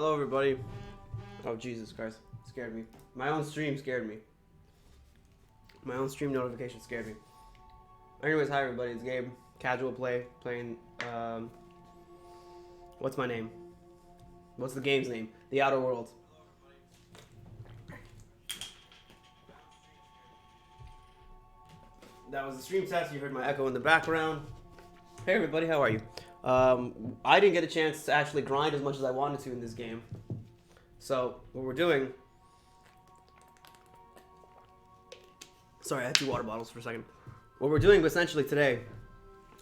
Hello, everybody. Oh, Jesus Christ. Scared me. My own stream scared me. My own stream notification scared me. Anyways, hi, everybody. It's Gabe. Casual play. Playing, what's my name? What's the game's name? The Outer Worlds. That was the stream test. You heard my echo in the background. Hey, everybody. How are you? I didn't get a chance to actually grind as much as I wanted to in this game. So, what we're doing... Sorry, I had 2 water bottles for a second. What we're doing essentially today,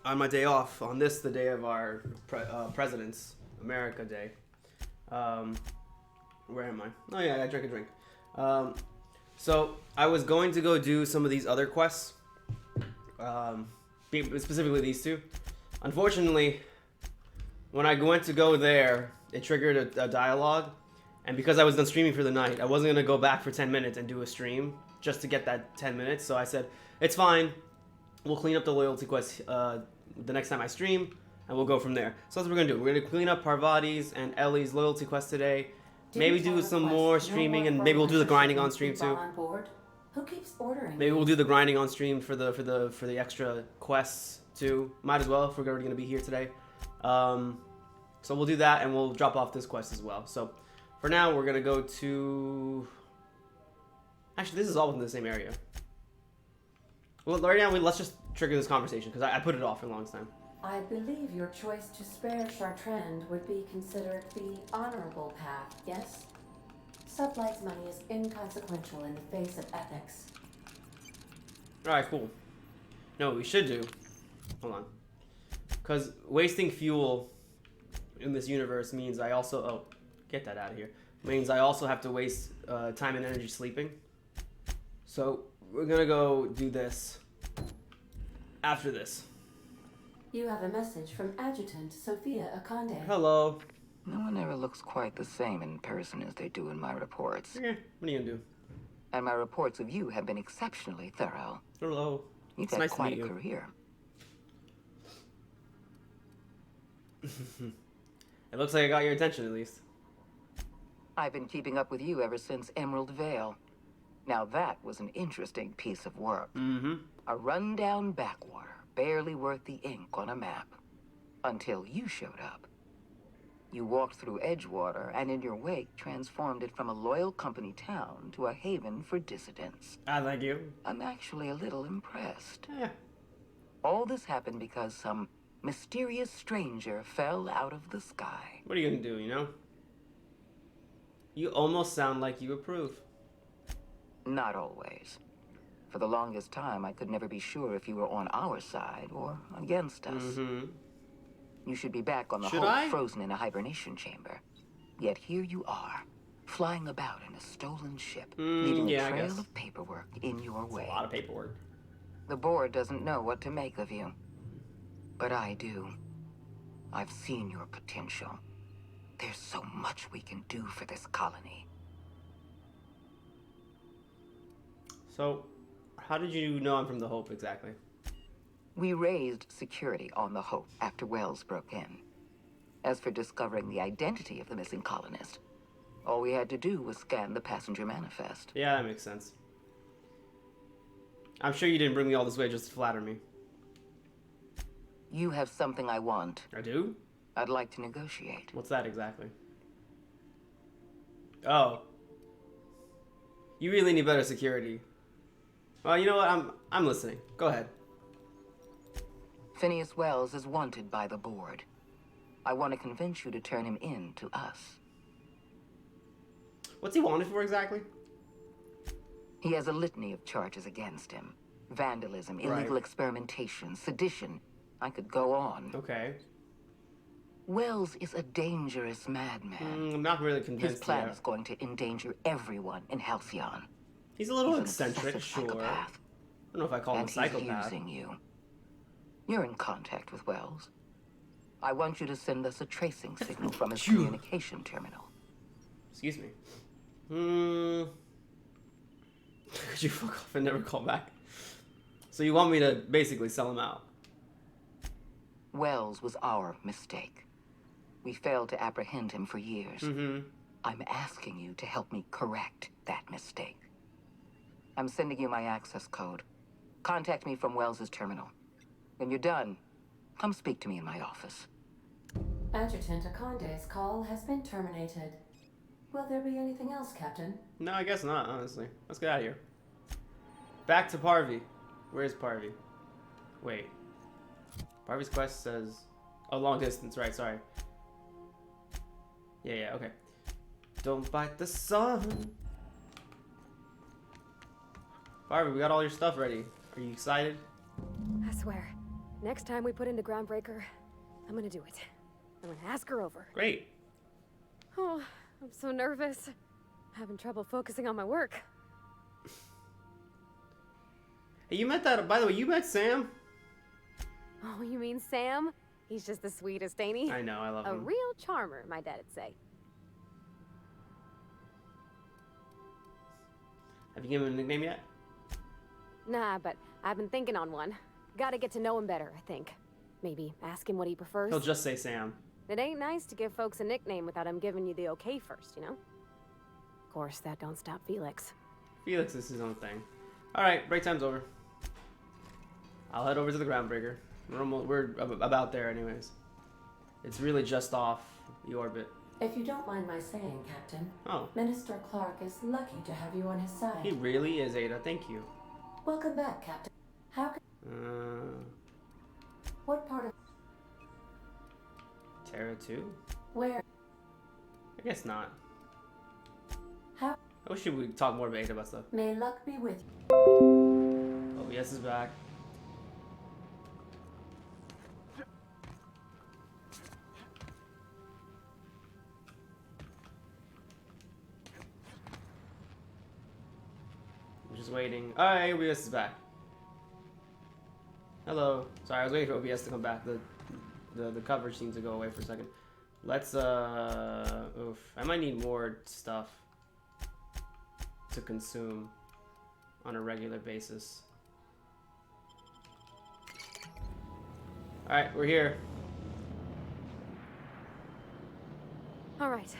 on my day off, on this, the day of our President's America Day. Where am I? Oh yeah, I drank a drink. So, I was going to go do some of these other quests. Specifically these 2. Unfortunately, when I went to go there, it triggered a dialogue. And because I was done streaming for the night, I wasn't going to go back for 10 minutes and do a stream just to get that 10 minutes. So I said, it's fine. We'll clean up the loyalty quest the next time I stream, and we'll go from there. So that's what we're going to do. We're going to clean up Parvati's and Ellie's loyalty quest today. Maybe do some more streaming, and maybe we'll do the grinding on stream too. Who keeps ordering? Maybe we'll do the grinding on stream for the extra quests too. Might as well if we're already going to be here today. So we'll do that, and we'll drop off this quest as well. So for now, we're going to go to... Actually, this is all within the same area. Well, right now, let's just trigger this conversation, because I put it off for the longest time. I believe your choice to spare Chartrand would be considered the honorable path, yes? Sublight's money is inconsequential in the face of ethics. Alright, cool. No, what we should do... Hold on. Because wasting fuel in this universe means I also... Oh, get that out of here. Means I also have to waste time and energy sleeping. So, we're gonna go do this after this. You have a message from Adjutant Sophia Akande. Hello. No one ever looks quite the same in person as they do in my reports. Okay, what are you gonna do? And my reports of you have been exceptionally thorough. Hello. You've It's had nice to quite meet a you. career. It looks like I got your attention at least. I've been keeping up with you ever since Emerald Vale. Now that was an interesting piece of work. Mm-hmm. A rundown backwater, barely worth the ink on a map. Until you showed up. You walked through Edgewater and in your wake transformed it from a loyal company town to a haven for dissidents. Ah, thank you. I'm actually a little impressed. Yeah. All this happened because some mysterious stranger fell out of the sky. What are you gonna do, you know? You almost sound like you approve. Not always. For the longest time, I could never be sure if you were on our side or against us. Mm-hmm. You should be back on the Should Hope, I? frozen in a hibernation chamber. Yet here you are, flying about in a stolen ship, leaving yeah, a I trail guess. of paperwork in your It's way. a lot of paperwork. The board doesn't know what to make of you. But I do. I've seen your potential. There's so much we can do for this colony. So, how did you know I'm from the Hope exactly? We raised security on the Hope after Wells broke in. As for discovering the identity of the missing colonist, all we had to do was scan the passenger manifest. Yeah, that makes sense. I'm sure you didn't bring me all this way just to flatter me. You have something I want. I do? I'd like to negotiate. What's that exactly? Oh. You really need better security. Well, you know what? I'm listening. Go ahead. Phineas Wells is wanted by the board. I want to convince you to turn him in to us. What's he wanted for exactly? He has a litany of charges against him. Vandalism, illegal experimentation, sedition. I could go on. Okay. Wells is a dangerous madman. I'm not really convinced His plan yet. is going to endanger everyone in Halcyon. He's a little He's an eccentric, obsessive sure. I psychopath. don't know if I call him a And he's psychopath. using you. You're in contact with Wells. I want you to send us a tracing signal from his communication terminal. Excuse me. Could you fuck off and never call back? So you want me to basically sell him out? Wells was our mistake. We failed to apprehend him for years. Mm-hmm. I'm asking you to help me correct that mistake. I'm sending you my access code. Contact me from Wells's terminal. When you're done, come speak to me in my office. Adjutant Akonde's call has been terminated. Will there be anything else, Captain? No, I guess not, honestly. Let's get out of here. Back to Parvy. Where's Parvy? Wait. Parvy's quest says... Oh, long distance, right, sorry. Yeah, okay. Don't bite the sun. Parvy, we got all your stuff ready. Are you excited? I swear, next time we put into Groundbreaker, I'm gonna do it. I'm gonna ask her over. Great. Oh, I'm so nervous. Having trouble focusing on my work. Hey, you met that... By the way, you met Sam? Oh, you mean Sam? He's just the sweetest, ain't he? I know, I love A him. real charmer, my dad'd say. Have you given him a nickname yet? Nah, but I've been thinking on one. Gotta get to know him better, I think. Maybe ask him what he prefers. He'll just say Sam. It ain't nice to give folks a nickname without him giving you the okay first, you know? Of course, that don't stop Felix. Felix is his own thing. Alright, break time's over. I'll head over to the Groundbreaker. We're about there anyways. It's really just off the orbit. If you don't mind my saying, Captain, Oh, Minister Clark is lucky to have you on his side. he really is, Ada. Thank you. Welcome back, Captain. How can... What part of... Terra 2? Where... I guess not. How... I wish we would talk more about Ada about stuff. May luck be with you. OBS is back. I'm just waiting. Alright, OBS is back. Hello. Sorry, I was waiting for OBS to come back. The coverage seemed to go away for a second. Let's oof. I might need more stuff to consume on a regular basis. Alright, we're here. Alright.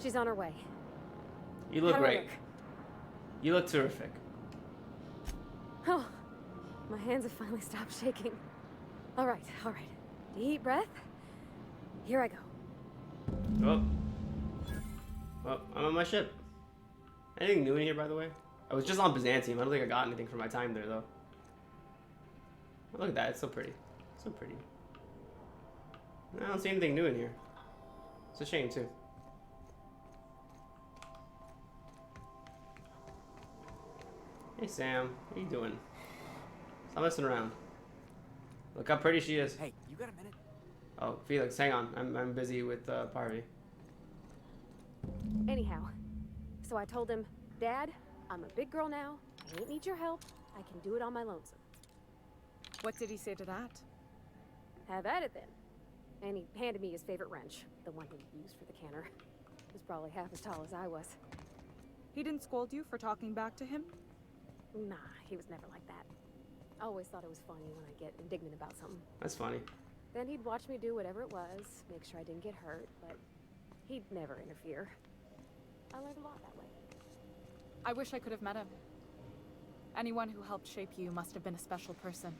She's on her way. You look How do I great. You look terrific. Oh, my hands have finally stopped shaking. Alright. Deep breath. Here I go. Oh. Well, I'm on my ship. Anything new in here, by the way? I was just on Byzantium. I don't think I got anything for my time there, though. Oh, look at that. It's so pretty. So pretty. I don't see anything new in here. It's a shame, too. Hey, Sam. What are you doing? Stop messing around. Look how pretty she is. Hey, you got a minute? Oh, Felix, hang on. I'm busy with Parvy. Anyhow, so I told him, Dad, I'm a big girl now. I don't need your help. I can do it on my lonesome. What did he say to that? Have at it then. And he handed me his favorite wrench, the one he used for the canner. He was probably half as tall as I was. He didn't scold you for talking back to him? Nah, he was never like that. I always thought it was funny when I get indignant about something. That's funny. Then he'd watch me do whatever it was, make sure I didn't get hurt, but he'd never interfere. I learned a lot that way. I wish I could have met him. Anyone who helped shape you must have been a special person.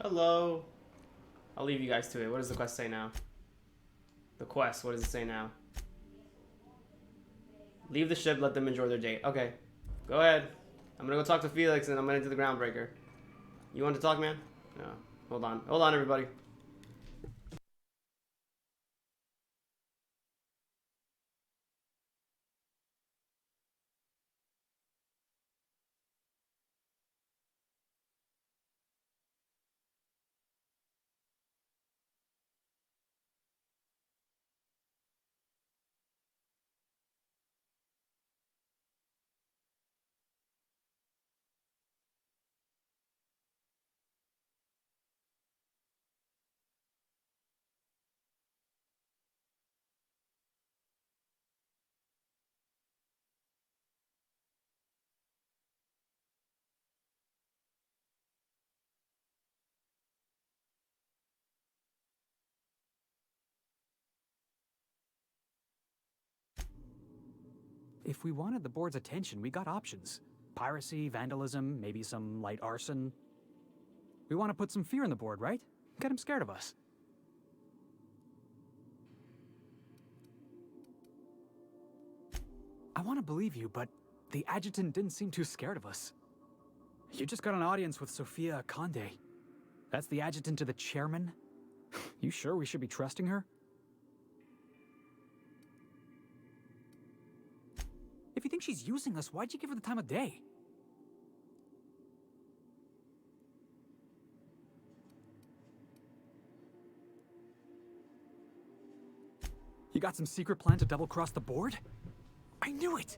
Hello. I'll leave you guys to it. What does the quest say now? The quest, what does it say now? Leave the ship, let them enjoy their date. Okay. Go ahead. I'm gonna go talk to Felix and I'm gonna do the Groundbreaker. You want to talk, man? No. Hold on. Hold on, everybody. If we wanted the board's attention, we got options. Piracy, vandalism, maybe some light arson. We want to put some fear in the board, right? Get him scared of us. I want to believe you, but the adjutant didn't seem too scared of us. You just got an audience with Sophia Conde. That's the adjutant to the chairman? You sure we should be trusting her? If you think she's using us, why'd you give her the time of day? You got some secret plan to double-cross the board? I knew it!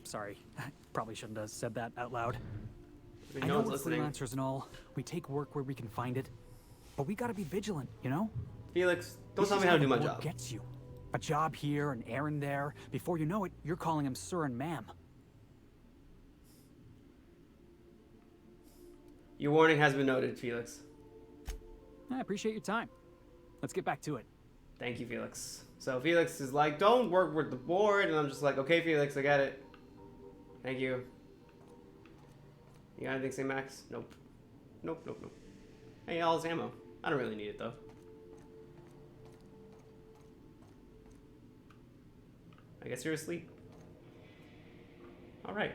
Sorry, I probably shouldn't have said that out loud. I know we're freelancers and all. We take work where we can find it. But we gotta be vigilant, you know? Felix, don't tell me how to do my job. Gets you. A job here, an errand there. Before you know it, you're calling him sir and ma'am. Your warning has been noted, Felix. I appreciate your time. Let's get back to it. Thank you, Felix. So Felix is like, don't work with the board, and I'm just like, okay, Felix, I got it. Thank you. You got anything to say, Max? Nope. Nope. Hey, all this ammo. I don't really need it, though. I guess you're asleep. Alright.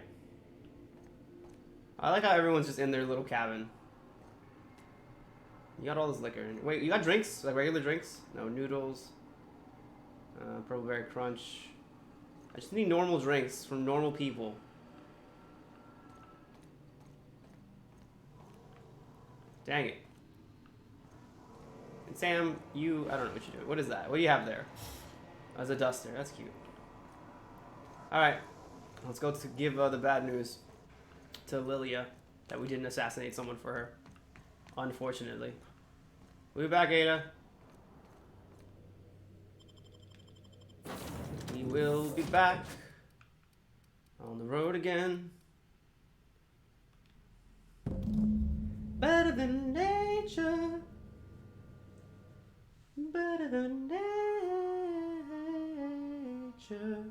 I like how everyone's just in their little cabin. You got all this liquor. Wait, you got drinks? Like regular drinks? No, noodles. Purple Berry Crunch. I just need normal drinks from normal people. Dang it. And Sam, I don't know what you're doing. What is that? What do you have there? Oh, it's a duster. That's cute. Alright. Let's go to give the bad news to Lilia that we didn't assassinate someone for her. Unfortunately. We'll be back, Ada. We will be back on the road again. Better than nature. Better than nature.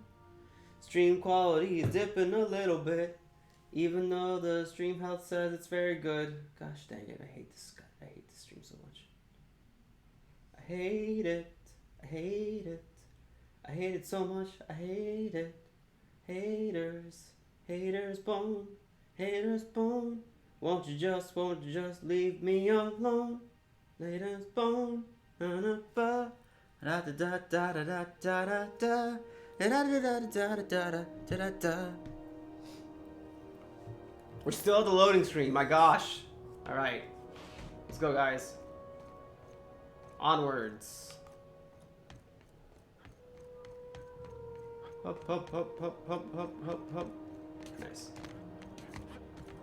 Stream quality is dipping a little bit, even though the stream health says it's very good. Gosh dang it, I hate this guy. I hate this stream so much. I hate it. I hate it. I hate it so much. I hate it. Haters. Haters bone. Haters bone. Won't you just leave me alone? Haters bone. Da da da da da da da da da. We're still at the loading screen, my gosh. Alright. Let's go, guys. Onwards. Hop, hop, hop, hop, hop, hop, hop, hop. Nice.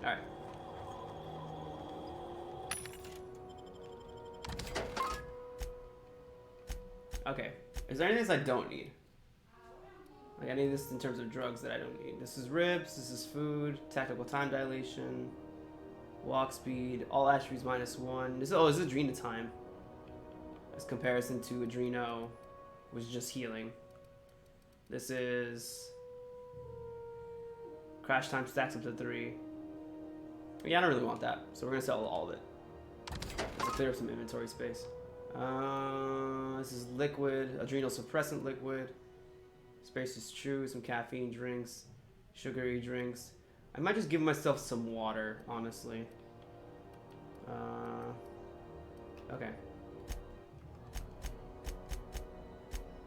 Alright. Okay. Is there anything I don't need? Like, I need this in terms of drugs that I don't need. This is ribs, this is food, tactical time dilation, walk speed, all attributes -1. This is Adrena time. As comparison to Adreno, which is just healing. This is crash time stacks up to 3. Yeah, I don't really want that, so we're gonna sell all of it. Just to clear up some inventory space. This is liquid, adrenal suppressant liquid. Space is true, some caffeine drinks, sugary drinks. I might just give myself some water, honestly. Okay.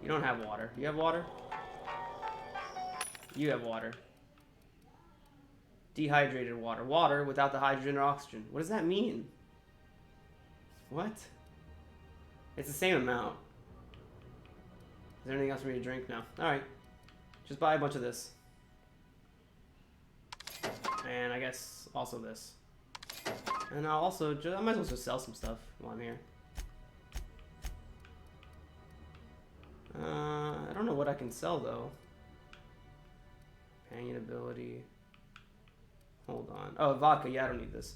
You don't have water. You have water? You have water. Dehydrated water. Water without the hydrogen or oxygen. What does that mean? What? It's the same amount. Is there anything else for me to drink? No. Alright. Just buy a bunch of this. And I guess also this. And I'll also, I might as well just sell some stuff while I'm here. I don't know what I can sell though. Companion ability. Hold on. Oh, vodka. Yeah, I don't need this.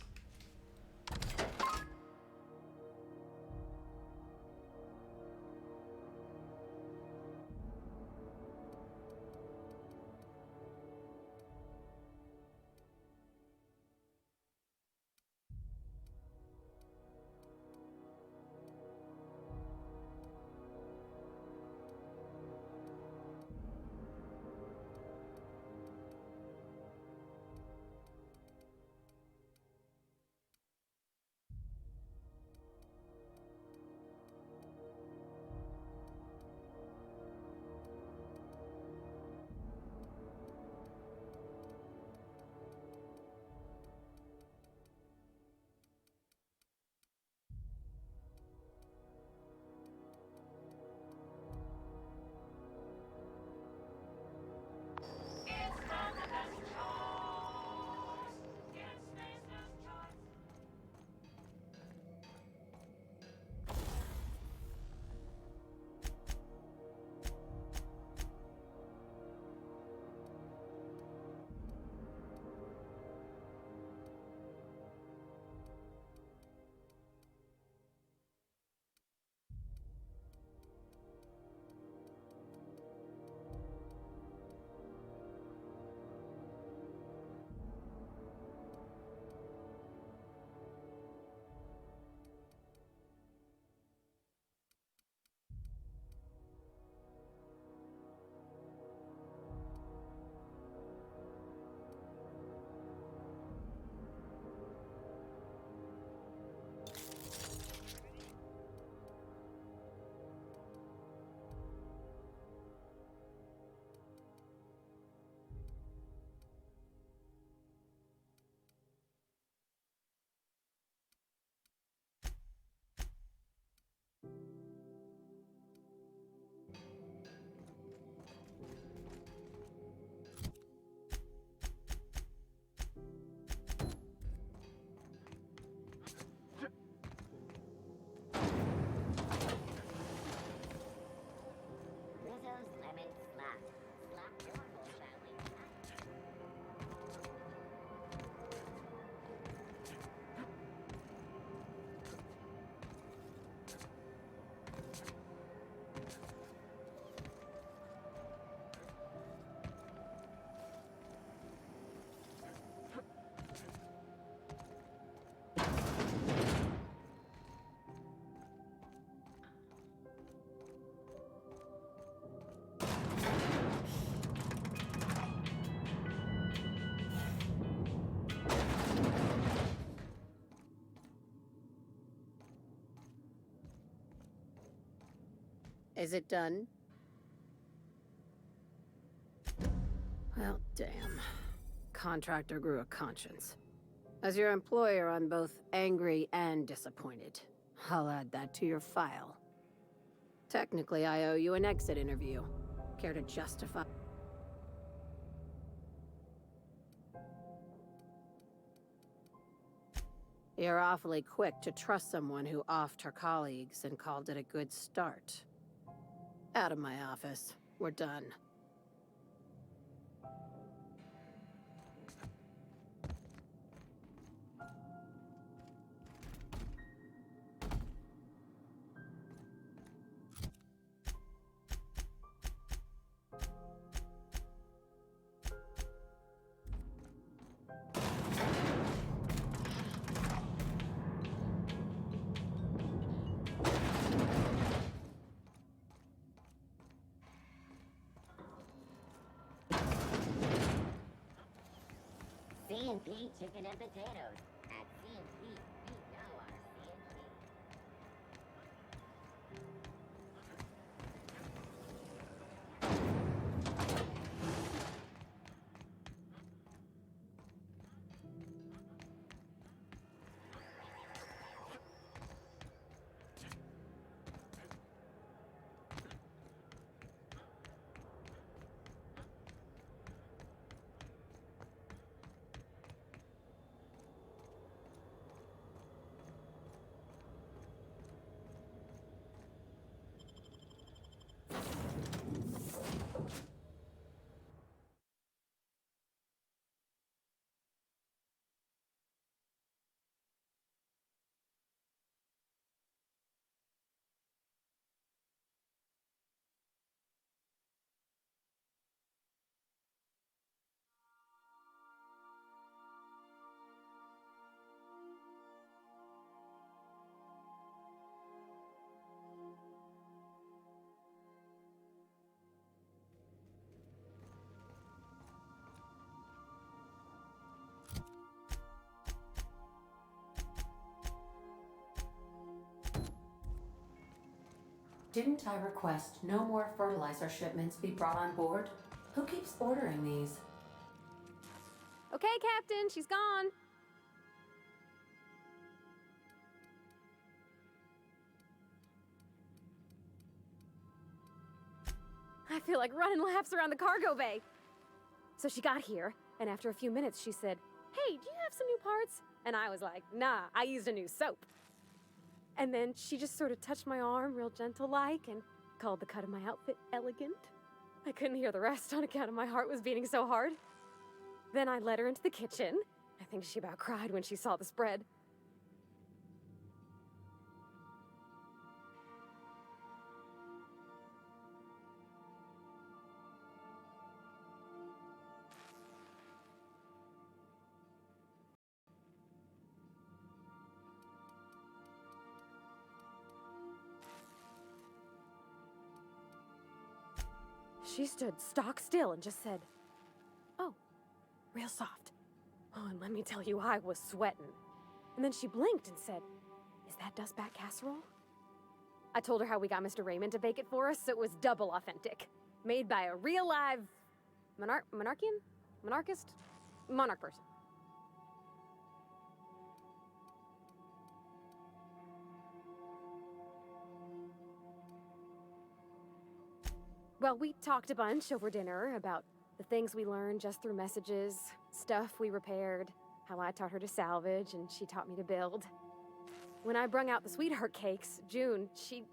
Is it done? Well, damn. Contractor grew a conscience. As your employer, I'm both angry and disappointed. I'll add that to your file. Technically, I owe you an exit interview. Care to justify? You're awfully quick to trust someone who offed her colleagues and called it a good start. Out of my office. We're done. C&P chicken and potatoes. At C&P, we know our C&P. Didn't I request no more fertilizer shipments be brought on board? Who keeps ordering these? Okay, Captain, she's gone. I feel like running laps around the cargo bay. So she got here, and after a few minutes, she said, "Hey, do you have some new parts?" And I was like, "Nah, I used a new soap." And then she just sort of touched my arm real gentle-like and called the cut of my outfit elegant. I couldn't hear the rest on account of my heart was beating so hard. Then I led her into the kitchen. I think she about cried when she saw the spread. She stood stock still and just said, "Oh, real soft." Oh, and let me tell you, I was sweating. And then she blinked and said, "Is that dustbat casserole?" I told her how we got Mr. Raymond to bake it for us, so it was double authentic. Made by a real live monarchist? Monarch person. Well, we talked a bunch over dinner about the things we learned just through messages, stuff we repaired, how I taught her to salvage and she taught me to build. When I brung out the sweetheart cakes, June, she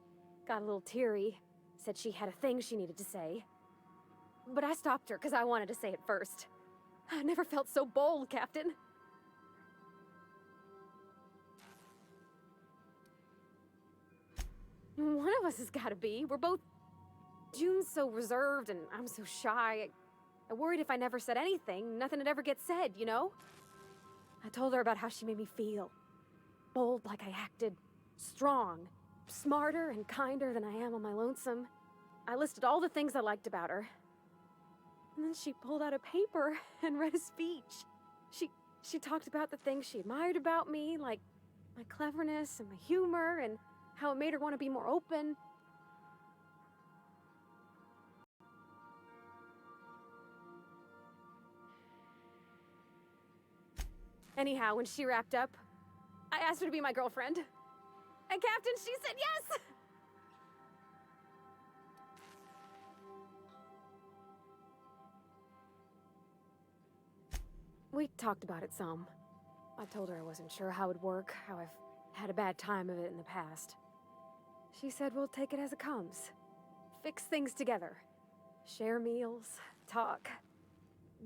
got a little teary, said she had a thing she needed to say. But I stopped her because I wanted to say it first. I never felt so bold, Captain. One of us has got to be. We're both... June's so reserved and I'm so shy. I worried if I never said anything, nothing would ever get said, you know? I told her about how she made me feel. Bold like I acted. Strong. Smarter and kinder than I am on my lonesome. I listed all the things I liked about her. And then she pulled out a paper and read a speech. She talked about the things she admired about me, like my cleverness and my humor, and how it made her want to be more open. Anyhow, when she wrapped up, I asked her to be my girlfriend. And Captain, she said yes! We talked about it some. I told her I wasn't sure how it'd work, how I've had a bad time of it in the past. She said we'll take it as it comes. Fix things together. Share meals, talk.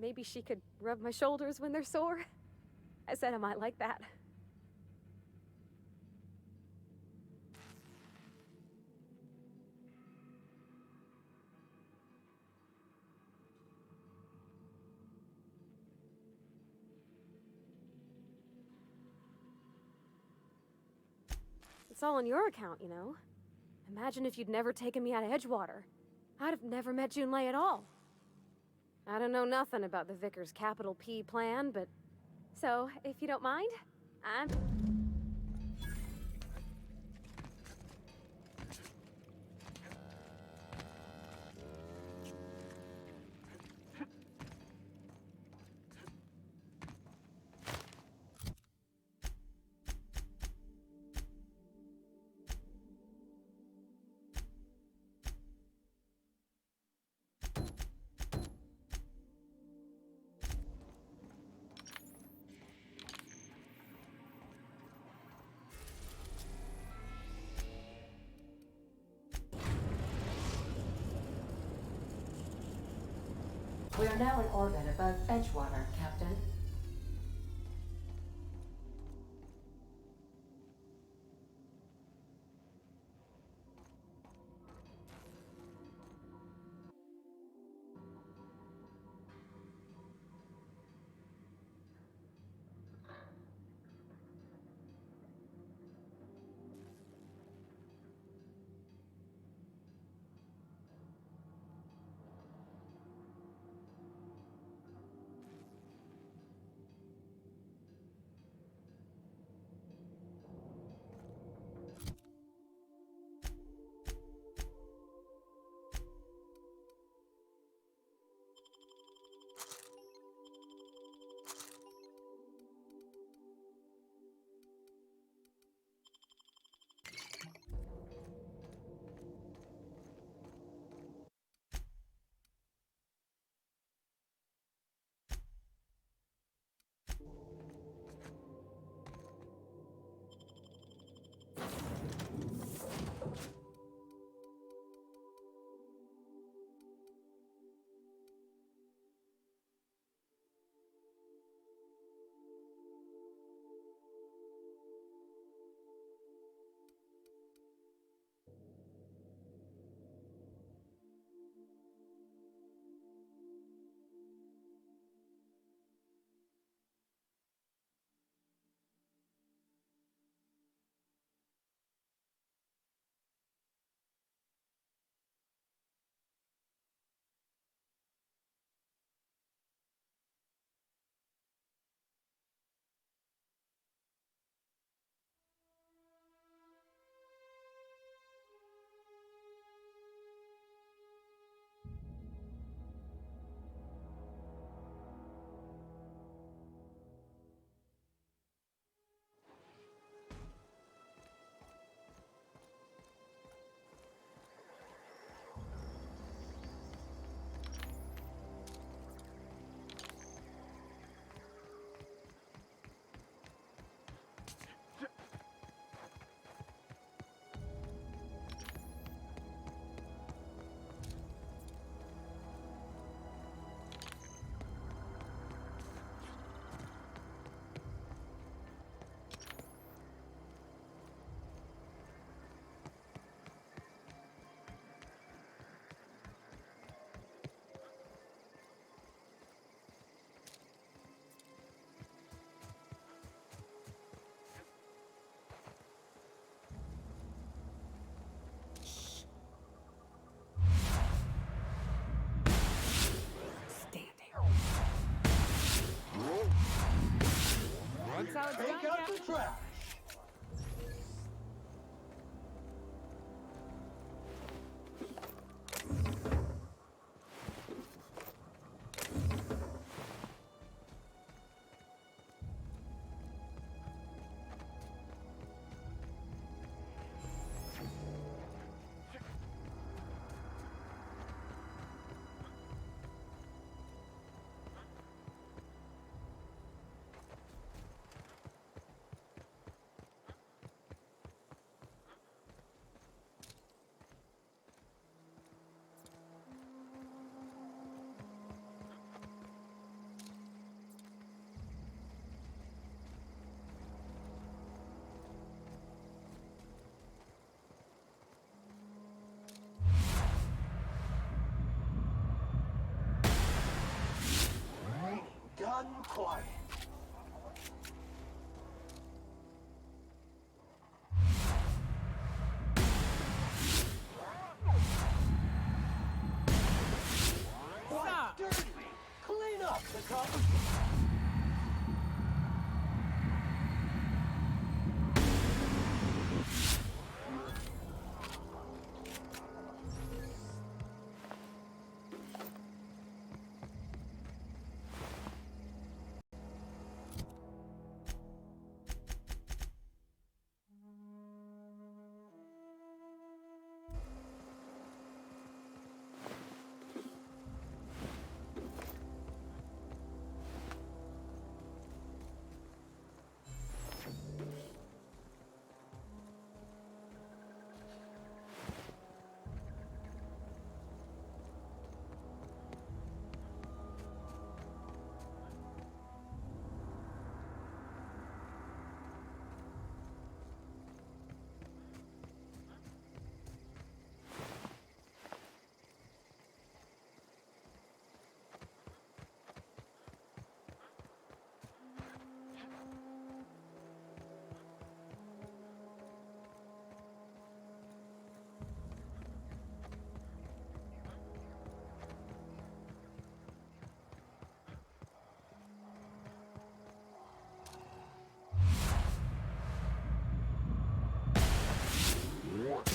Maybe she could rub my shoulders when they're sore. I said I might like that. It's all on your account, you know? Imagine if you'd never taken me out of Edgewater. I'd have never met Junlei at all. I don't know nothing about the Vicar's capital P plan, but... So, if you don't mind, I'm... We are now in orbit above Edgewater, Captain. quiet. Stop! Dirty! Clean up the cup.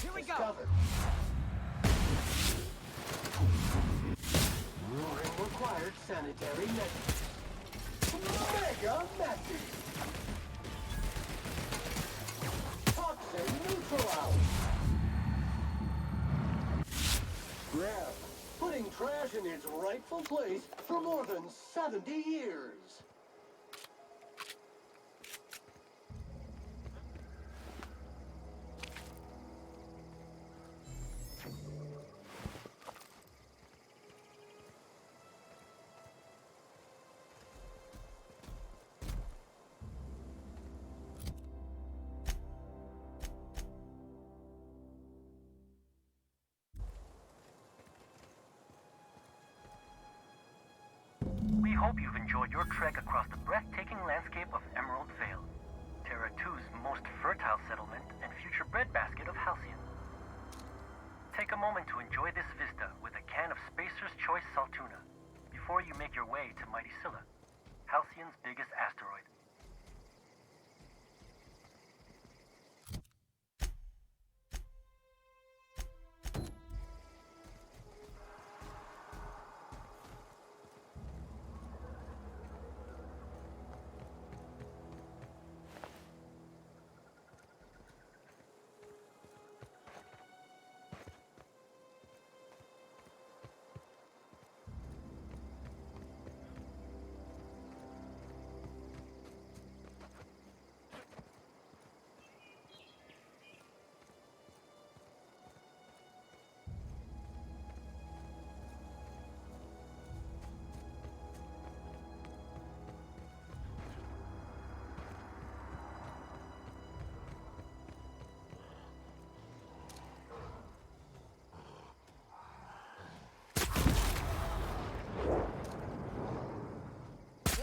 Here we go. Bring required sanitary measures. Mega messy. Toxin neutralized. Grab. Putting trash in its rightful place for more than 70 years. We hope you've enjoyed your trek across the breathtaking landscape of Emerald Vale, Terra 2's most fertile settlement and future breadbasket of Halcyon. Take a moment to enjoy this vista with a can of Spacer's Choice Saltuna before you make your way to Mighty Scylla, Halcyon's biggest asteroid.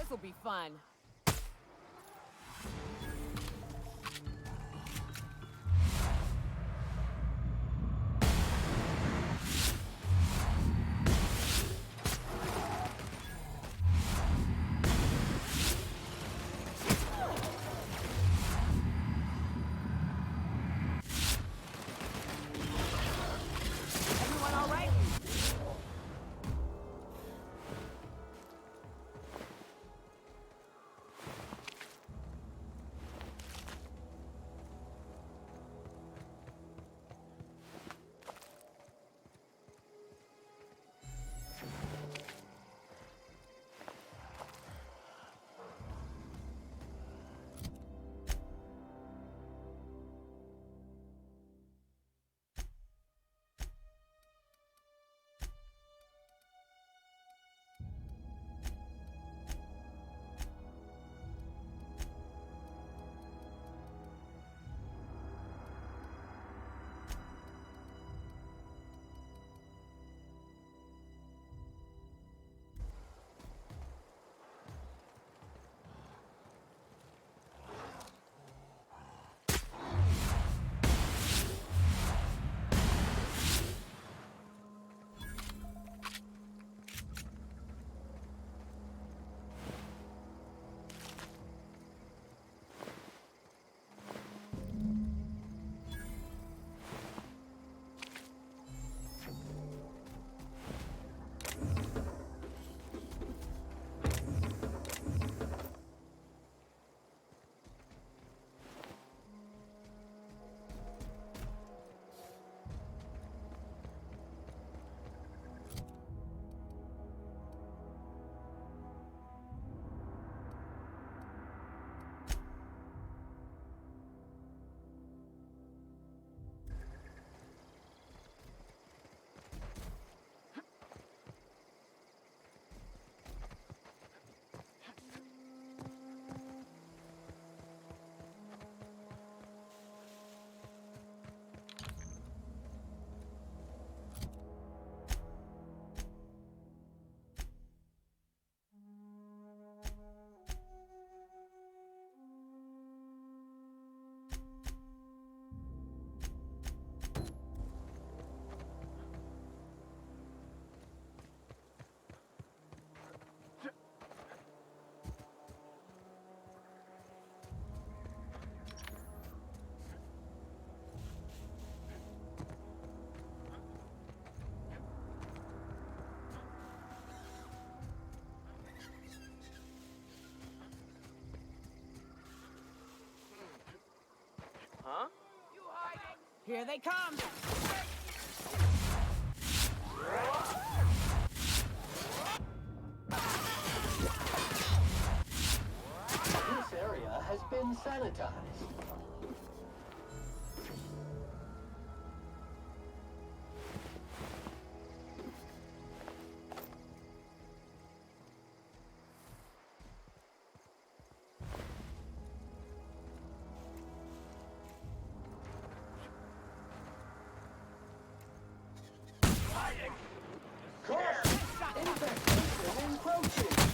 This'll be fun. Everyone all right? Here they come! This area has been sanitized. Caution! Infestation encroaching!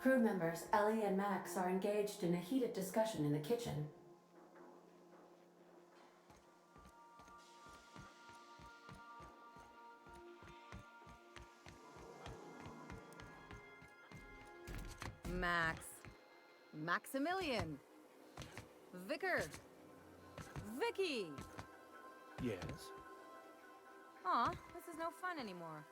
Crew members Ellie and Max are engaged in a heated discussion in the kitchen. Max. Maximilian. Vicar. Vicky. Yes? Aw, this is no fun anymore.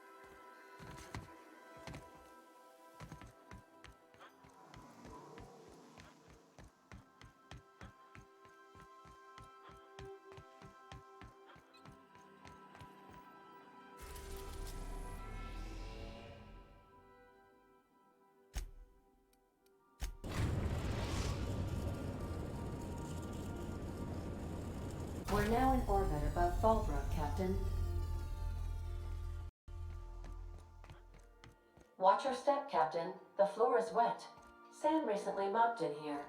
We're now in orbit above Fallbrook, Captain. Watch your step, Captain. The floor is wet. Sand recently mopped in here.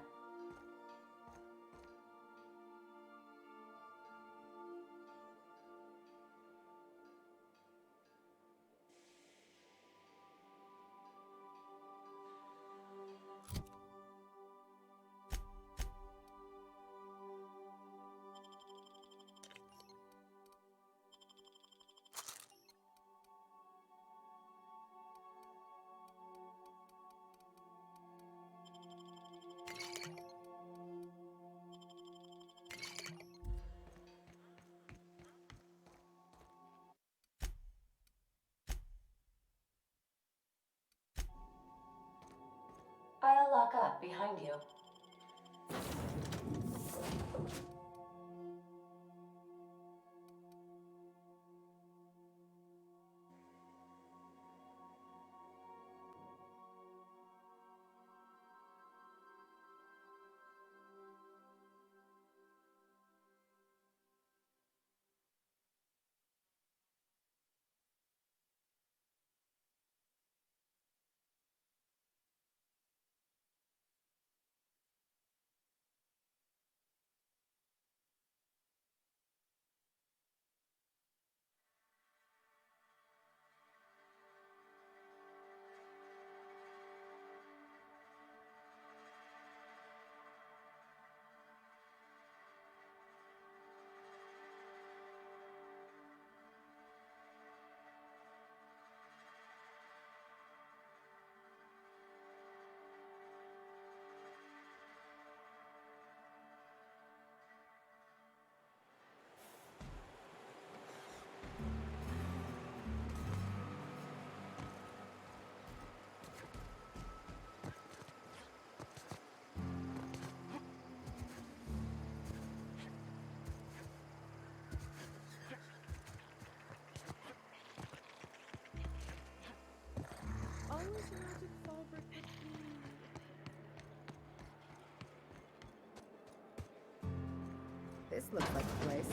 I'll lock up behind you. This looks like a place.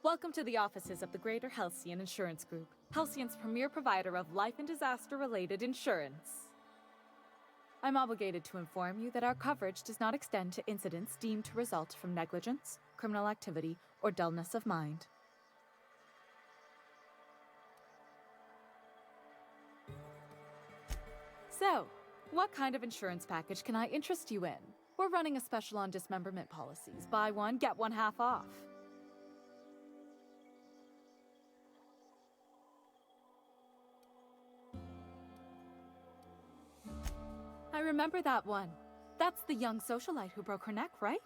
Welcome to the offices of the Greater Halcyon Insurance Group, Halcyon's premier provider of life and disaster-related insurance. I'm obligated to inform you that our coverage does not extend to incidents deemed to result from negligence, criminal activity, or dullness of mind. So, what kind of insurance package can I interest you in? We're running a special on dismemberment policies. Buy one, get one half off. I remember that one. That's the young socialite who broke her neck, right?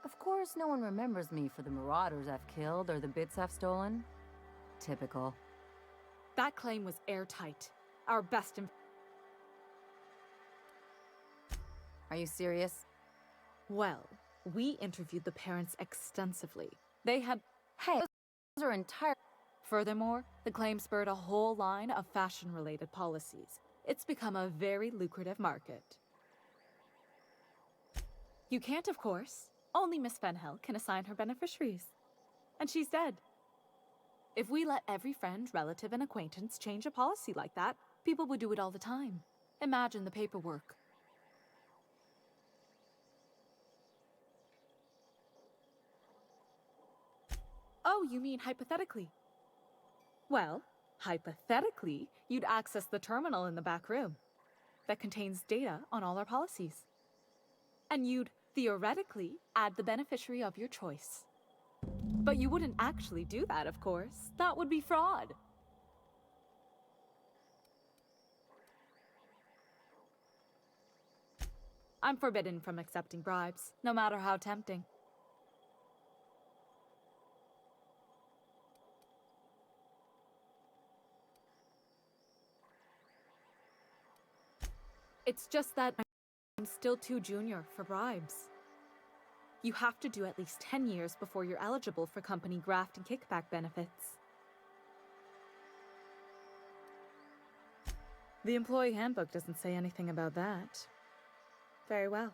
Of course, no one remembers me for the marauders I've killed or the bits I've stolen. Typical. That claim was airtight. Our best Are you serious? Well, we interviewed the parents extensively. They had... Hey, those are entire... Furthermore, the claim spurred a whole line of fashion-related policies. It's become a very lucrative market. You can't, of course. Only Miss Fenhel can assign her beneficiaries. And she's dead. If we let every friend, relative, and acquaintance change a policy like that, people would do it all the time. Imagine the paperwork. Oh, you mean hypothetically? Well, hypothetically, you'd access the terminal in the back room that contains data on all our policies. And you'd, theoretically, add the beneficiary of your choice. But you wouldn't actually do that, of course. That would be fraud. I'm forbidden from accepting bribes, no matter how tempting. It's just that I'm still too junior for bribes. You have to do at least 10 years before you're eligible for company graft and kickback benefits. The employee handbook doesn't say anything about that. Very well.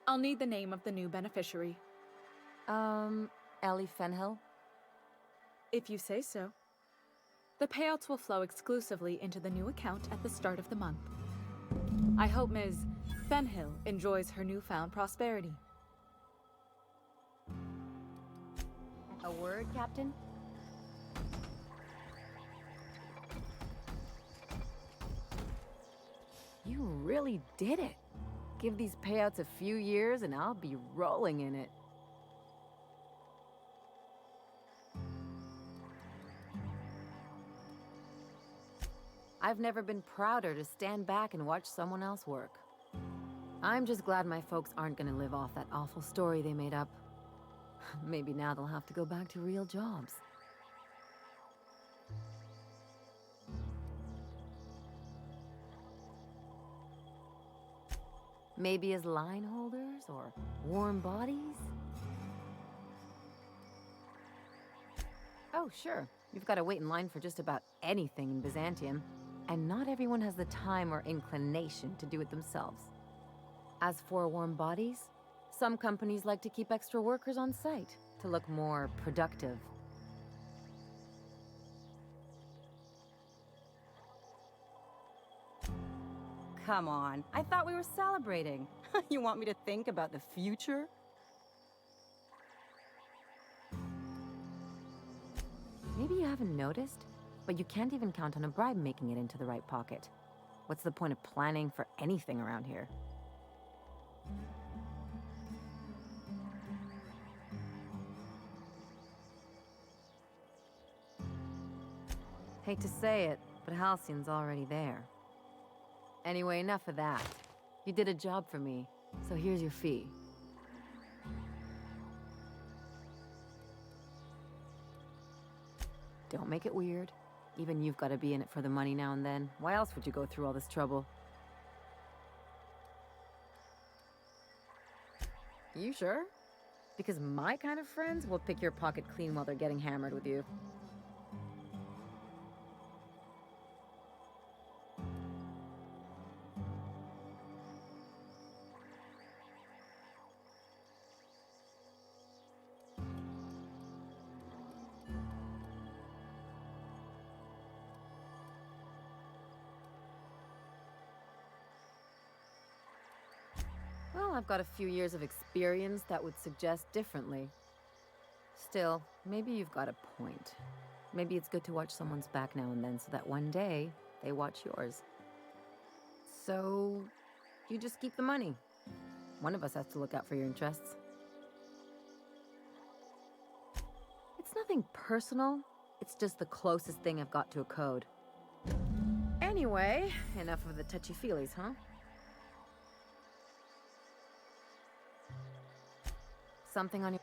I'll need the name of the new beneficiary. Ellie Fenhill? If you say so. The payouts will flow exclusively into the new account at the start of the month. I hope Ms. Fenhill enjoys her newfound prosperity. A word, Captain? You really did it. Give these payouts a few years and I'll be rolling in it. I've never been prouder to stand back and watch someone else work. I'm just glad my folks aren't gonna live off that awful story they made up. Maybe now they'll have to go back to real jobs. Maybe as line holders or warm bodies? Oh, sure. You've got to wait in line for just about anything in Byzantium. And not everyone has the time or inclination to do it themselves. As for warm bodies, some companies like to keep extra workers on site to look more productive. Come on, I thought we were celebrating. You want me to think about the future? Maybe you haven't noticed, but you can't even count on a bribe making it into the right pocket. What's the point of planning for anything around here? Hate to say it, but Halcyon's already there. Anyway, enough of that. You did a job for me, so here's your fee. Don't make it weird. Even you've got to be in it for the money now and then. Why else would you go through all this trouble? You sure? Because my kind of friends will pick your pocket clean while they're getting hammered with you. Well, I've got a few years of experience that would suggest differently. Still, maybe you've got a point. Maybe it's good to watch someone's back now and then so that one day, they watch yours. So, you just keep the money. One of us has to look out for your interests. It's nothing personal. It's just the closest thing I've got to a code. Anyway, enough of the touchy-feelies, huh? Something on your...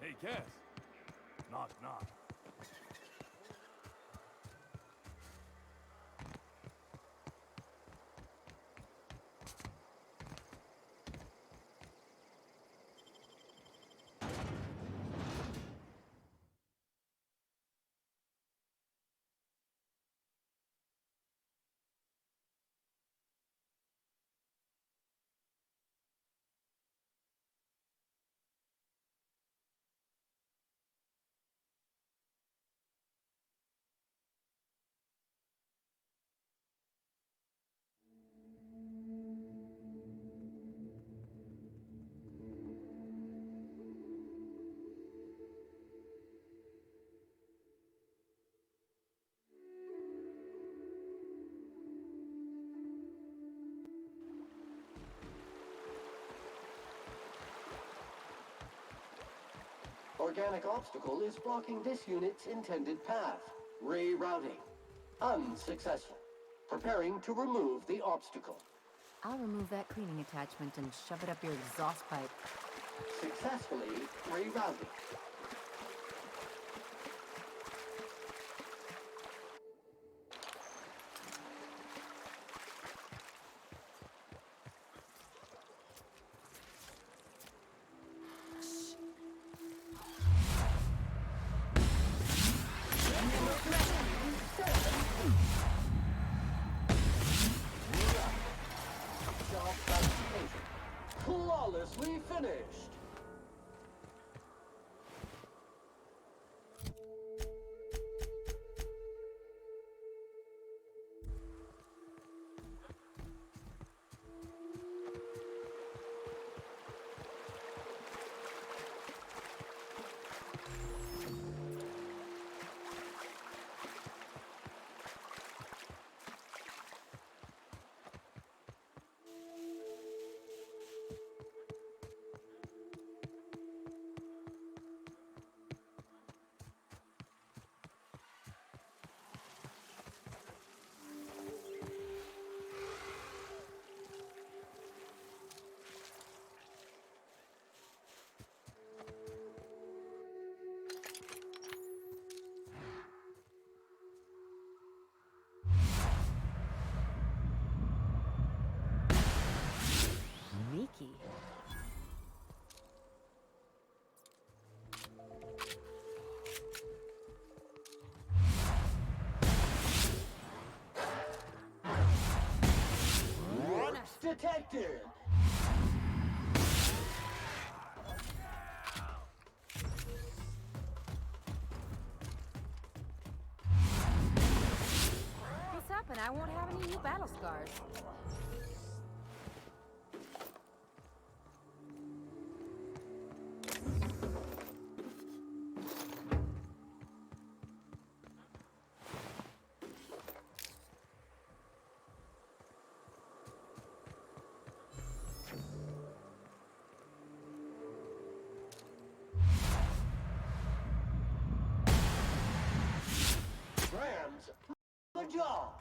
Hey, Cass. Knock, knock. organic obstacle is blocking this unit's intended path. Rerouting. Unsuccessful. Preparing to remove the obstacle. I'll remove that cleaning attachment and shove it up your exhaust pipe. Successfully rerouting. Flawlessly finished. Sneaky. Detected. What's up, and I won't have any new battle scars. Rams, the job.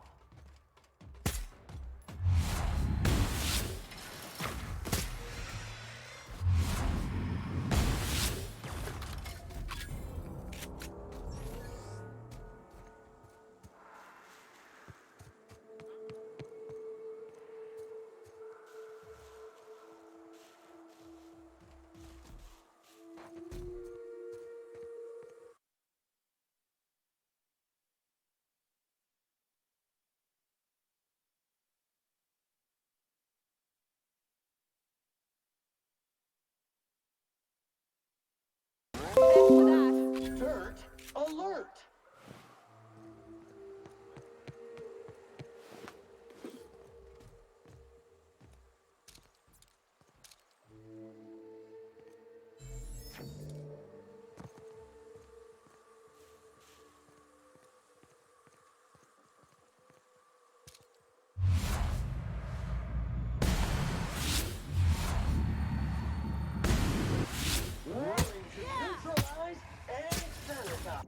Dirt alert! Rolling to neutralize and sanitize.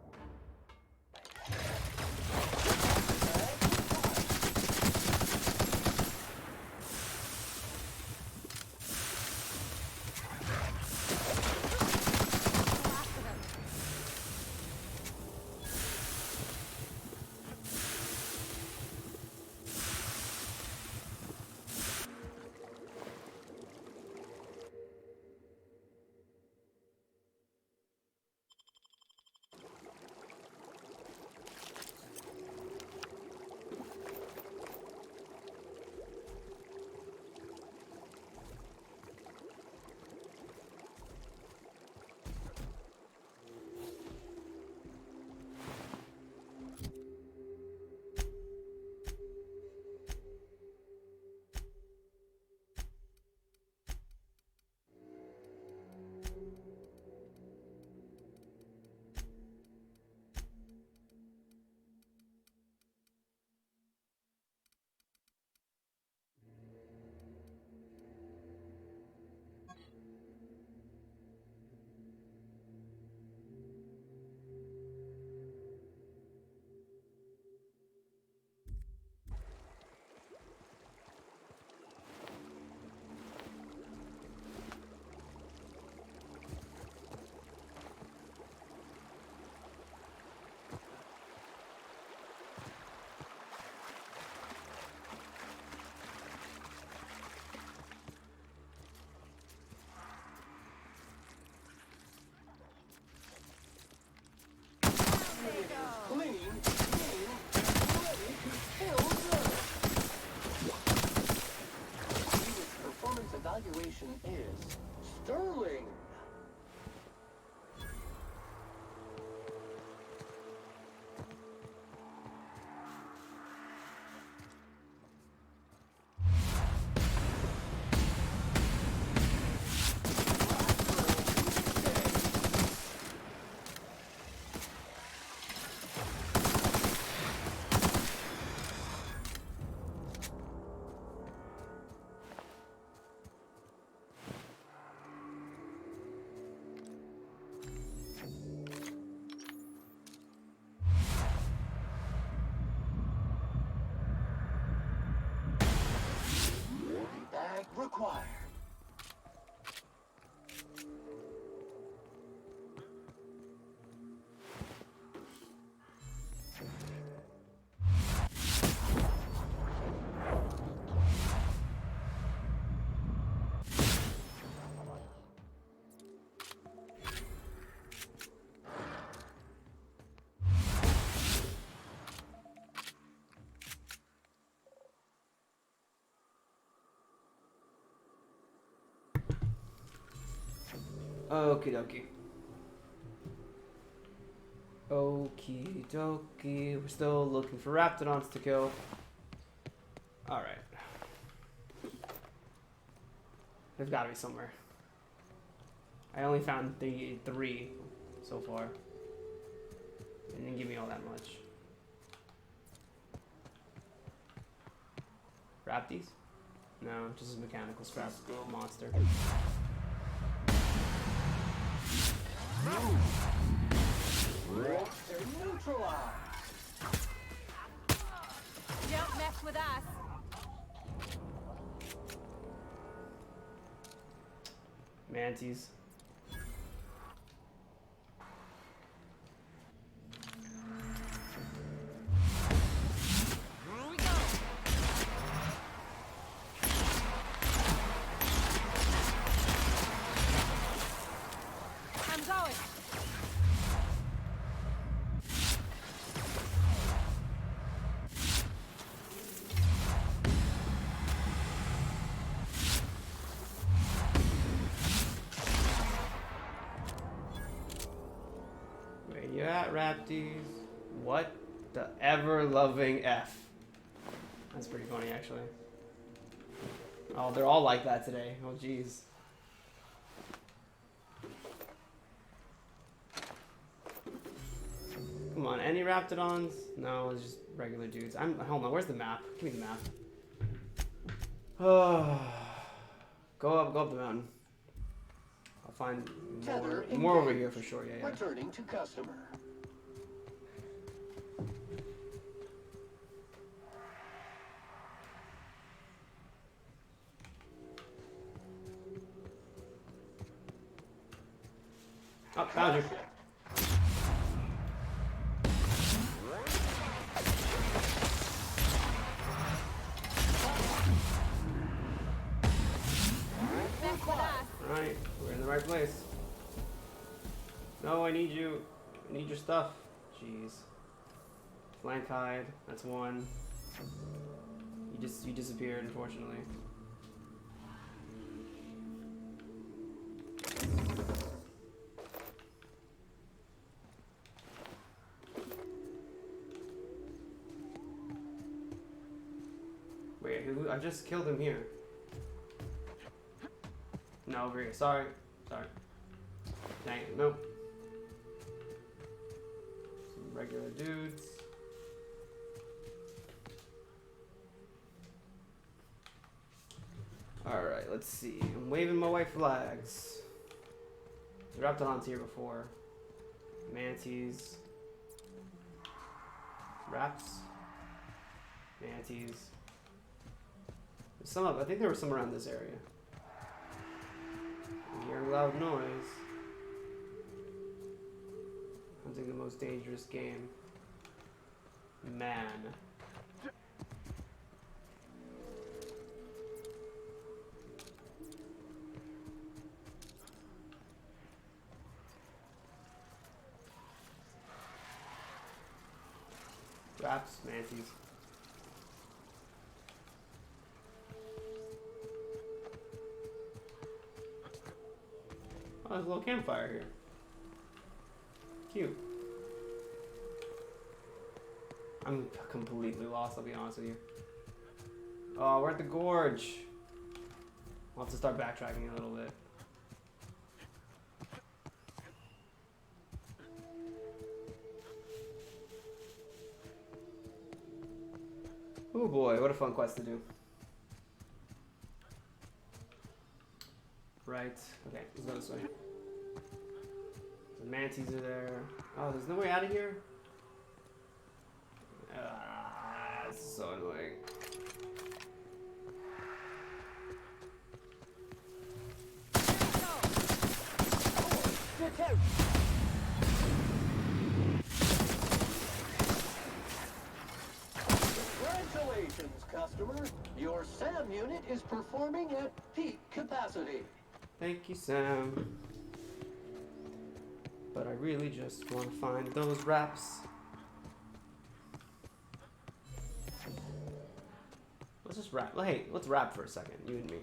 Bag required. Okie dokie. Okie dokie. We're still looking for raptidons to kill. Alright. They've got to be somewhere. I only found three so far. They didn't give me all that much. Rapties? No, just a mechanical scrap monster. They're neutralized. Don't mess with us. Manties. Here we go. I'm going. Where you at, Rapties? What the ever-loving F? That's pretty funny, actually. Oh, they're all like that today. Oh, jeez. Come on, any Raptidons? No, it's just regular dudes. Hold on, where's the map? Give me the map. Oh, go up the mountain. I'll find more over here for sure. Yeah. Returning to customer. Oh, found you. Alright, we're in the right place. No, I need you. I need your stuff. Jeez. Flank hide, that's one. You disappeared, unfortunately. Wait, I just killed him here. No, over here. Sorry. Dang it, nope. Some regular dudes. Alright, let's see. I'm waving my white flags. Raptidons here before. Manties. Raps. Manties. I think there was some around this area. I hear loud noise. Hunting the most dangerous game. Man. Traps, manties. Oh, there's a little campfire here. Cute. I'm completely lost, I'll be honest with you. Oh, we're at the gorge. I'll have to start backtracking a little bit. Oh boy, what a fun quest to do. Right, okay, let's go this way. The manties are there. Oh, there's no way out of here? This is so annoying. customer. Your SAM unit is performing at peak capacity. Thank you, Sam. But I really just want to find those wraps. Let's just rap. Hey, let's rap for a second, you and me.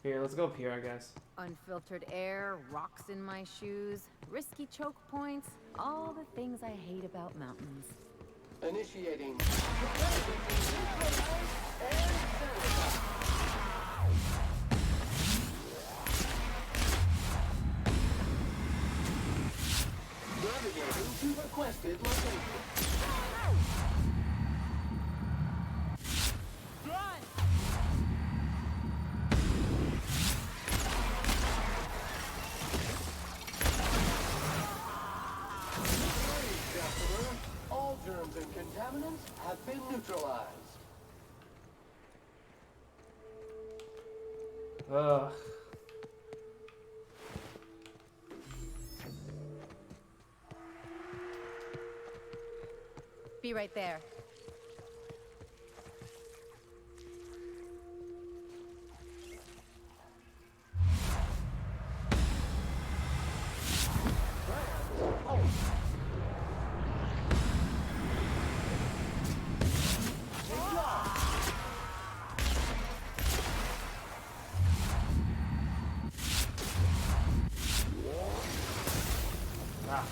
Here, let's go up here, I guess. Unfiltered air, rocks in my shoes, risky choke points, all the things I hate about mountains. Initiating. Navigating to requested location. Run! Customer, all germs and contaminants have been neutralized. Ugh. Be right there. Ah.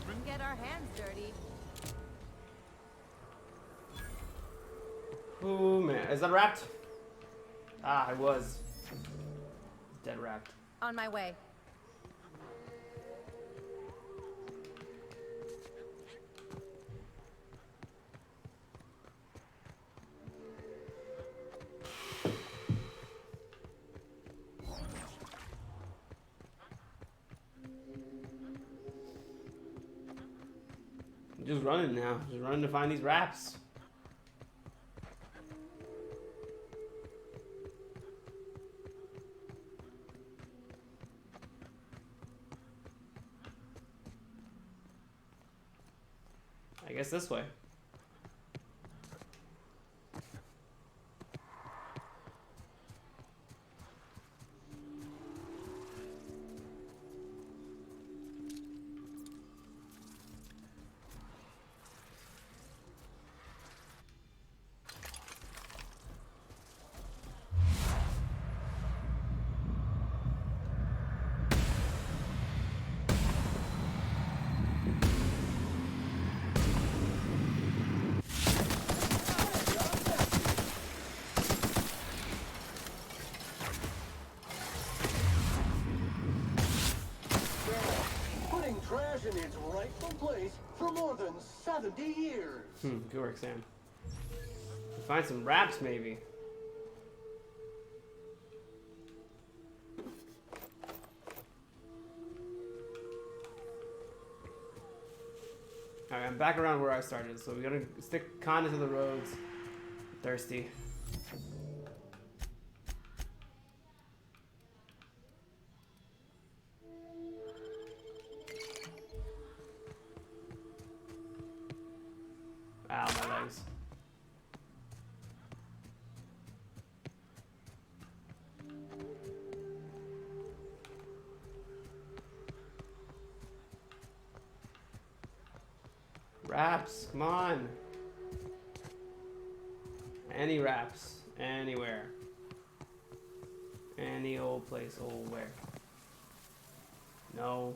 Didn't get our hands dirty. Oh man, is that wrapped? Ah, I was. Dead wrapped. On my way. I'm just running now. Just running to find these wraps. I guess this way. Putting trash in its rightful place for more than 70 years. Good work, Sam. Find some wraps, maybe. Alright, I'm back around where I started, so we gotta stick condoms to the roads. Thirsty. Ow, my legs. Wraps, come on. Any wraps, anywhere. Any old place, old where. No.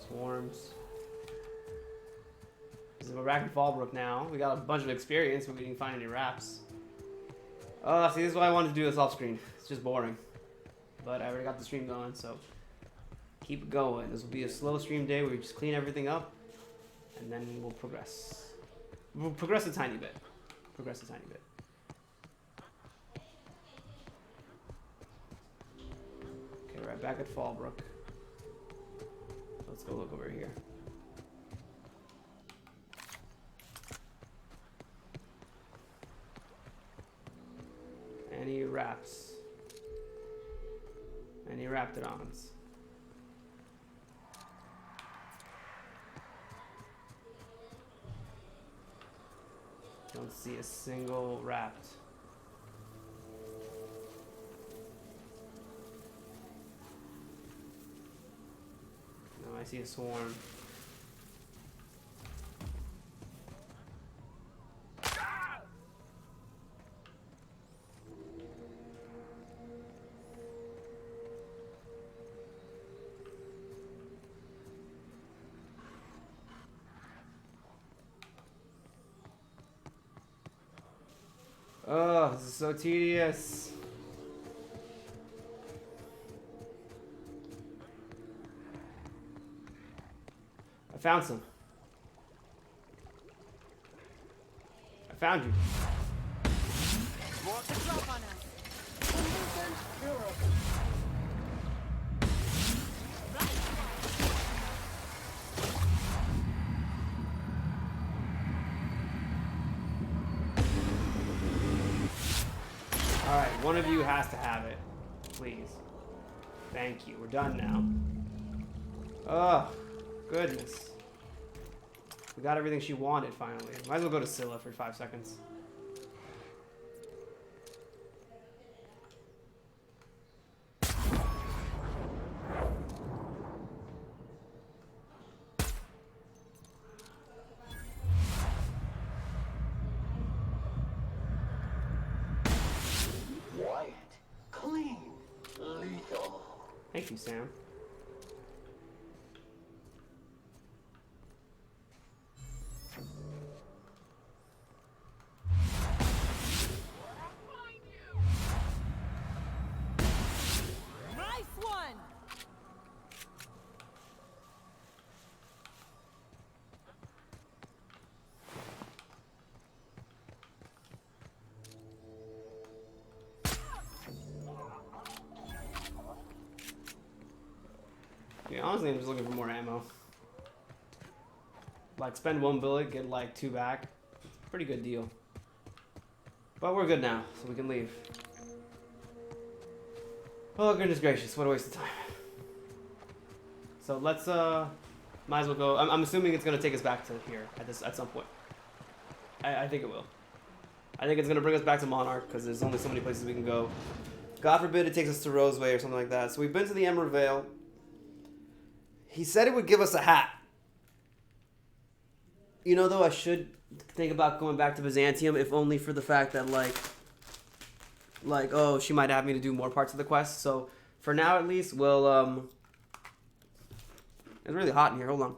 Swarms. We're back in Fallbrook now. We got a bunch of experience, but we didn't find any wraps. Oh, see, this is why I wanted to do this off screen. It's just boring. But I already got the stream going, so keep it going. This will be a slow stream day where we just clean everything up, and then we'll progress. We'll progress a tiny bit. Progress a tiny bit. Okay, right back at Fallbrook. Let's go look over here. Any wraps? Any Raptidons? Don't see a single Rapt. No, I see a swarm. Oh, this is so tedious. I found some. I found you. Alright, one of you has to have it. Please. Thank you. We're done now. Oh, goodness. We got everything she wanted, finally. Might as well go to Scylla for 5 seconds. Quiet, clean, lethal. Thank you, Sam. Nice one! Yeah, honestly, I'm just looking for more ammo. Like, spend 1 bullet, get like 2 back. Pretty good deal. But we're good now, so we can leave. Oh, goodness gracious, what a waste of time. So let's, might as well go. I'm assuming it's going to take us back to here at some point. I think it will. I think it's going to bring us back to Monarch, because there's only so many places we can go. God forbid it takes us to Roseway or something like that. So we've been to the Emerald Vale. He said it would give us a hat. You know, though, I should think about going back to Byzantium, if only for the fact that, like, oh, she might have me to do more parts of the quest. So, for now, at least, we'll, it's really hot in here. Hold on.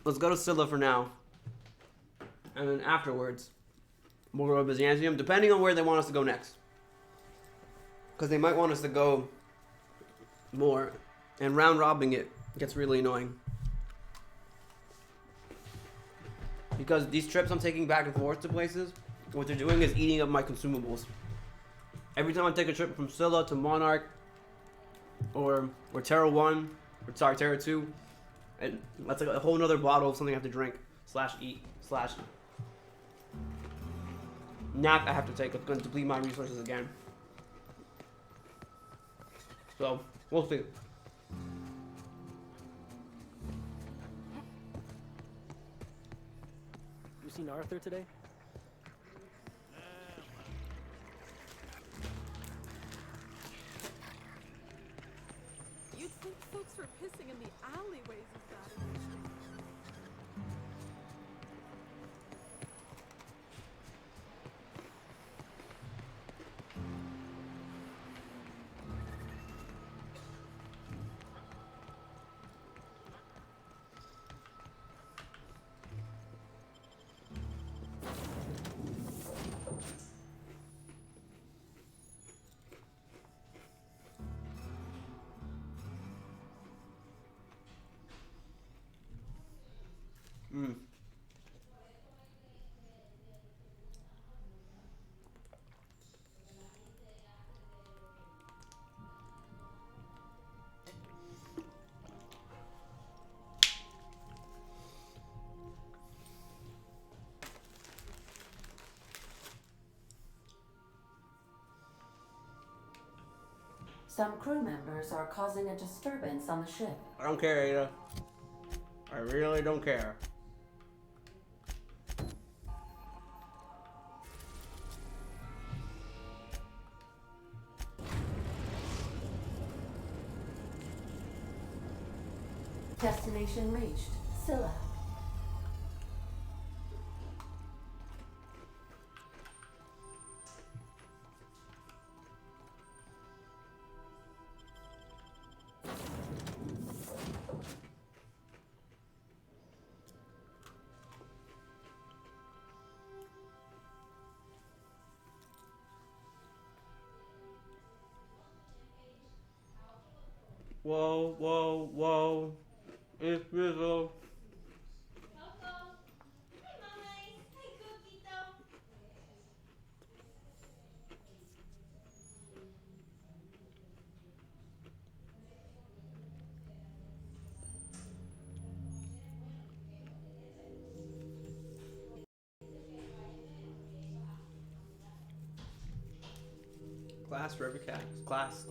Let's go to Scylla for now. And then afterwards, we'll go to Byzantium, depending on where they want us to go next. Because they might want us to go more, and round robbing it gets really annoying, because these trips I'm taking back and forth to places, what they're doing is eating up my consumables. Every time I take a trip from Scylla to Monarch or Terra 1 or sorry, Terra 2, and that's like a whole nother bottle of something I have to drink slash eat slash nap I have to take. It's going to deplete my resources again, so we'll see. You seen Arthur today? You'd think folks were pissing in the alleyways of that. Some crew members are causing a disturbance on the ship. I don't care, Ada. I really don't care. Destination reached. Scylla. Whoa, whoa, whoa. It's Rizzo. Class for every cat. Class.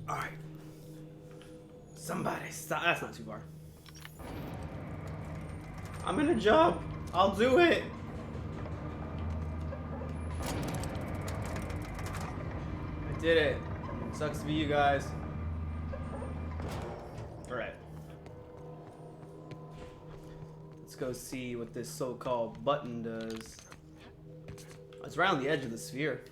Alright. Somebody stop. That's not too far. I'm in a jump. I'll do it. I did it. Sucks to be you guys. Alright. Let's go see what this so-called button does. It's right on the edge of the sphere.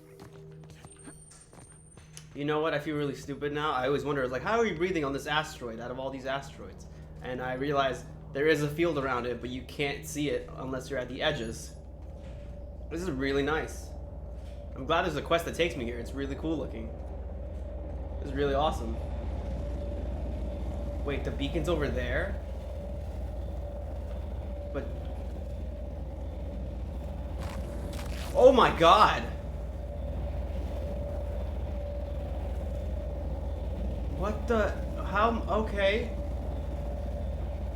You know what? I feel really stupid now. I always wonder, like, how are you breathing on this asteroid out of all these asteroids? And I realized there is a field around it, but you can't see it unless you're at the edges. This is really nice. I'm glad there's a quest that takes me here. It's really cool looking. This is really awesome. Wait, the beacon's over there? But... oh my god! What the... how... okay.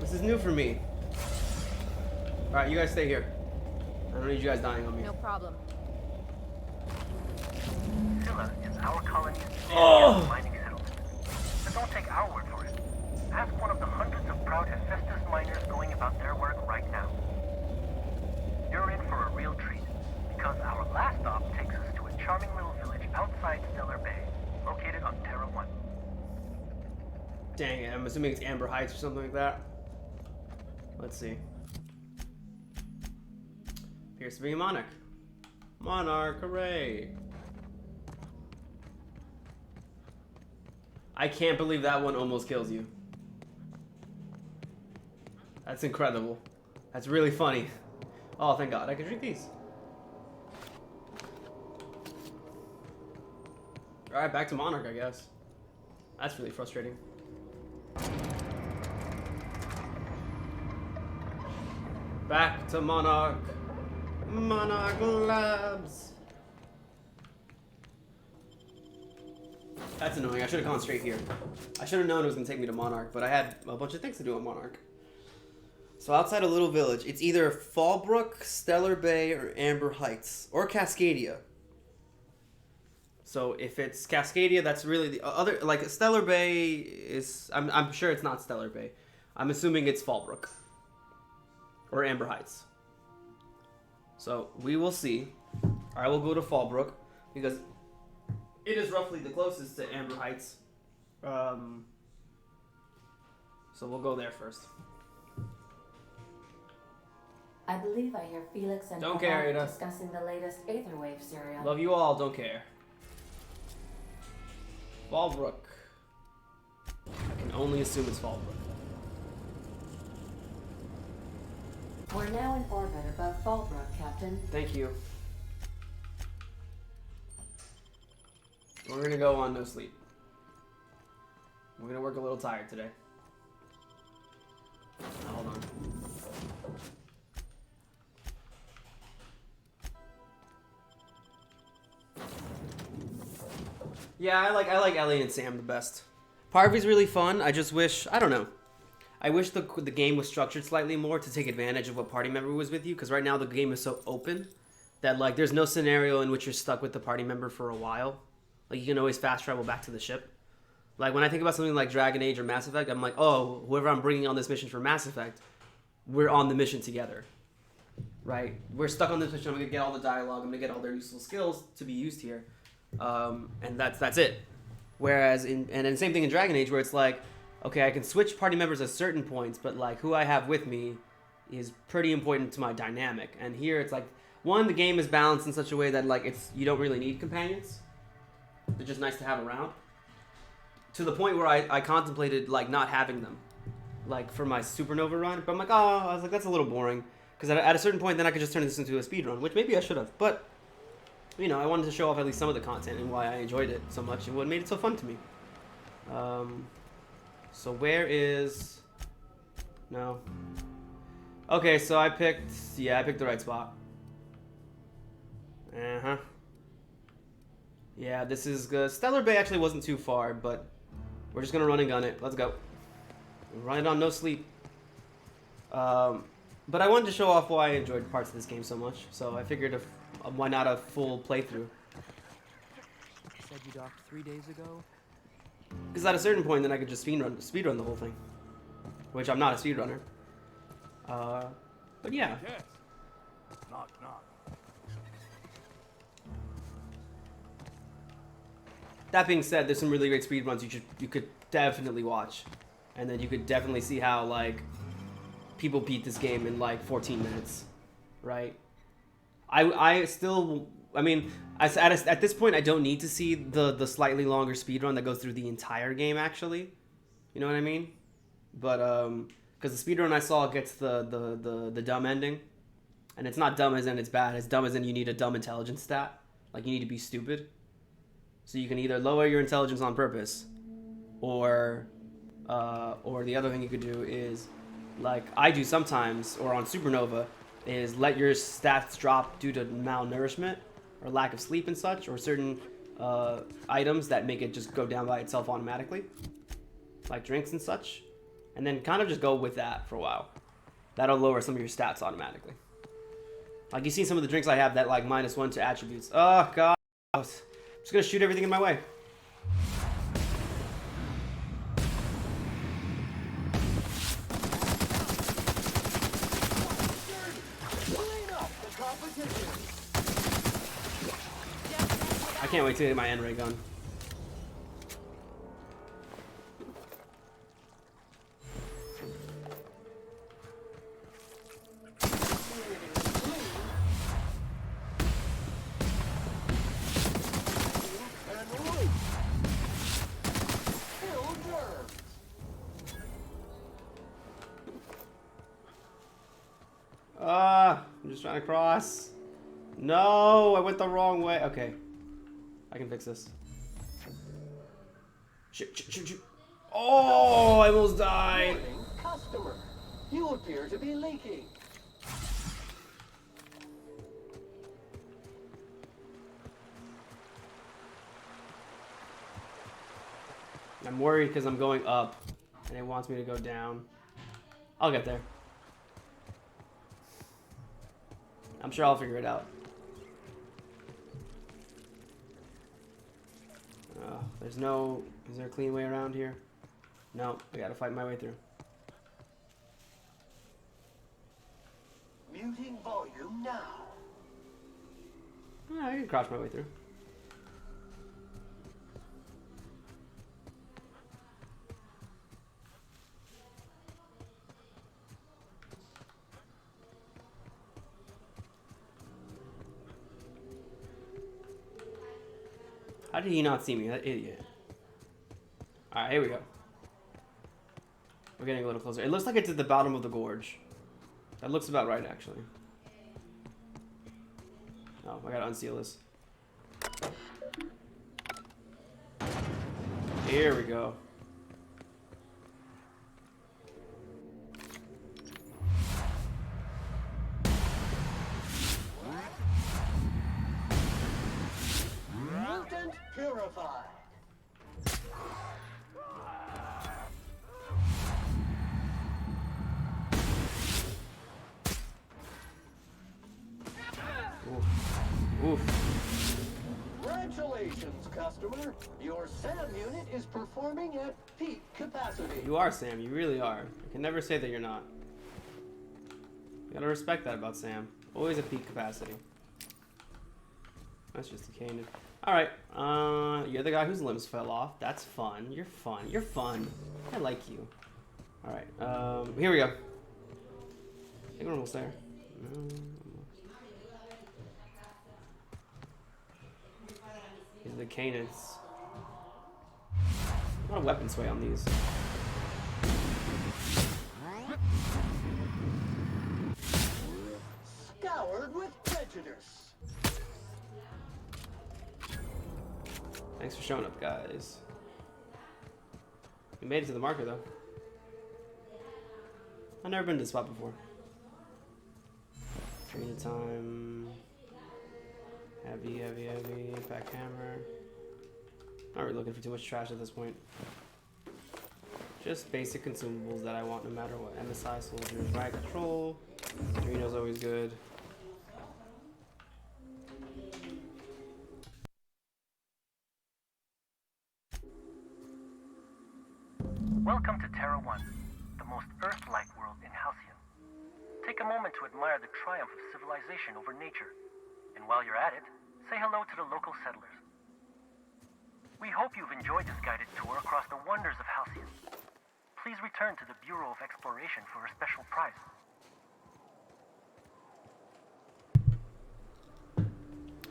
This is new for me. Alright, you guys stay here. I don't need you guys dying on me. No problem. Scylla is our colony's mining settlement. But don't take our word for it. Ask one of the hundreds of proud Hephaestus miners going about their work right now. You're in for a real treat, because our last stop takes us to a charming little village outside Stellar Bay, located on Terra 1. Dang it, I'm assuming it's Amber Heights or something like that. Let's see. Appears to be a monarch. Monarch, hooray! I can't believe that one almost kills you. That's incredible. That's really funny. Oh, thank God, I can drink these. Alright, back to Monarch, I guess. That's really frustrating. Back to Monarch. Monarch Labs. That's annoying. I should have gone straight here. I should have known it was going to take me to Monarch, but I had a bunch of things to do on Monarch. So outside a little village, it's either Fallbrook, Stellar Bay, or Amber Heights, or Cascadia. So if it's Cascadia, that's really the other, like Stellar Bay is, I'm sure it's not Stellar Bay. I'm assuming it's Fallbrook. Or Amber Heights. So we will see. I will go to Fallbrook because it is roughly the closest to Amber Heights. So we'll go there first. I believe I hear Felix and Don't care, Ada. discussing the latest Aetherwave serial. Love you all, don't care. Fallbrook. I can only assume it's Fallbrook. We're now in orbit above Fallbrook, Captain. Thank you. We're gonna go on no sleep. We're gonna work a little tired today. Hold on. Yeah, I like Ellie and Sam the best. Parvy's really fun. I just wish, I don't know. I wish the game was structured slightly more to take advantage of what party member was with you, because right now the game is so open that like there's no scenario in which you're stuck with the party member for a while. Like you can always fast travel back to the ship. Like when I think about something like Dragon Age or Mass Effect, I'm like, oh, whoever I'm bringing on this mission for Mass Effect, we're on the mission together, right? We're stuck on this mission. I'm gonna get all the dialogue. I'm gonna get all their useful skills to be used here, and that's it. Whereas and then same thing in Dragon Age, where it's like, okay, I can switch party members at certain points, but like who I have with me is pretty important to my dynamic. And here it's like, one, the game is balanced in such a way that like you don't really need companions. They're just nice to have around. To the point where I contemplated like not having them, like for my Supernova run. But I'm like, oh, I was like, that's a little boring. Because at a certain point, then I could just turn this into a speed run, which maybe I should have. But, you know, I wanted to show off at least some of the content and why I enjoyed it so much and what made it so fun to me. So where is... No. Okay, so I picked the right spot. Uh-huh. Yeah, this is good. Stellar Bay actually wasn't too far, but we're just gonna run and gun it. Let's go. Run it on no sleep. But I wanted to show off why I enjoyed parts of this game so much, so I figured why not a full playthrough. You said you docked 3 days ago? Because at a certain point, then I could just speedrun the whole thing. Which I'm not a speedrunner. But yeah. Yes. Knock, knock. That being said, there's some really great speedruns you could definitely watch. And then you could definitely see how, like, people beat this game in, like, 14 minutes. Right? I mean, at this point, I don't need to see the slightly longer speedrun that goes through the entire game, actually. You know what I mean? But, because the speedrun I saw gets the dumb ending. And it's not dumb as in it's bad. It's dumb as in you need a dumb intelligence stat. Like, you need to be stupid. So you can either lower your intelligence on purpose, or the other thing you could do is, like I do sometimes, or on Supernova, is let your stats drop due to malnourishment or lack of sleep and such, or certain items that make it just go down by itself automatically, like drinks and such, and then kind of just go with that for a while. That'll lower some of your stats automatically. Like you see some of the drinks I have that like -1 to attributes. Oh god. I'm just gonna shoot everything in my way. I can't wait to get my N-ray gun. I'm just trying to cross. No, I went the wrong way. Okay. I can fix this. Shoot. Oh, I almost died. Customer, you appear to be leaking. I'm worried because I'm going up and it wants me to go down. I'll get there. I'm sure I'll figure it out. Is there a clean way around here? No, I gotta fight my way through. Muting volume now. I can crouch my way through. How did he not see me? That idiot. Alright, here we go. We're getting a little closer. It looks like it's at the bottom of the gorge. That looks about right, actually. Oh, I gotta unseal this. Here we go. Mutant purified. Congratulations, customer. Your SAM unit is performing at peak capacity. You are, Sam. You really are. I can never say that you're not. You gotta respect that about Sam. Always at peak capacity. That's just a cannon. Alright, you're the guy whose limbs fell off. That's fun. You're fun. You're fun. I like you. Alright, here we go. I think we're almost there. These are the canids. A lot of weapon sway on these. Scoured with prejudice. Thanks for showing up, guys. We made it to the marker, though. I've never been to this spot before. Training time. Heavy, heavy, heavy. Back hammer. Not really looking for too much trash at this point. Just basic consumables that I want no matter what. MSI soldiers, riot control. Adreno's always good. Welcome to Terra 1, the most Earth-like world in Halcyon. Take a moment to admire the triumph of civilization over nature. And while you're at it, say hello to the local settlers. We hope you've enjoyed this guided tour across the wonders of Halcyon. Please return to the Bureau of Exploration for a special prize.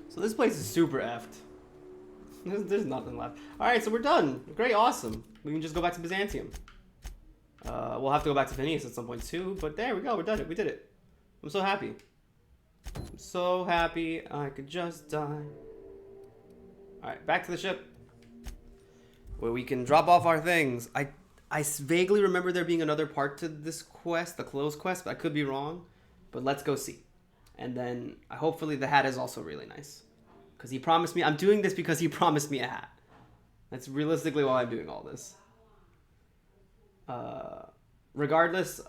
So this place is super effed. There's nothing left. Alright, so we're done. Great, awesome. We can just go back to Byzantium. We'll have to go back to Phineas at some point too, but there we go, we're done. We did it. I'm so happy. I'm so happy I could just die. Alright, back to the ship. Where we can drop off our things. I vaguely remember there being another part to this quest, the closed quest, but I could be wrong. But let's go see. And then hopefully the hat is also really nice. Because he promised me, I'm doing this because he promised me a hat. That's realistically why I'm doing all this. Regardless,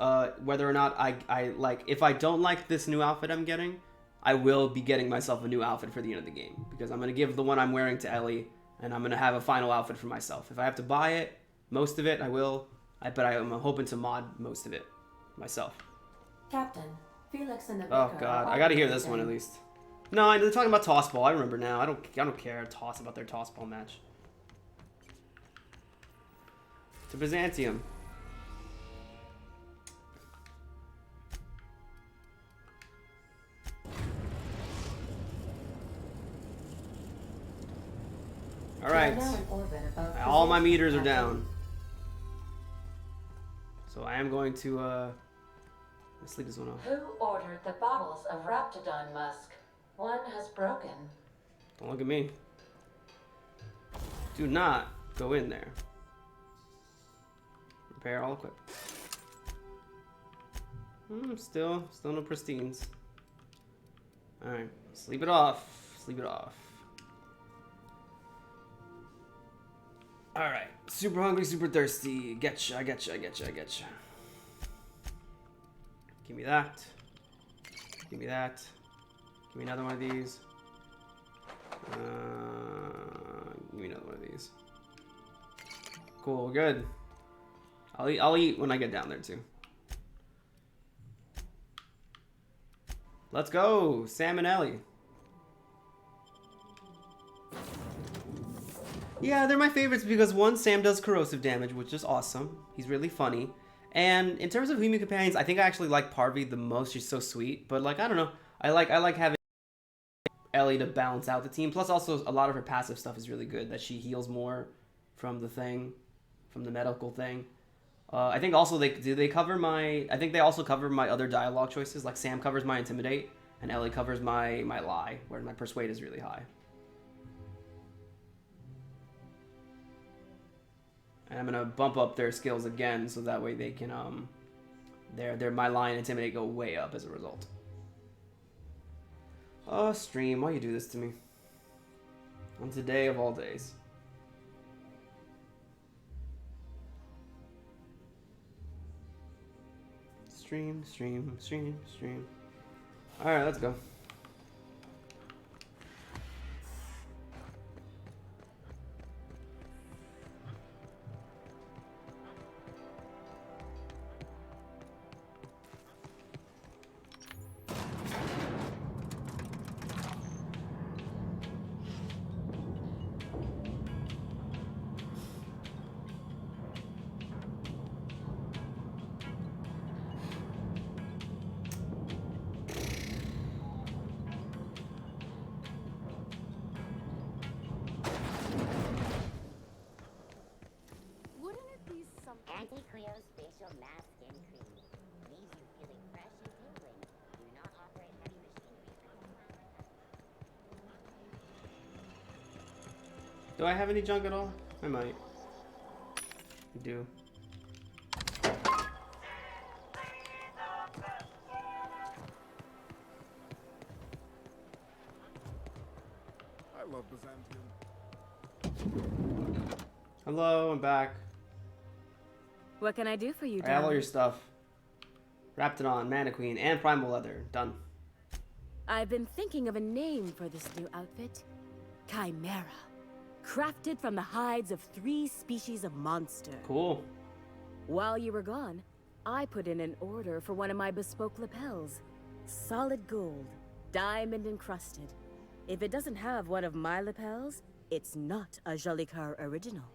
whether or not I like, if I don't like this new outfit I'm getting, I will be getting myself a new outfit for the end of the game. Because I'm going to give the one I'm wearing to Ellie, and I'm going to have a final outfit for myself. If I have to buy it, most of it, I will. But I'm hoping to mod most of it myself. Captain, Felix and the Oh Vicar god, are I gotta hear this then. one at least. No, they're talking about toss ball. I remember now. I don't care toss about their toss ball match. To Byzantium. All right. We are now in orbit above All my Byzantium, meters are Captain. down. So I am going to let's leave this one off. Who ordered the bottles of Raptidon musk? One has broken. Don't look at me. Do not go in there. Repair all equip. Still no pristines. Alright, sleep it off. Sleep it off. Alright, super hungry, super thirsty. Getcha, I getcha, I getcha, I getcha. Give me that. Give me that. Give me another one of these. Give me another one of these. Cool, good. I'll eat when I get down there too. Let's go, Sam and Ellie. Yeah, they're my favorites because one, Sam does corrosive damage, which is awesome. He's really funny. And in terms of human companions, I think I actually like Parvy the most. She's so sweet. But like, I don't know. I like having Ellie to balance out the team. Plus also a lot of her passive stuff is really good. That she heals more from the thing, from the medical thing. I think also I think they also cover my other dialogue choices. Like Sam covers my Intimidate and Ellie covers my Lie, where my Persuade is really high. And I'm gonna bump up their skills again, so that way they can their my Lie and Intimidate go way up as a result. Oh, stream, why you do this to me? On today of all days. Stream, stream, stream, stream. Alright, let's go. Do I have any junk at all? I might. I do. I love Byzantium. Hello, I'm back. What can I do for you, I have all darling? your stuff. Raptidon, Mannequin, and Primal Leather. Done. I've been thinking of a name for this new outfit. Chimera. Crafted from the hides of 3 species of monster. Cool. While you were gone, I put in an order for one of my bespoke lapels. Solid gold, diamond encrusted. If it doesn't have one of my lapels, it's not a Jolicoeur original.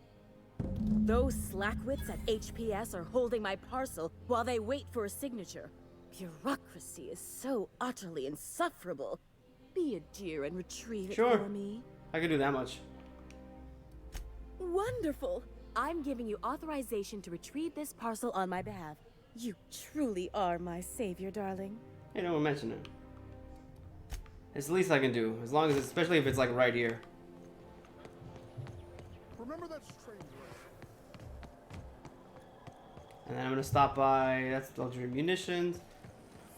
Those slackwits at HPS are holding my parcel while they wait for a signature. Bureaucracy is so utterly insufferable. Be a dear and retrieve it Sure. for me. I can do that much. Wonderful! I'm giving you authorization to retrieve this parcel on my behalf. You truly are my savior, darling. Hey, no one mentioned it. It's the least I can do, as long as, especially if it's like right here. Remember that strange race? And then I'm gonna stop by. That's luxury munitions.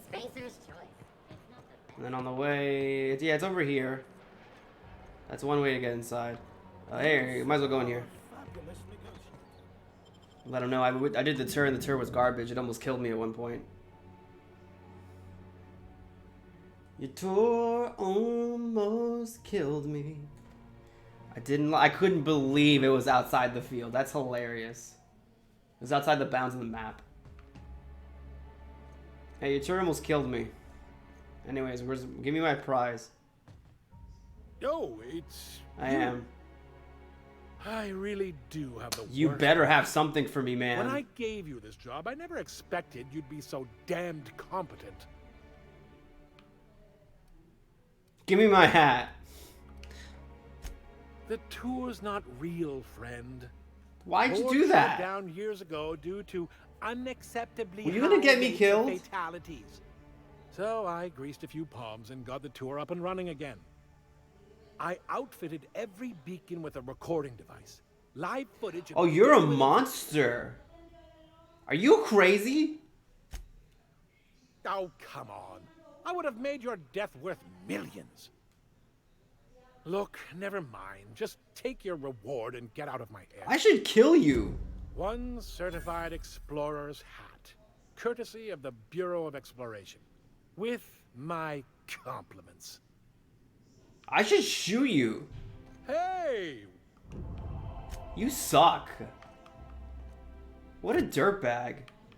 Spacer's choice. It's not the And then on the way, yeah, it's over here. That's one way to get inside. Hey, you might as well go in here. Fabulous negotiator. Let them know I did the tour, and the tour was garbage. It almost killed me at one point. Your tour almost killed me. I couldn't believe it was outside the field. That's hilarious. It was outside the bounds of the map. Hey, your tour almost killed me. Anyways, give me my prize. Yo, it's. I am. I really do have the You worst. better have something for me, man. When I gave you this job, I never expected you'd be so damned competent. Give me my hat. The tour's not real, friend. Why'd you Board do shut that? down years ago due to unacceptably Were you gonna high get me rates of killed? fatalities. So I greased a few palms and got the tour up and running again. I outfitted every beacon with a recording device. Live footage. Oh, you're a monster. Are you crazy? Oh, come on. I would have made your death worth millions. Look, never mind. Just take your reward and get out of my hair. I should kill you. One certified explorer's hat, courtesy of the Bureau of Exploration, with my compliments. I should shoot you. Hey! You suck. What a dirtbag.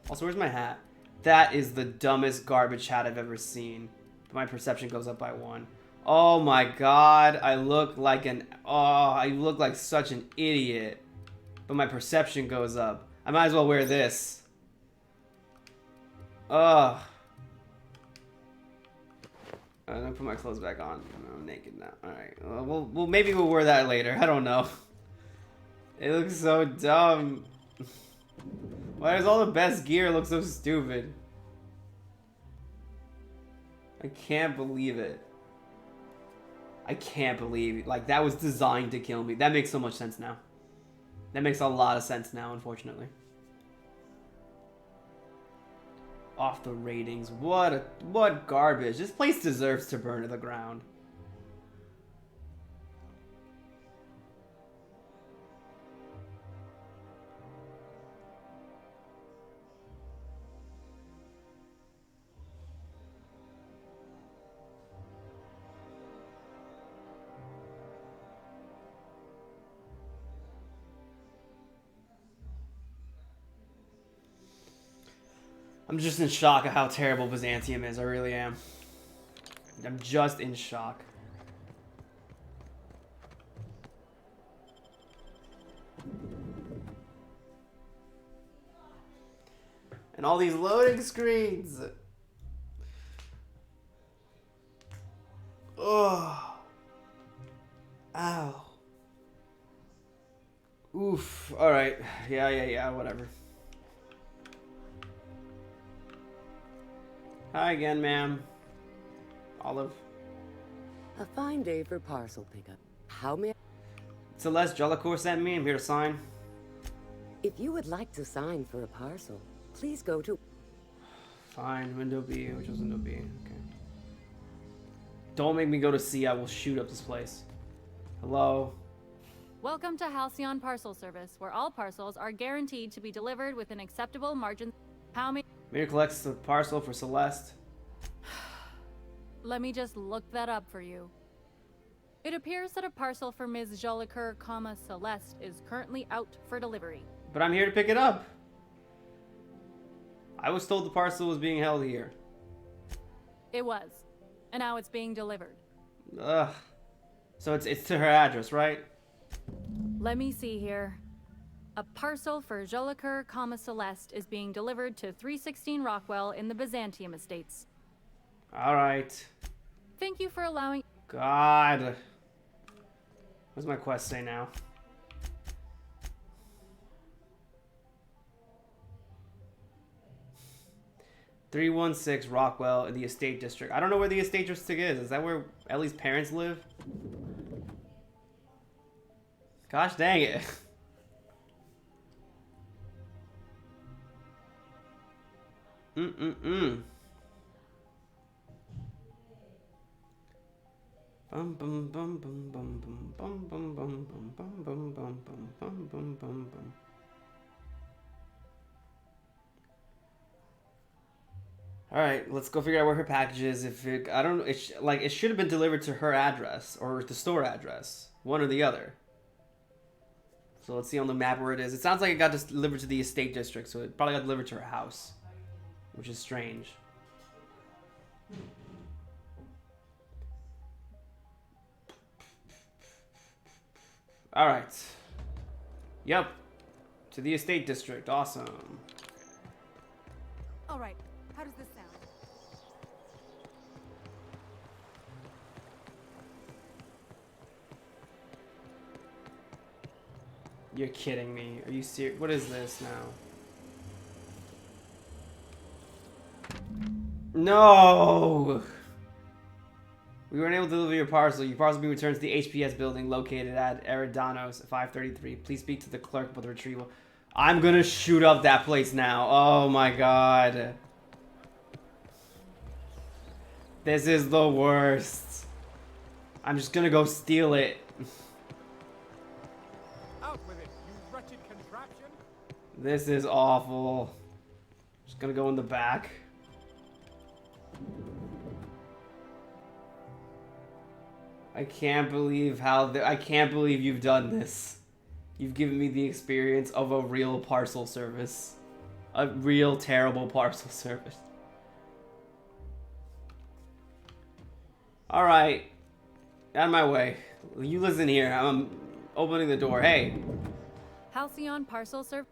Also, where's my hat? That is the dumbest garbage hat I've ever seen. But my perception goes up by 1. Oh my god, I look like I look like such an idiot. But my perception goes up. I might as well wear this. Ugh. I'm gonna put my clothes back on. I'm naked now. Alright. Well, maybe we'll wear that later. I don't know. It looks so dumb. Why does all the best gear look so stupid? I can't believe it. I can't believe it. Like, that was designed to kill me. That makes so much sense now. That makes a lot of sense now, unfortunately. Off the ratings. What garbage. This place deserves to burn to the ground. I'm just in shock at how terrible Byzantium is. I really am. I'm just in shock. And all these loading screens. Oh. Ow. Oof. Alright. Yeah, whatever. Hi again, ma'am. Olive. A fine day for parcel pickup. How may Celeste Jellicoeur sent me. I'm here to sign. If you would like to sign for a parcel, please go to... Fine, window B, which was window B. Okay. Don't make me go to C. I will shoot up this place. Hello. Welcome to Halcyon Parcel Service, where all parcels are guaranteed to be delivered within acceptable margins. How many? Mayor collects the parcel for Celeste. Let me just look that up for you. It appears that a parcel for Ms. Jolicoeur, Celeste is currently out for delivery. But I'm here to pick it up. I was told the parcel was being held here. It was. And now it's being delivered. Ugh. So it's to her address, right? Let me see here. A parcel for Jolicoeur, Celeste is being delivered to 316 Rockwell in the Byzantium Estates. Alright. Thank you for allowing... God. What does my quest say now? .316 Rockwell in the Estate District. I don't know where the Estate District is. Is that where Ellie's parents live? Gosh dang it. Bum bum bum bum bum bum bum bum bum bum bum bum bum bum bum bum bum. All right, let's go figure out where her package is. If it, I don't, it should have been delivered to her address or the store address, one or the other. So let's see on the map where it is. It sounds like it got delivered to the Estate District, so it probably got delivered to her house, which is strange. All right. Yep. To the Estate District. Awesome. All right. How does this sound? You're kidding me. Are you serious? What is this now? No! We weren't able to deliver your parcel. Your parcel will be returned to the HPS building located at Eridanos 533. Please speak to the clerk about the retrieval. I'm gonna shoot up that place now. Oh my god. This is the worst. I'm just gonna go steal it. Out with it, you wretched contraption. This is awful. Just gonna go in the back. I can't believe I can't believe you've done this. You've given me the experience of a real parcel service. A real terrible parcel service. Alright. Out of my way. You listen here. I'm opening the door. Hey. Halcyon Parcel Service.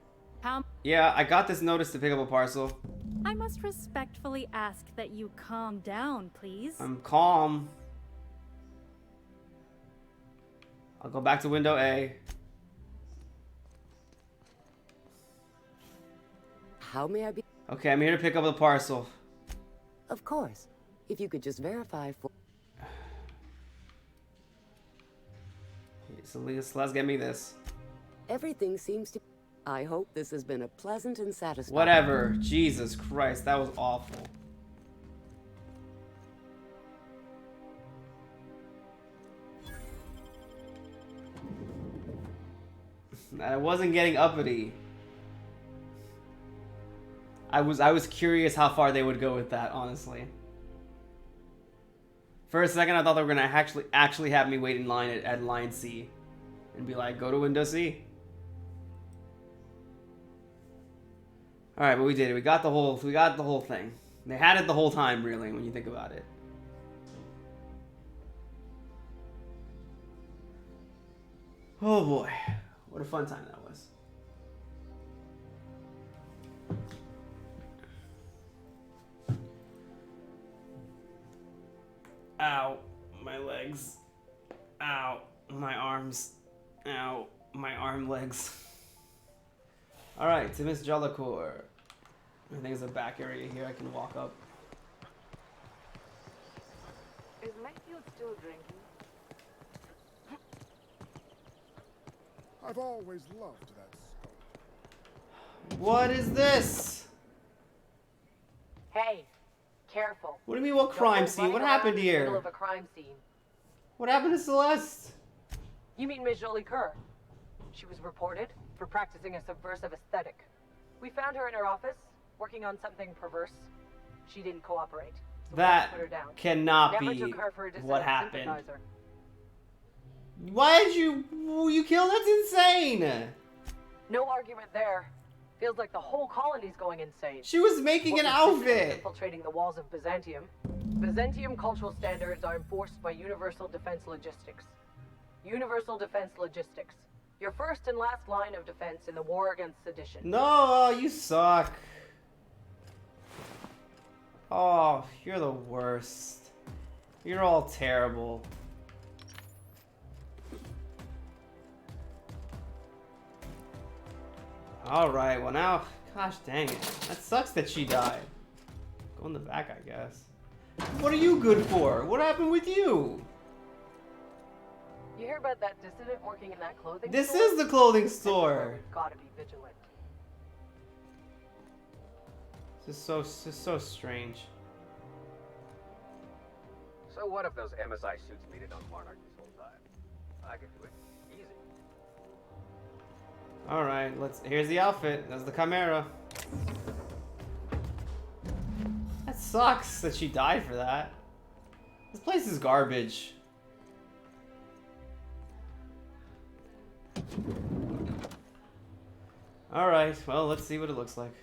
Yeah, I got this notice to pick up a parcel. I must respectfully ask that you calm down, please. I'm calm. I'll go back to window A. How may I be? Okay, I'm here to pick up the parcel. Of course. If you could just verify for... So let's get me this. Everything seems to... I hope this has been a pleasant and satisfying... Whatever. Jesus Christ, that was awful. I wasn't getting uppity. I was curious how far they would go with that, honestly. For a second, I thought they were gonna actually have me wait in line at line C, and be like, "Go to window C." All right, but we did it. We got the whole thing. They had it the whole time, really, when you think about it. Oh boy, what a fun time that was. Ow, my legs. Ow, my arms. Ow, my arm legs. Alright, to Miss Jolicoeur. I think there's a back area here I can walk up. Is Mayfield still drinking? I've always loved that skull. What is this? Hey, careful. What do you mean, what crime scene? What happened In the middle here? of a crime scene. What happened to Celeste? You mean Ms. Jolie Kerr? She was reported for practicing a subversive aesthetic. We found her in her office, working on something perverse. She didn't cooperate. So we had to put her down. That cannot Never be took her for a dissident what happened. sympathizer. Why did you kill? That's insane. No argument there. Feels like the whole colony's going insane. She was making What an with dissidents outfit. infiltrating the walls of Byzantium. Byzantium cultural standards are enforced by Universal Defense Logistics. Universal Defense Logistics. Your first and last line of defense in the war against sedition. No, you suck. Oh, you're the worst. You're all terrible. Alright, well now, gosh dang it. That sucks that she died. Go in the back, I guess. What are you good for? What happened with you? You hear about that dissident working in that clothing This store? is the clothing store. We've got to be vigilant. This is so strange. So what if those MSI suits made it on Monarch this whole time? I could do it. Easy. Alright, here's the outfit. That's the Chimera. That sucks that she died for that. This place is garbage. Alright, well, let's see what it looks like.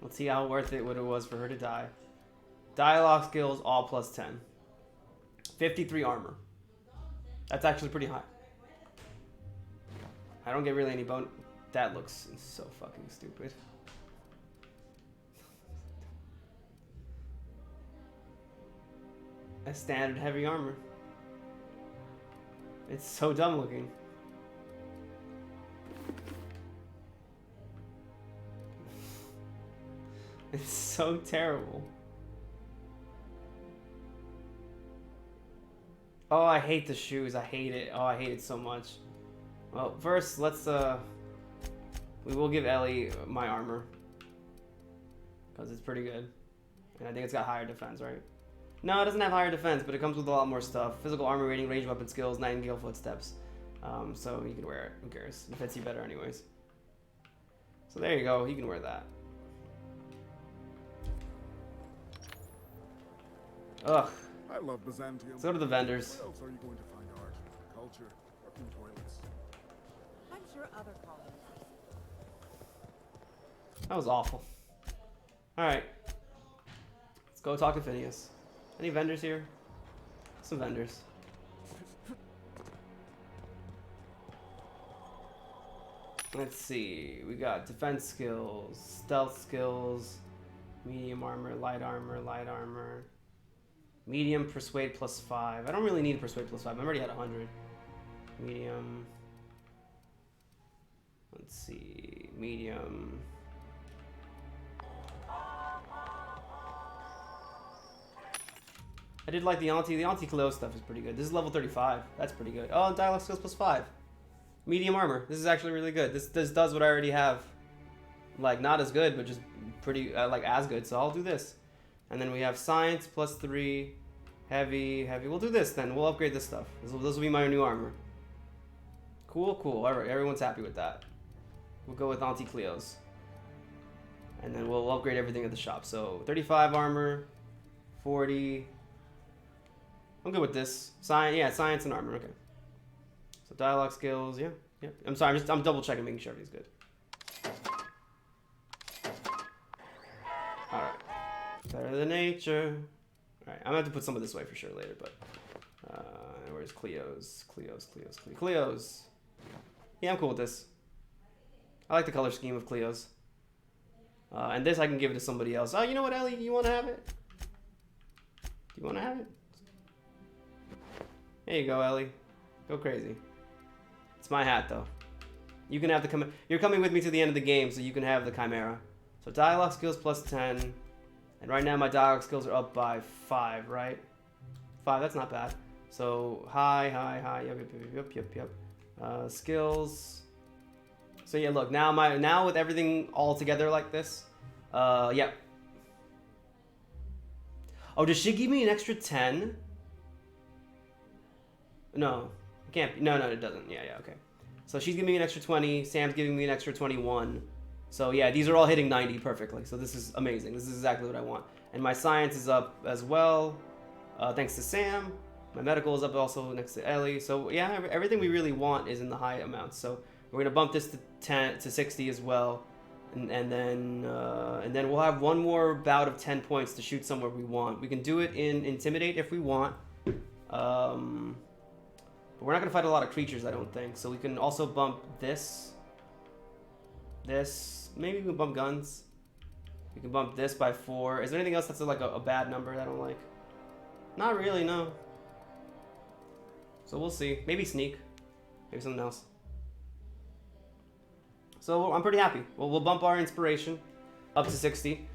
Let's see how worth it was for her to die. Dialogue skills, all plus 10. 53 armor. That's actually pretty high. I don't get really any bone. That looks so fucking stupid. A standard heavy armor. It's so dumb looking. It's so terrible. Oh, I hate the shoes. I hate it. Oh, I hate it so much. Well, first, let's, we will give Ellie my armor. Because it's pretty good. And I think it's got higher defense, right? No, it doesn't have higher defense, but it comes with a lot more stuff. Physical armor rating, range weapon skills, Nightingale footsteps. So you can wear it. Who cares? It fits you better anyways. So there you go. You can wear that. Ugh. I love Byzantium. Let's go to the vendors. Where else are you going to find art, culture, or clean toilets? I'm sure other colonies. That was awful. Alright. Let's go talk to Phineas. Any vendors here? Some vendors. Let's see. We got defense skills, stealth skills, medium armor, light armor, light armor. Medium persuade plus 5. I don't really need persuade plus 5. I'm already at 100. Medium. Let's see. Medium. I did like the Auntie Cleo stuff is pretty good. This is level 35. That's pretty good. Oh, dialogue skills plus 5. Medium armor. This is actually really good. This does what I already have. Like, not as good, but just pretty, like, as good. So I'll do this. And then we have science plus 3. Heavy. We'll do this then. We'll upgrade this stuff. This will be my new armor. Cool. Alright, everyone's happy with that. We'll go with Auntie Cleo's. And then we'll upgrade everything at the shop. So 35 armor. 40. I'm good with this. Science and armor. Okay. So dialogue skills. Yeah. I'm sorry. I'm double checking, making sure everything's good. All right. Better than nature. All right. I'm gonna have to put some of this away for sure later. But where's Cleo's? Cleo's. Yeah, I'm cool with this. I like the color scheme of Cleo's. And this I can give it to somebody else. Oh, you know what, Ellie? You want to have it? Do you want to have it? There you go, Ellie. Go crazy. It's my hat, though. You can have the You're coming with me to the end of the game, so you can have the Chimera. So dialogue skills plus 10. And right now my dialogue skills are up by 5, right? 5, that's not bad. So high. Yep. Skills. So yeah, look, now with everything all together like this, yeah. Oh, does she give me an extra 10? No, it can't be. No, it doesn't. Yeah, okay. So she's giving me an extra 20. Sam's giving me an extra 21. So yeah, these are all hitting 90 perfectly. So this is amazing. This is exactly what I want. And my science is up as well, thanks to Sam. My medical is up also next to Ellie. So yeah, everything we really want is in the high amounts. So we're gonna bump this to 60 as well, and then we'll have one more bout of 10 points to shoot somewhere we want. We can do it in Intimidate if we want. But we're not gonna fight a lot of creatures, I don't think. So we can also bump this. Maybe we can bump guns. We can bump this by 4. Is there anything else that's like a bad number that I don't like? Not really, no. So we'll see. Maybe sneak. Maybe something else. So I'm pretty happy. Well, we'll bump our inspiration up to 60.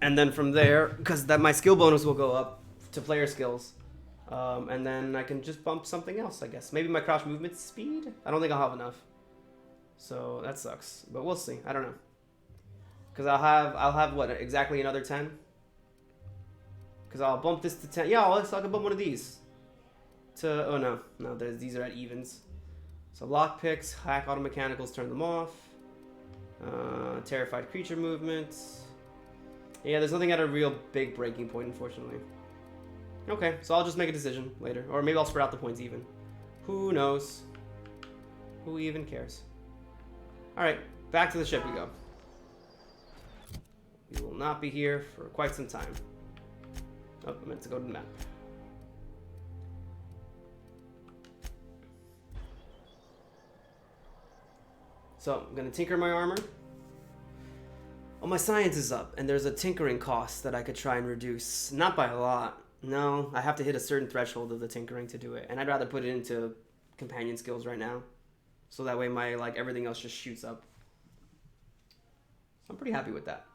And then from there, because my skill bonus will go up to player skills. And then I can just bump something else, I guess. Maybe my crouch movement speed? I don't think I'll have enough. So that sucks. But we'll see. I don't know. Because I'll have what, exactly another 10? Because I'll bump this to 10. Yeah, so I can bump one of these. Oh no, these are at evens. So lockpicks, hack auto mechanicals, turn them off. Terrified creature movements. Yeah, there's nothing at a real big breaking point, unfortunately. Okay, so I'll just make a decision later. Or maybe I'll spread out the points even. Who knows? Who even cares? Alright, back to the ship we go. We will not be here for quite some time. Oh, I meant to go to the map. So, I'm going to tinker my armor. Oh, my science is up, and there's a tinkering cost that I could try and reduce. Not by a lot. No, I have to hit a certain threshold of the tinkering to do it, and I'd rather put it into companion skills right now. So that way my, everything else just shoots up. So I'm pretty happy with that.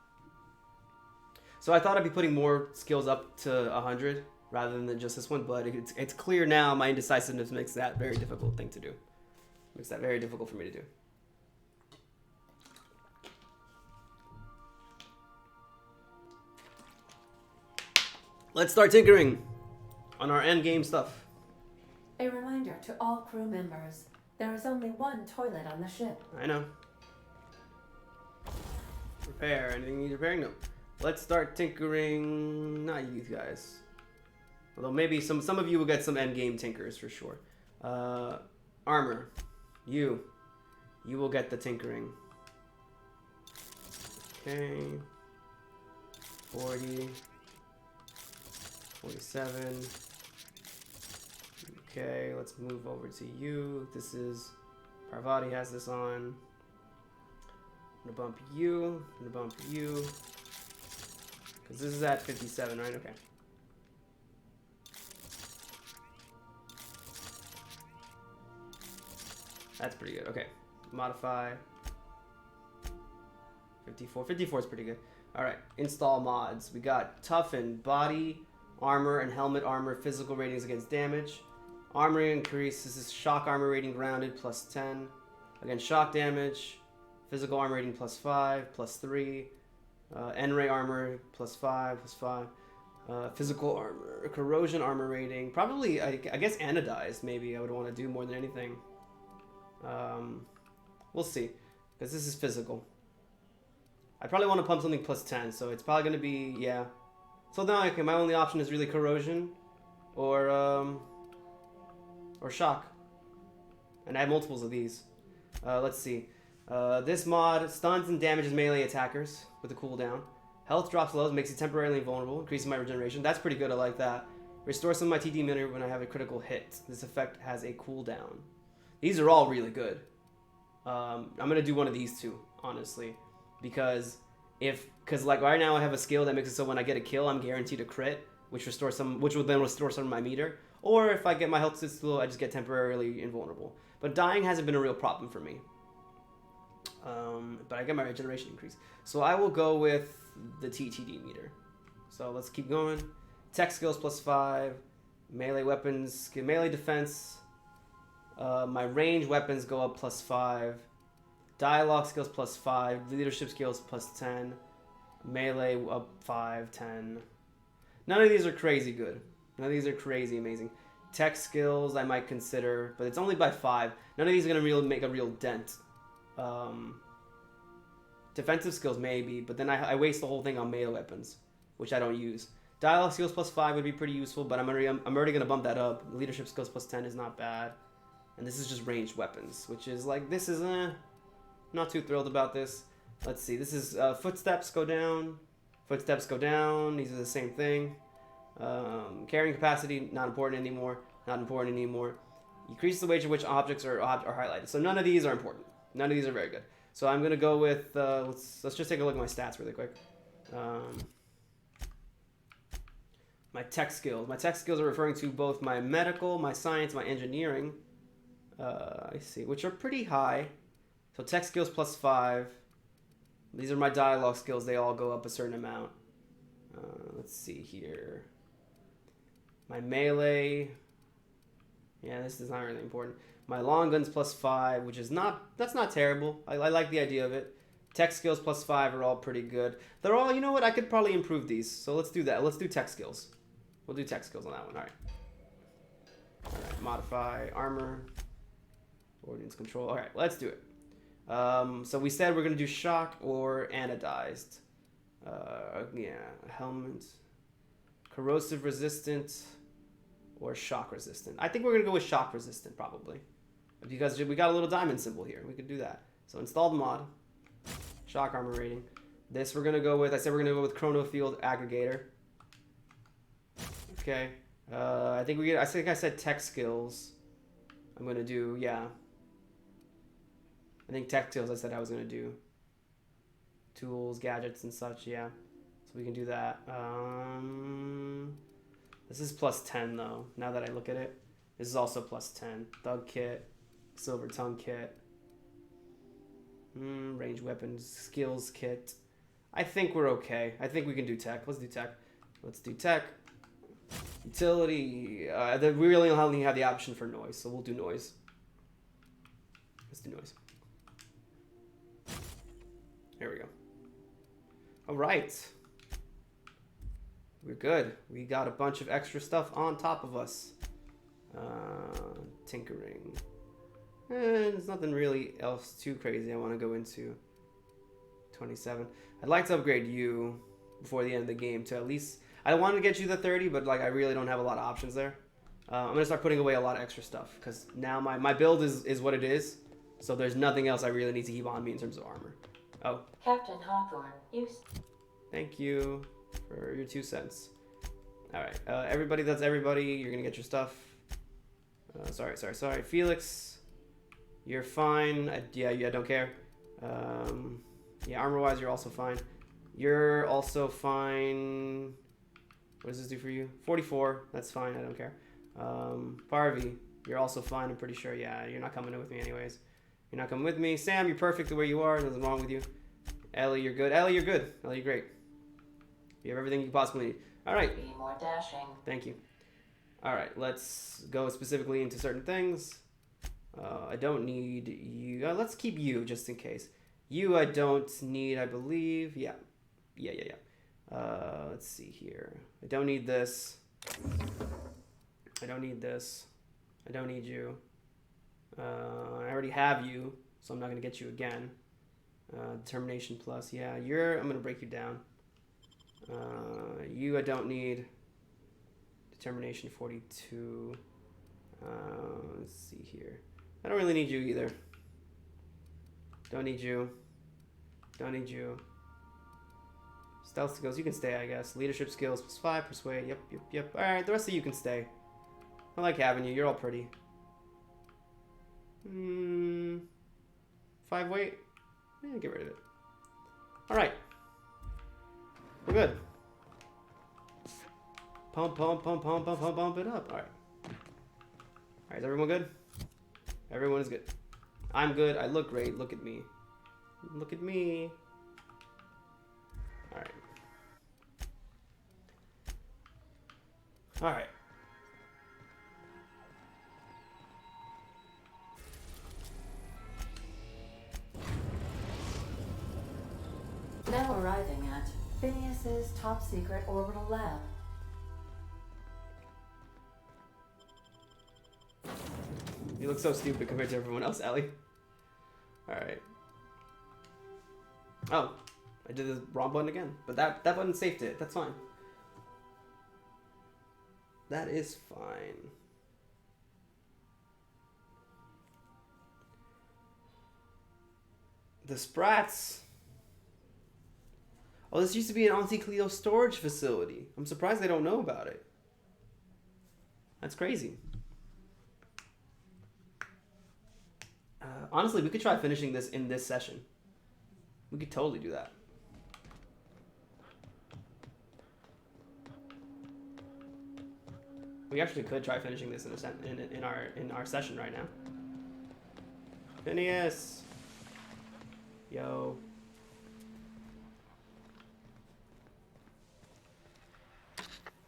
So I thought I'd be putting more skills up to 100 rather than just this one, but it's clear now my indecisiveness makes that a very difficult thing to do. Makes that very difficult for me to do. Let's start tinkering on our endgame stuff. A reminder to all crew members, there is only one toilet on the ship. I know. Repair. Anything needs repairing? No. Let's start tinkering. Not you guys. Although maybe some of you will get some endgame tinkers for sure. Armor. You will get the tinkering. Okay. 40. 47. Okay, let's move over to you. This is Parvati has this on. I'm gonna bump you. I'm gonna bump you. Because this is at 57, right? Okay. That's pretty good. Okay. Modify. 54. 54 is pretty good. Alright. Install mods. We got toughen, body, armor, and helmet armor, physical ratings against damage. Armor increase. This is shock armor rating grounded plus 10. Against shock damage. Physical armor rating plus 5, plus 3. N-ray armor plus 5, plus 5. Physical armor. Corrosion armor rating. Probably, I guess anodized maybe I would want to do more than anything. We'll see. Because this is physical. I probably want to pump something plus 10, so it's probably going to be, yeah. So now, okay, my only option is really corrosion or shock. And I have multiples of these. Let's see. This mod stuns and damages melee attackers with a cooldown. Health drops lows, makes it temporarily invulnerable, increases my regeneration. That's pretty good, I like that. Restore some of my TD meter when I have a critical hit. This effect has a cooldown. These are all really good. I'm gonna do one of these two, honestly. Because like right now I have a skill that makes it so when I get a kill, I'm guaranteed a crit, which will then restore some of my meter. Or if I get my health sits low, I just get temporarily invulnerable. But dying hasn't been a real problem for me. But I get my regeneration increase. So I will go with the TTD meter. So let's keep going. Tech skills plus 5. Melee weapons, melee defense. My range weapons go up +5. Dialogue skills +5. Leadership skills +10. Melee up 5, 10. None of these are crazy good. None of these are crazy amazing. Tech skills I might consider, but it's only by 5. None of these are going to make a real dent. Defensive skills maybe, but then I waste the whole thing on melee weapons, which I don't use. Dialogue skills +5 would be pretty useful, but I'm already going to bump that up. Leadership skills +10 is not bad. And this is just ranged weapons, which is like, this is, not too thrilled about this. Let's see, this is footsteps go down. Footsteps go down, these are the same thing. Carrying capacity, not important anymore. Not important anymore. Increase the range at which objects are highlighted. So none of these are important. None of these are very good. So I'm gonna go with let's just take a look at my stats really quick. My tech skills. My tech skills are referring to both my medical, my science, my engineering. I see, which are pretty high. So tech skills +5. These are my dialogue skills. They all go up a certain amount. Let's see here. My melee. Yeah, this is not really important. My long guns +5, which is that's not terrible. I like the idea of it. Tech skills +5 are all pretty good. They're all, you know what, I could probably improve these. So let's do that. Let's do tech skills. We'll do tech skills on that one. All right. All right, modify armor. Ordnance control. All right, let's do it. So we said we're going to do shock or anodized. Yeah, helmet. Corrosive resistant or shock resistant. I think we're going to go with shock resistant probably. Because we got a little diamond symbol here. We could do that. So installed mod. Shock armor rating. This we're going to go with, I said we're going to go with chrono field aggregator. Okay. I think I said tech skills. I'm going to do, yeah. I think tech skills I said I was going to do. Tools, gadgets, and such, yeah. So we can do that. This is +10 though, now that I look at it. This is also +10. Thug kit, silver tongue kit. Range weapons, skills kit. I think we're okay. I think we can do tech. Let's do tech. Let's do tech. Utility. We really only have the option for noise, so we'll do noise. Let's do noise. There we go. All right. We're good. We got a bunch of extra stuff on top of us. Tinkering. There's nothing really else too crazy I want to go into. 27. I'd like to upgrade you before the end of the game to at least... I want to get you the 30, but like I really don't have a lot of options there. I'm going to start putting away a lot of extra stuff because now my build is what it is. So there's nothing else I really need to keep on me in terms of armor. Oh. Captain Hawthorne, you... Thank you for your 2 cents. All right. Everybody, that's everybody. You're going to get your stuff. Sorry. Felix, you're fine. Yeah, I don't care. Yeah, armor-wise, you're also fine. You're also fine. What does this do for you? 44. That's fine. I don't care. Parvy, you're also fine. I'm pretty sure. Yeah, you're not coming with me anyways. You're not coming with me. Sam, you're perfect the way you are. Nothing wrong with you. Ellie, you're good. Ellie, you're good. Ellie, you're great. You have everything you possibly need. All right. Be more dashing. Thank you. All right, let's go specifically into certain things. I don't need you. Let's keep you just in case. You I don't need, I believe. Yeah. Let's see here. I don't need this. I don't need this. I don't need you. I already have you, so I'm not going to get you again. Determination plus. Yeah, I'm going to break you down. You I don't need. Determination 42. Let's see here. I don't really need you either. Don't need you. Don't need you. Stealth skills, you can stay, I guess. Leadership skills +5. Persuade. Yep. Alright, the rest of you can stay. I like having you. You're all pretty. 5 weight? Yeah, get rid of it. Alright. We're good. Pump it up. Alright. Alright, is everyone good? Everyone is good. I'm good. I look great. Look at me. Look at me. Alright. Alright. Now arriving at Phineas's top secret orbital lab. You look so stupid compared to everyone else, Ellie. Alright. Oh, I did the wrong button again. But that button saved it. That's fine. That is fine. The Sprats. Oh, this used to be an Auntie Cleo storage facility. I'm surprised they don't know about it. That's crazy. Honestly, we could try finishing this in this session. We could totally do that. We actually could try finishing this in our session right now. Phineas, yo.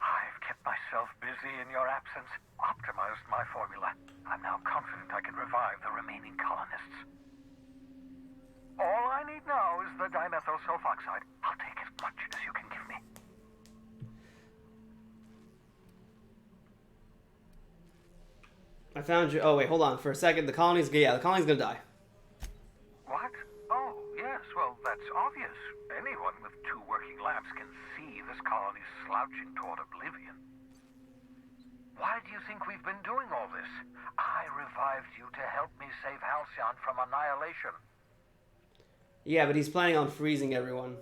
I've kept myself busy in your absence, optimized my formula. I'm now confident I can revive the remaining colonists. All I need now is the dimethyl sulfoxide. I'll take as much as you can give me. I found you. Oh wait, hold on for a second. The colony's gonna die. What? Oh, yes, well, that's obvious. Anyone with 2 working labs can see this colony's slouching toward oblivion. Why do you think we've been doing all this? I revived you to help me save Halcyon from annihilation. Yeah, but he's planning on freezing everyone.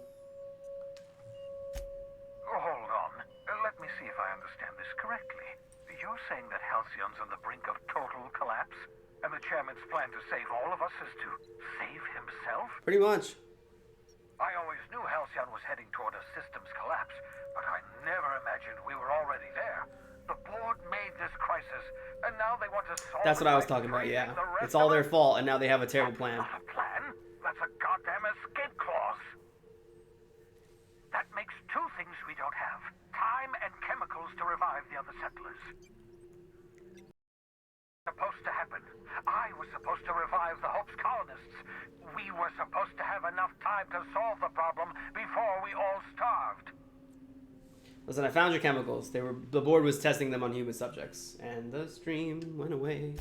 Oh, hold on. Let me see if I understand this correctly. You're saying that Halcyon's on the brink of total collapse? And the chairman's plan to save all of us is to save himself? Pretty much. I always knew Halcyon was heading toward a systems collapse, but I never imagined we were already there. The board made this crisis, and now they want to solve it. That's what I was talking about, yeah. It's all their fault, and now they have a terrible plan. Not a plan. That's a goddamn escape clause. That makes 2 things we don't have. Time and chemicals to revive the other settlers. Supposed to happen. I was supposed to revive the Hope's colonists. We were supposed to have enough time to solve the problem before we all starved. Listen, I found your chemicals. The board was testing them on human subjects, and the stream went away.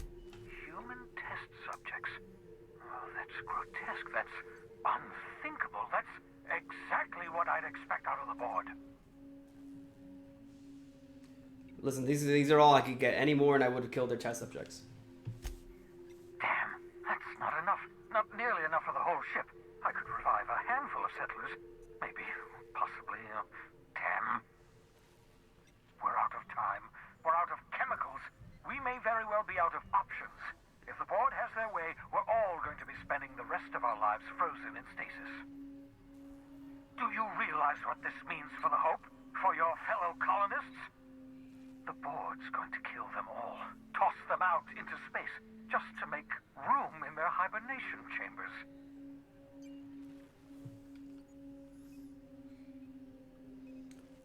Human test subjects? Oh, that's grotesque. That's unthinkable. That's exactly what I'd expect out of the board. Listen, these are all I could get. Any more, and I would have killed their test subjects. Damn, that's not enough. Not nearly enough for the whole ship. I could revive a handful of settlers. Maybe, possibly, 10. We're out of time. We're out of chemicals. We may very well be out of options. If the board has their way, we're all going to be spending the rest of our lives frozen in stasis. Do you realize what this means for the Hope? For your fellow colonists? The board's going to kill them all. Toss them out into space, just to make room in their hibernation chambers.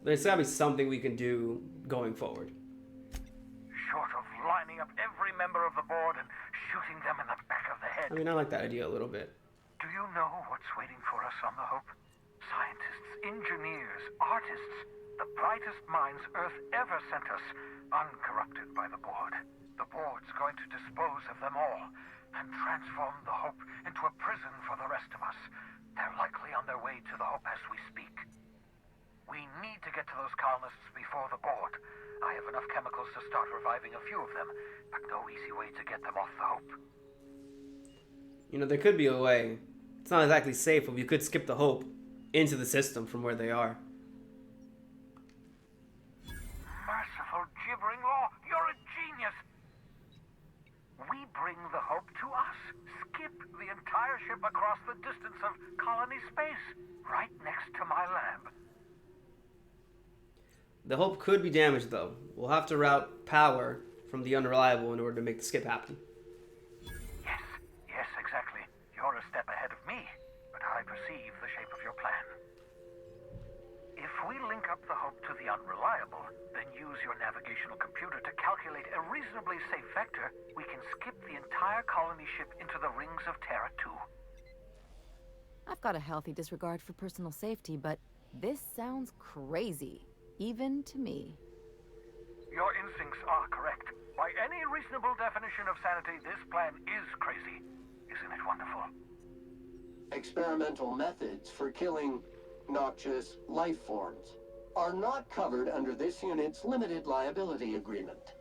There's gotta be something we can do going forward. Short of lining up every member of the board and shooting them in the back of the head. I mean, I like that idea a little bit. Do you know what's waiting for us on the Hope? Scientists, engineers, artists, the brightest minds Earth ever sent us, uncorrupted by the board. The board's going to dispose of them all and transform the Hope into a prison for the rest of us. They're likely on their way to the Hope as we speak. We need to get to those colonists before the board. I have enough chemicals to start reviving a few of them, but no easy way to get them off the Hope. You know, there could be a way. It's not exactly safe, but we could skip the Hope into the system from where they are. Merciful gibbering law, you're a genius! We bring the Hope to us. Skip the entire ship across the distance of colony space, right next to my lab. The Hope could be damaged, though. We'll have to route power from the Unreliable in order to make the skip happen. Yes, exactly. You're a step ahead of me, but I perceive the shape of your plan. If we link up the Hope to the Unreliable, then use your navigational computer to calculate a reasonably safe vector, we can skip the entire colony ship into the rings of Terra 2. I've got a healthy disregard for personal safety, but this sounds crazy, even to me. Your instincts are correct. By any reasonable definition of sanity, this plan is crazy. Isn't it wonderful? Experimental methods for killing noxious life forms are not covered under this unit's limited liability agreement.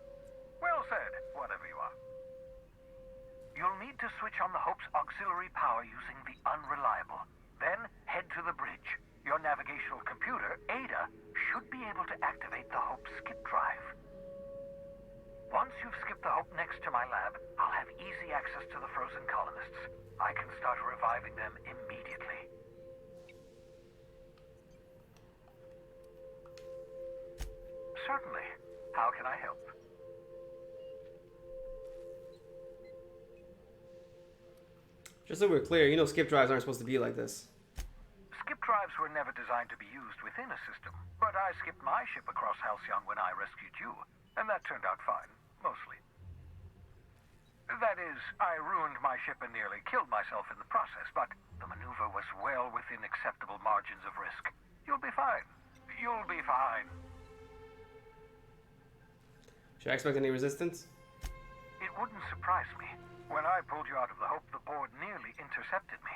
Well said, whatever you are. You'll need to switch on the Hope's auxiliary power using the unreliable. Then head to the bridge. Your navigational computer, Ada, should be able to activate the Hope skip drive. Once you've skipped the Hope next to my lab, I'll have easy access to the frozen colonists. I can start reviving them immediately. Certainly. How can I help? Just so we're clear, you know skip drives aren't supposed to be like this. Skip drives were never designed to be used within a system, but I skipped my ship across Halcyon when I rescued you, and that turned out fine, mostly. That is, I ruined my ship and nearly killed myself in the process, but the maneuver was well within acceptable margins of risk. You'll be fine. You'll be fine. Should I expect any resistance? It wouldn't surprise me. When I pulled you out of the Hope, the board nearly intercepted me.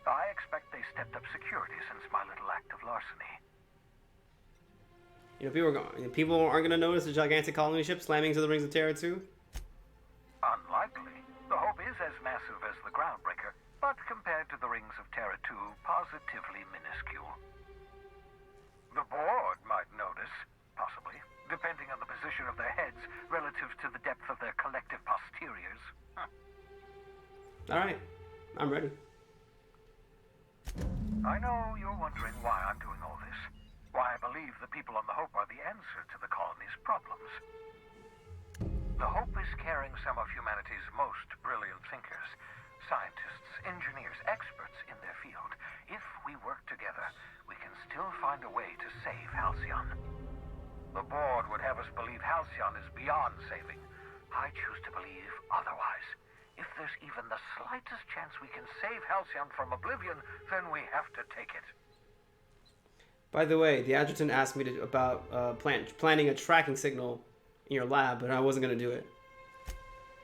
I expect they stepped up security since my little act of larceny. You know, people aren't going to notice a gigantic colony ship slamming into the rings of Terra 2? Unlikely. The Hope is as massive as the Groundbreaker, but compared to the rings of Terra 2, positively minuscule. The board might notice, possibly, depending on the position of their heads relative to the depth of their collective posteriors. Alright, I'm ready. I know you're wondering why I'm doing all this. Why I believe the people on the Hope are the answer to the colony's problems. The Hope is carrying some of humanity's most brilliant thinkers, scientists, engineers, experts in their field. If we work together, we can still find a way to save Halcyon. The board would have us believe Halcyon is beyond saving. I choose to believe otherwise. If there's even the slightest chance we can save Halcyon from oblivion, then we have to take it. By the way, the adjutant asked me about planning a tracking signal in your lab, but I wasn't going to do it.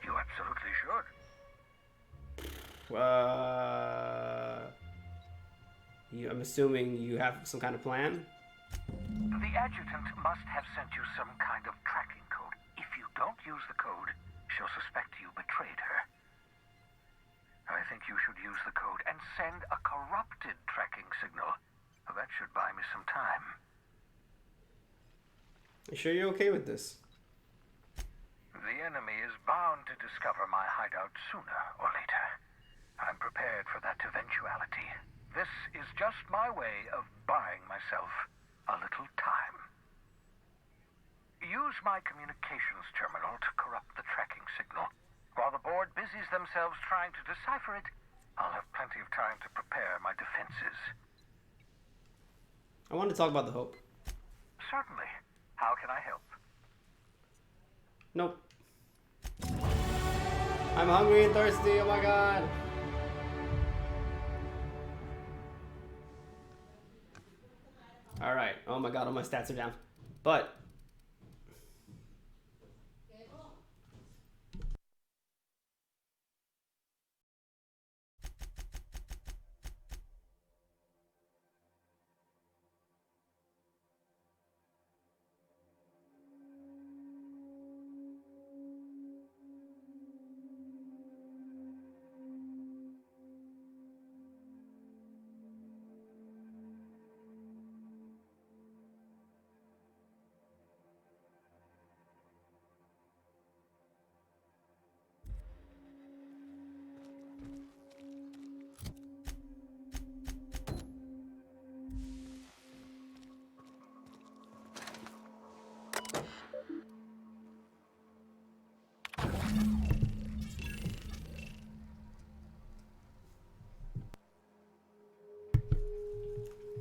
You absolutely should. I'm assuming you have some kind of plan? The adjutant must have sent you some kind of tracking code. If you don't use the code, she'll suspect you betrayed her. I think you should use the code and send a corrupted tracking signal. That should buy me some time. You sure you're okay with this? The enemy is bound to discover my hideout sooner or later. I'm prepared for that eventuality. This is just my way of buying myself a little time. Use my communications terminal to corrupt the tracking signal. While the board busies themselves trying to decipher it, I'll have plenty of time to prepare my defenses. I want to talk about the Hope. Certainly. How can I help? Nope. I'm hungry and thirsty, oh my god. Alright, oh my god, all my stats are down. But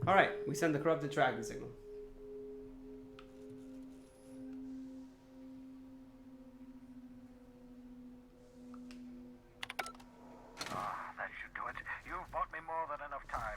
alright, we send the corrupted tracking signal. That should do it. You've bought me more than enough time.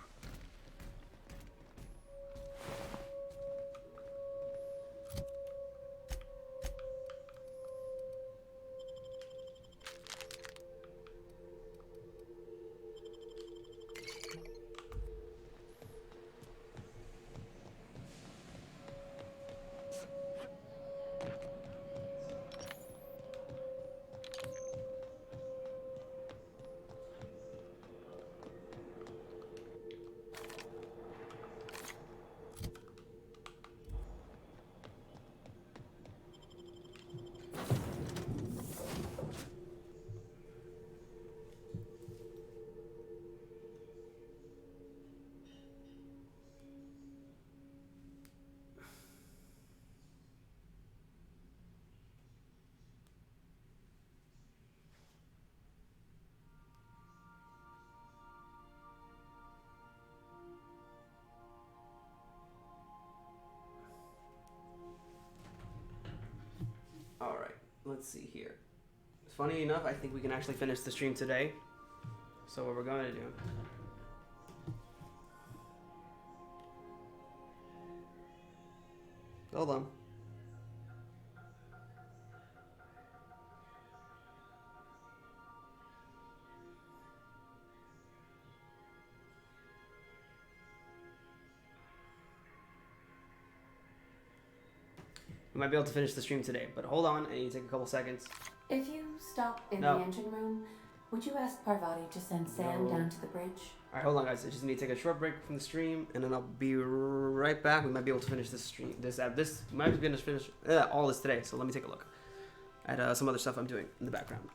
let's see here. Funny enough, I think we can actually finish the stream today. So what we're going to do... Hold on. We might be able to finish the stream today, but hold on, I need to take a couple seconds. If you stop in No. the engine room, would you ask Parvati to send Sam No. down to the bridge? Alright, hold on guys, I just need to take a short break from the stream, and then I'll be right back. We might be able to finish this stream, we might be able to finish all this today, so let me take a look at some other stuff I'm doing in the background.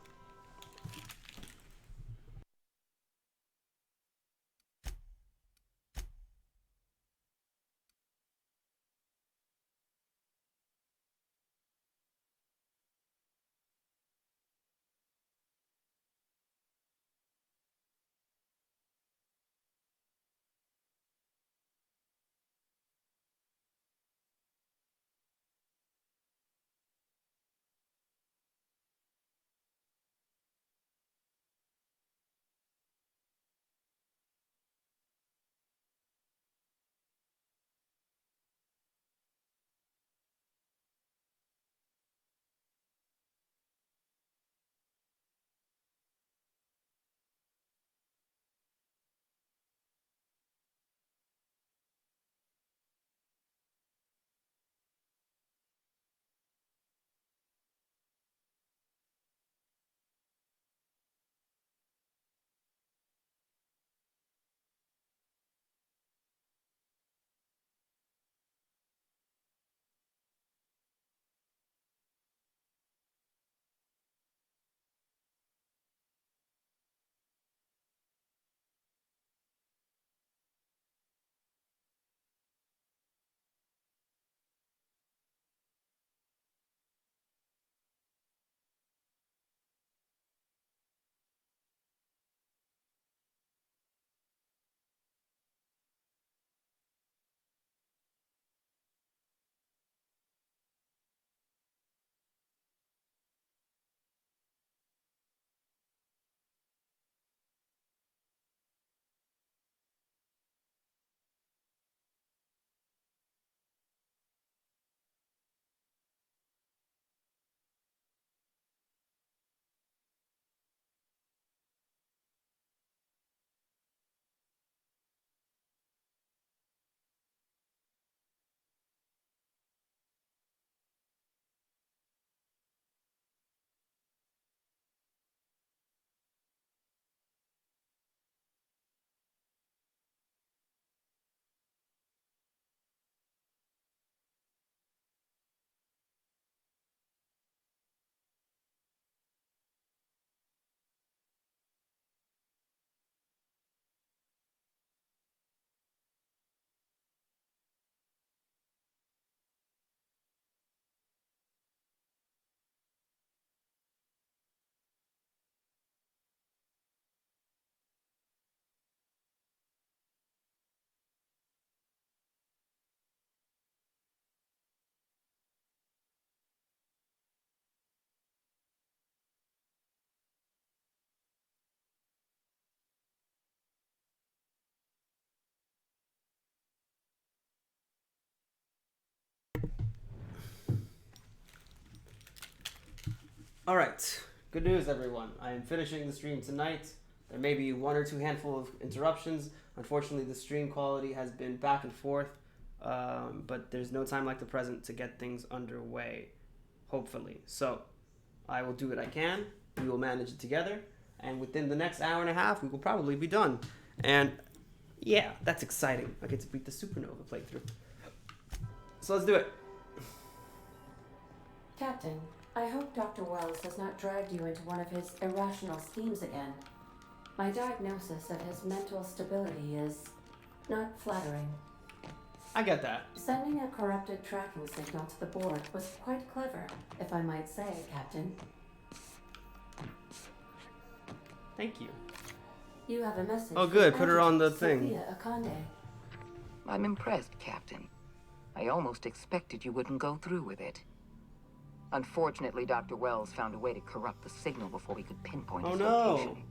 All right, good news, everyone. I am finishing the stream tonight. There may be one or two handful of interruptions. Unfortunately, the stream quality has been back and forth, but there's no time like the present to get things underway, hopefully. So I will do what I can. We will manage it together, and within the next hour and a half, we will probably be done. And yeah, that's exciting. I get to beat the Supernova playthrough. So let's do it. Captain, I hope Dr. Wells has not dragged you into one of his irrational schemes again. My diagnosis of his mental stability is not flattering. I get that. Sending a corrupted tracking signal to the board was quite clever, if I might say, Captain. Thank you. You have a message. Oh, good. Put her on the thing. Sophia Akande. I'm impressed, Captain. I almost expected you wouldn't go through with it. Unfortunately, Dr. Wells found a way to corrupt the signal before we could pinpoint his no. location.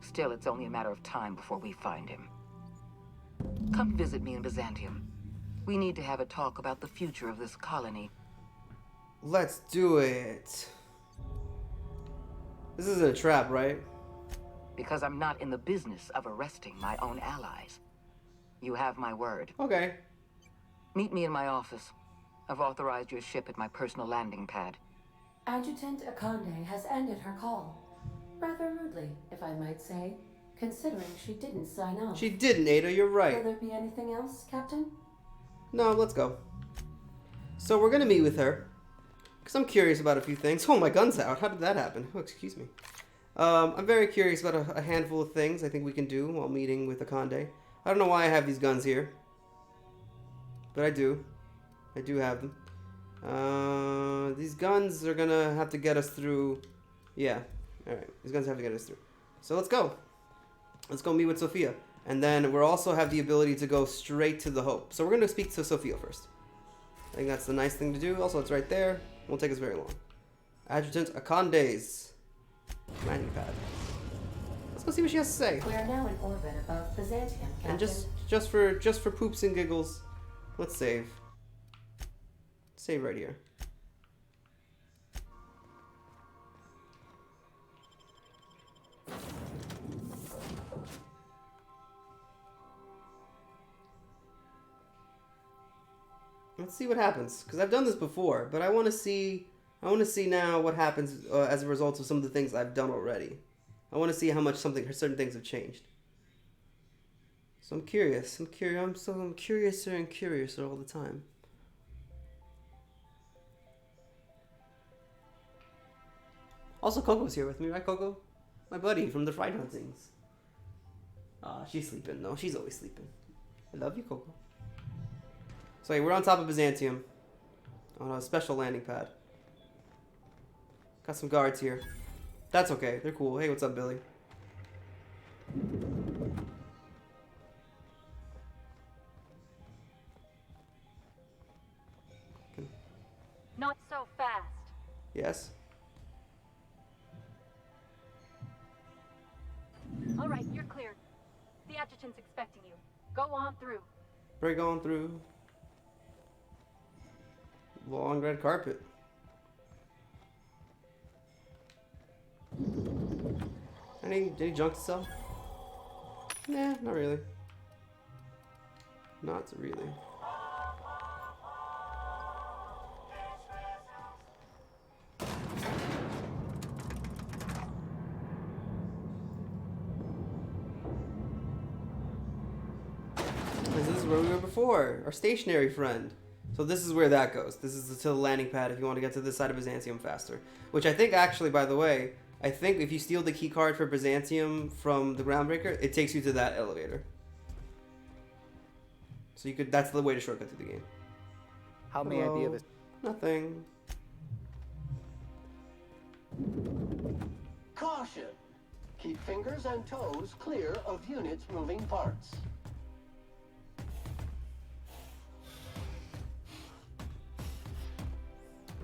Still, it's only a matter of time before we find him. Come visit me in Byzantium. We need to have a talk about the future of this colony. Let's do it. This isn't a trap, right? Because I'm not in the business of arresting my own allies. You have my word. Okay. Meet me in my office. I've authorized your ship at my personal landing pad. Adjutant Akande has ended her call. Rather rudely, if I might say, considering she didn't sign off. She didn't, Ada, you're right. Will there be anything else, Captain? No, let's go. So we're gonna meet with her. Because I'm curious about a few things. Oh, my gun's out. How did that happen? Oh, excuse me. I'm very curious about a handful of things I think we can do while meeting with Akande. I don't know why I have these guns here. But I do. I do have them. These guns are gonna have to get us through. Yeah. Alright. These guns have to get us through. So let's go. Let's go meet with Sophia. And then we'll also have the ability to go straight to the Hope. So we're gonna speak to Sophia first. I think that's the nice thing to do. Also, it's right there. Won't take us very long. Adjutant Akande's landing pad. Let's go see what she has to say. We are now in orbit above Byzantium, Captain. And just for poops and giggles, let's save. Save right here. Let's see what happens, because I've done this before, but I want to see now what happens as a result of some of the things I've done already. I want to see how much certain things have changed. So I'm curious. I'm curiouser and curiouser all the time. Also, Coco's here with me, right, Coco? My buddy from the Fright Huntings. She's sleeping, though. She's always sleeping. I love you, Coco. So, yeah, we're on top of Byzantium. On a special landing pad. Got some guards here. That's okay. They're cool. Hey, what's up, Billy? Not so fast. Yes? All right, you're cleared. The adjutant's expecting you. Go on through. Break on through. Long red carpet. Any junk to sell? Nah, not really. Not really. This is where we were before. Our stationary friend. So this is where that goes. This is to the landing pad if you want to get to this side of Byzantium faster. Which I think actually, by the way, I think if you steal the key card for Byzantium from the Groundbreaker, it takes you to that elevator. So you could, that's the way to shortcut through the game. How may I be of assistance? Nothing. Caution! Keep fingers and toes clear of units moving parts.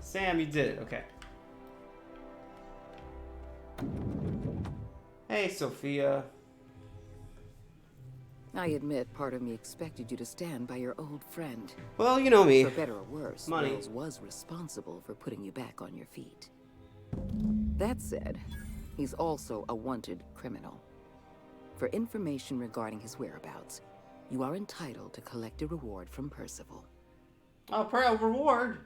Sam, you did it. Okay. Hey, Sophia. I admit part of me expected you to stand by your old friend. Well, you know me. For better or worse, Money. Wells was responsible for putting you back on your feet. That said, he's also a wanted criminal. For information regarding his whereabouts, you are entitled to collect a reward from Percival. Oh, a reward?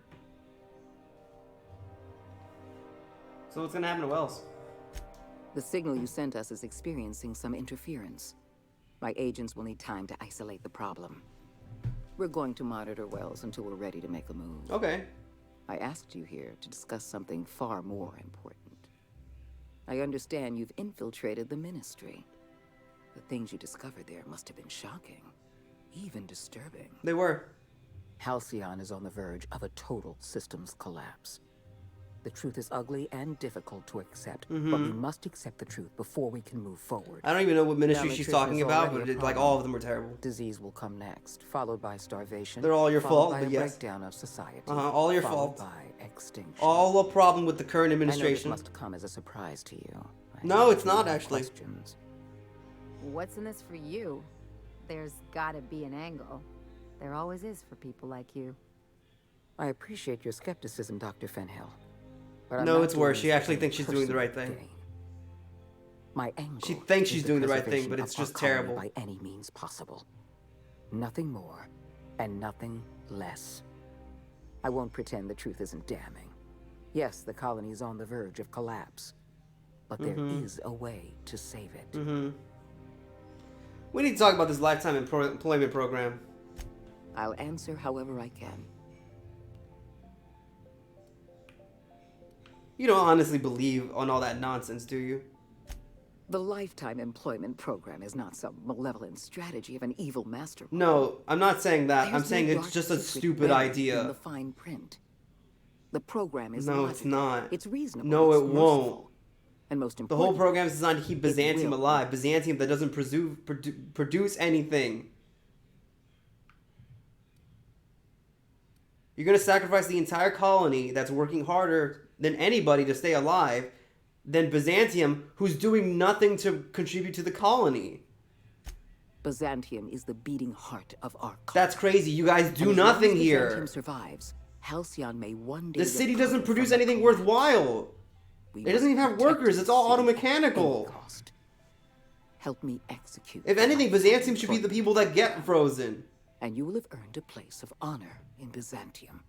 So what's gonna happen to Wells? The signal you sent us is experiencing some interference. My agents will need time to isolate the problem. We're going to monitor Wells until we're ready to make a move. Okay. I asked you here to discuss something far more important. I understand you've infiltrated the Ministry. The things you discovered there must have been shocking, even disturbing. They were. Halcyon is on the verge of a total systems collapse. The truth is ugly and difficult to accept, but we must accept the truth before we can move forward. I don't even know what ministry she's Malnutrition talking is about, already but a like problem. all of them are terrible. Disease will come next, followed by starvation. They're all your followed fault, by but a yes. breakdown of society. All your followed fault. By extinction. All a problem with the current I know administration. this must come as a surprise to you. No, it's not actually. Questions. What's in this for you? There's gotta be an angle. There always is for people like you. I appreciate your skepticism, Dr. Fenhill. But I'm No, not it's doing worse. this She for actually any thinks she's doing the right personal thing. gain. My angle She thinks is she's the doing the right thing, preservation but of it's our just colony terrible. by any means possible. Nothing more, and nothing less. I won't pretend the truth isn't damning. Yes, the colony is on the verge of collapse, but there is a way to save it. We need to talk about this lifetime employment program. I'll answer however I can. You don't honestly believe on all that nonsense, do you? The lifetime employment program is not some malevolent strategy of an evil master. No, I'm not saying that. There's I'm saying no it's dark just a secret stupid buried in idea. the fine print. The program is No, logical. it's not. It's reasonable. No, it's it won't. merciful. And most The important, whole program is designed to keep it Byzantium will. alive. Byzantium that doesn't produce anything. You're going to sacrifice the entire colony that's working harder than anybody to stay alive than Byzantium, who's doing nothing to contribute to the colony. Byzantium is the beating heart of our colony. That's crazy. You guys do And as long nothing as here. Byzantium survives, Halcyon may one day The city doesn't recover produce from the anything collapse. worthwhile. We It doesn't even must have protect workers. the It's all city at any auto-mechanical. cost. Help me execute. If the anything, lifetime Byzantium should be the employment people that get frozen. and you will have earned a place of honor in Byzantium.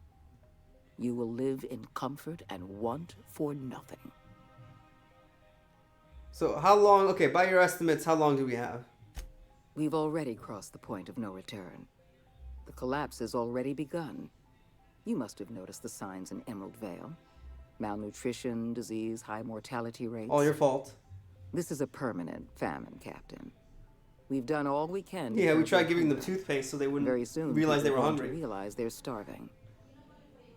You will live in comfort and want for nothing. So how long, okay, by your estimates, how long do we have? We've already crossed the point of no return. The collapse has already begun. You must have noticed the signs in Emerald Vale. Malnutrition, disease, high mortality rates. All your fault. This is a permanent famine, Captain. We've done all we can. to Yeah, we curb tried their giving them hunger. toothpaste so they wouldn't Very soon, realize they people were are going to hungry. realize they're starving.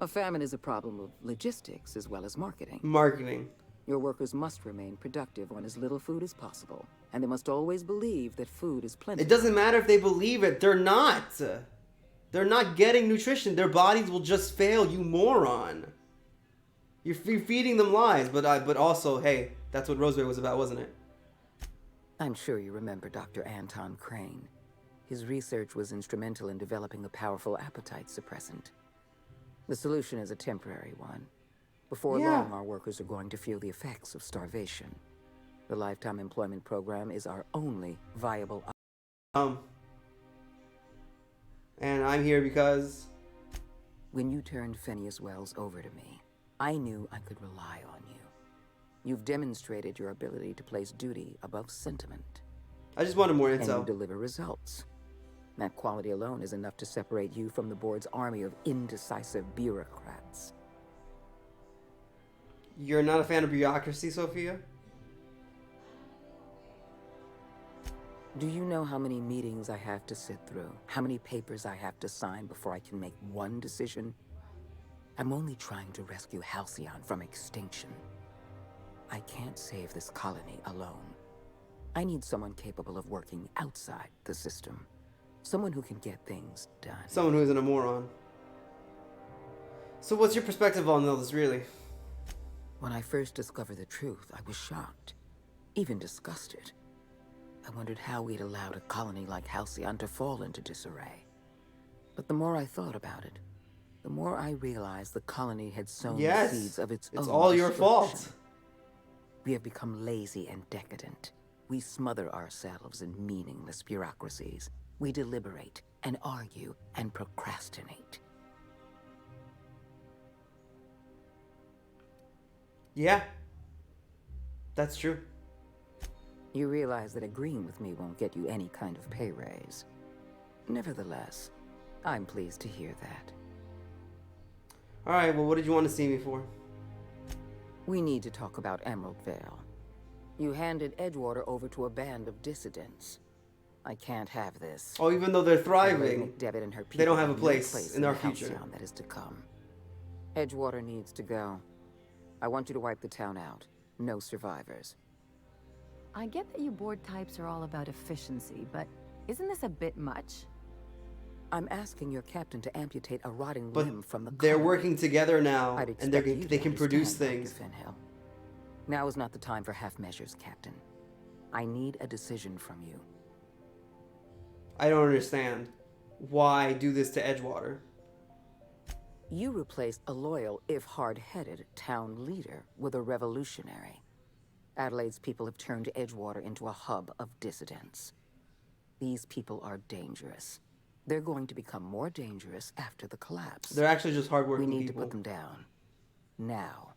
A famine is a problem of logistics as well as marketing. Marketing. Your workers must remain productive on as little food as possible, and they must always believe that food is plenty. It doesn't matter if they believe it. They're not. They're not getting nutrition. Their bodies will just fail, you moron. You're feeding them lies, but also, hey, that's what Roseberry was about, wasn't it? I'm sure you remember Dr. Anton Crane. His research was instrumental in developing a powerful appetite suppressant. The solution is a temporary one. Before long, our workers are going to feel the effects of starvation. The Lifetime Employment Program is our only viable option. And I'm here because... When you turned Phineas Wells over to me, I knew I could rely on you. You've demonstrated your ability to place duty above sentiment. I just wanted more And intel. you deliver results. That quality alone is enough to separate you from the board's army of indecisive bureaucrats. You're not a fan of bureaucracy, Sophia? Do you know how many meetings I have to sit through? How many papers I have to sign before I can make one decision? I'm only trying to rescue Halcyon from extinction. I can't save this colony alone. I need someone capable of working outside the system. Someone who can get things done. Someone who isn't a moron. So what's your perspective on all this, really? When I first discovered the truth, I was shocked, even disgusted. I wondered how we'd allowed a colony like Halcyon to fall into disarray. But the more I thought about it, the more I realized the colony had sown the seeds of its own it's all your fault. destruction. We have become lazy and decadent. We smother ourselves in meaningless bureaucracies. We deliberate and argue and procrastinate. Yeah. That's true. You realize that agreeing with me won't get you any kind of pay raise. Nevertheless, I'm pleased to hear that. Alright, well, what did you want to see me for? We need to talk about Emerald Vale. You handed Edgewater over to a band of dissidents. I can't have this. Oh, even though they're thriving, McDevitt and her they don't people have a no place in the our future. Halcyon that is to come. Edgewater needs to go. I want you to wipe the town out. No survivors. I get that you board types are all about efficiency, but isn't this a bit much? I'm asking your captain to amputate a rotting But limb from the they're colony. working together now, I'd and expect you they to can produce understand, things. Dr. Finhill. Now is not the time for half measures, Captain. I need a decision from you. I don't understand. Why do this to Edgewater? You replaced a loyal, if hard-headed, town leader with a revolutionary. Adelaide's people have turned Edgewater into a hub of dissidents. These people are dangerous. They're going to become more dangerous after the collapse. They're actually just hardworking people. We need people. to put them down. Now.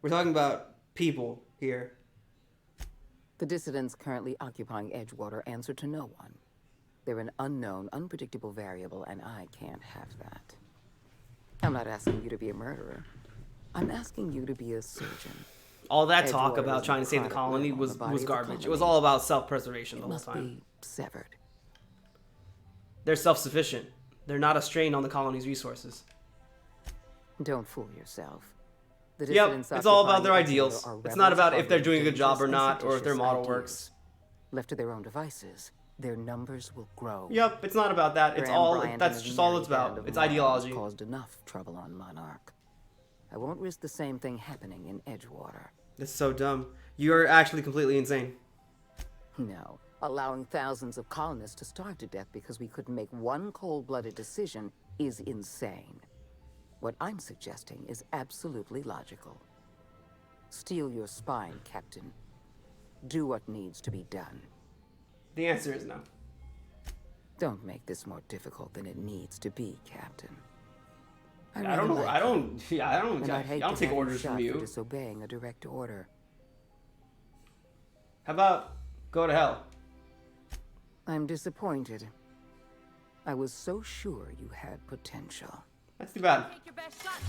We're talking about people here. The dissidents currently occupying Edgewater answer to no one. They're an unknown, unpredictable variable, and I can't have that. I'm not asking you to be a murderer. I'm asking you to be a surgeon. All that talk Edgewater about is trying to save the necrotic colony limb on was the body of the garbage. It colony. was all about self-preservation the It whole must time. be severed. They're self-sufficient. They're not a strain on the colony's resources. Don't fool yourself. Yep, it's all about their ideals. It's not about if they're doing a good job or not, or if their model works. Left to their own devices, their numbers will grow. Yep, it's not about that. It's Graham all. Bryant That's and his just all merry it's about. band of It's morons ideology. Caused enough trouble on Monarch. I won't risk the same thing happening in Edgewater. That's so dumb. You're actually completely insane. No, allowing thousands of colonists to starve to death because we couldn't make one cold-blooded decision is insane. What I'm suggesting is absolutely logical. Steel your spine, Captain. Do what needs to be done. The answer is no. Don't make this more difficult than it needs to be, Captain. I don't know. I don't take orders from For you. disobeying a direct order. How about go to hell? I'm disappointed. I was so sure you had potential. That's too bad. Take your best shot.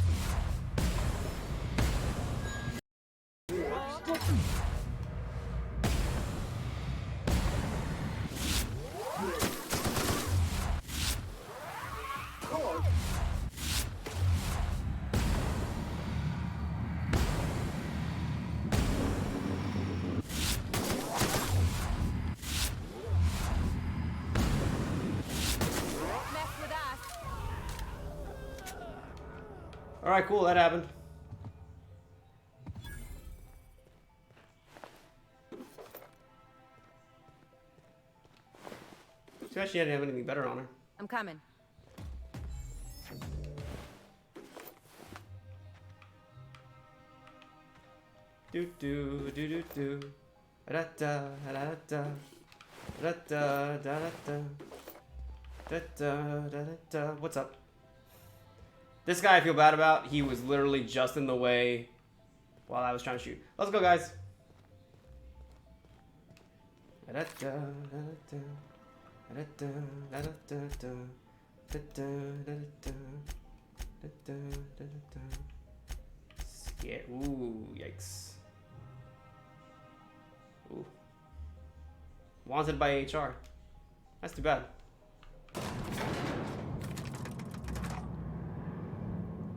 All right, cool. That happened. Too bad she didn't have anything better on her. I'm coming. Do do do do do. Da da da da da da da da da da da. What's up? This guy I feel bad about. He was literally just in the way while I was trying to shoot. Let's go, guys. Da da da da. Scare. Ooh, yikes. Ooh. Wanted by HR. That's too bad.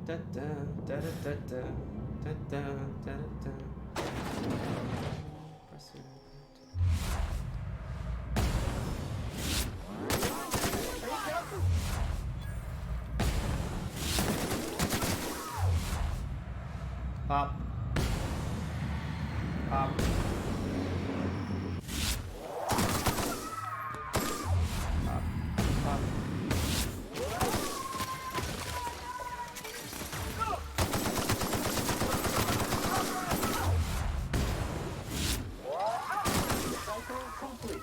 Da da da da da da da da da. Press it. Pop. Pop. Pop. Pop. Cycle complete.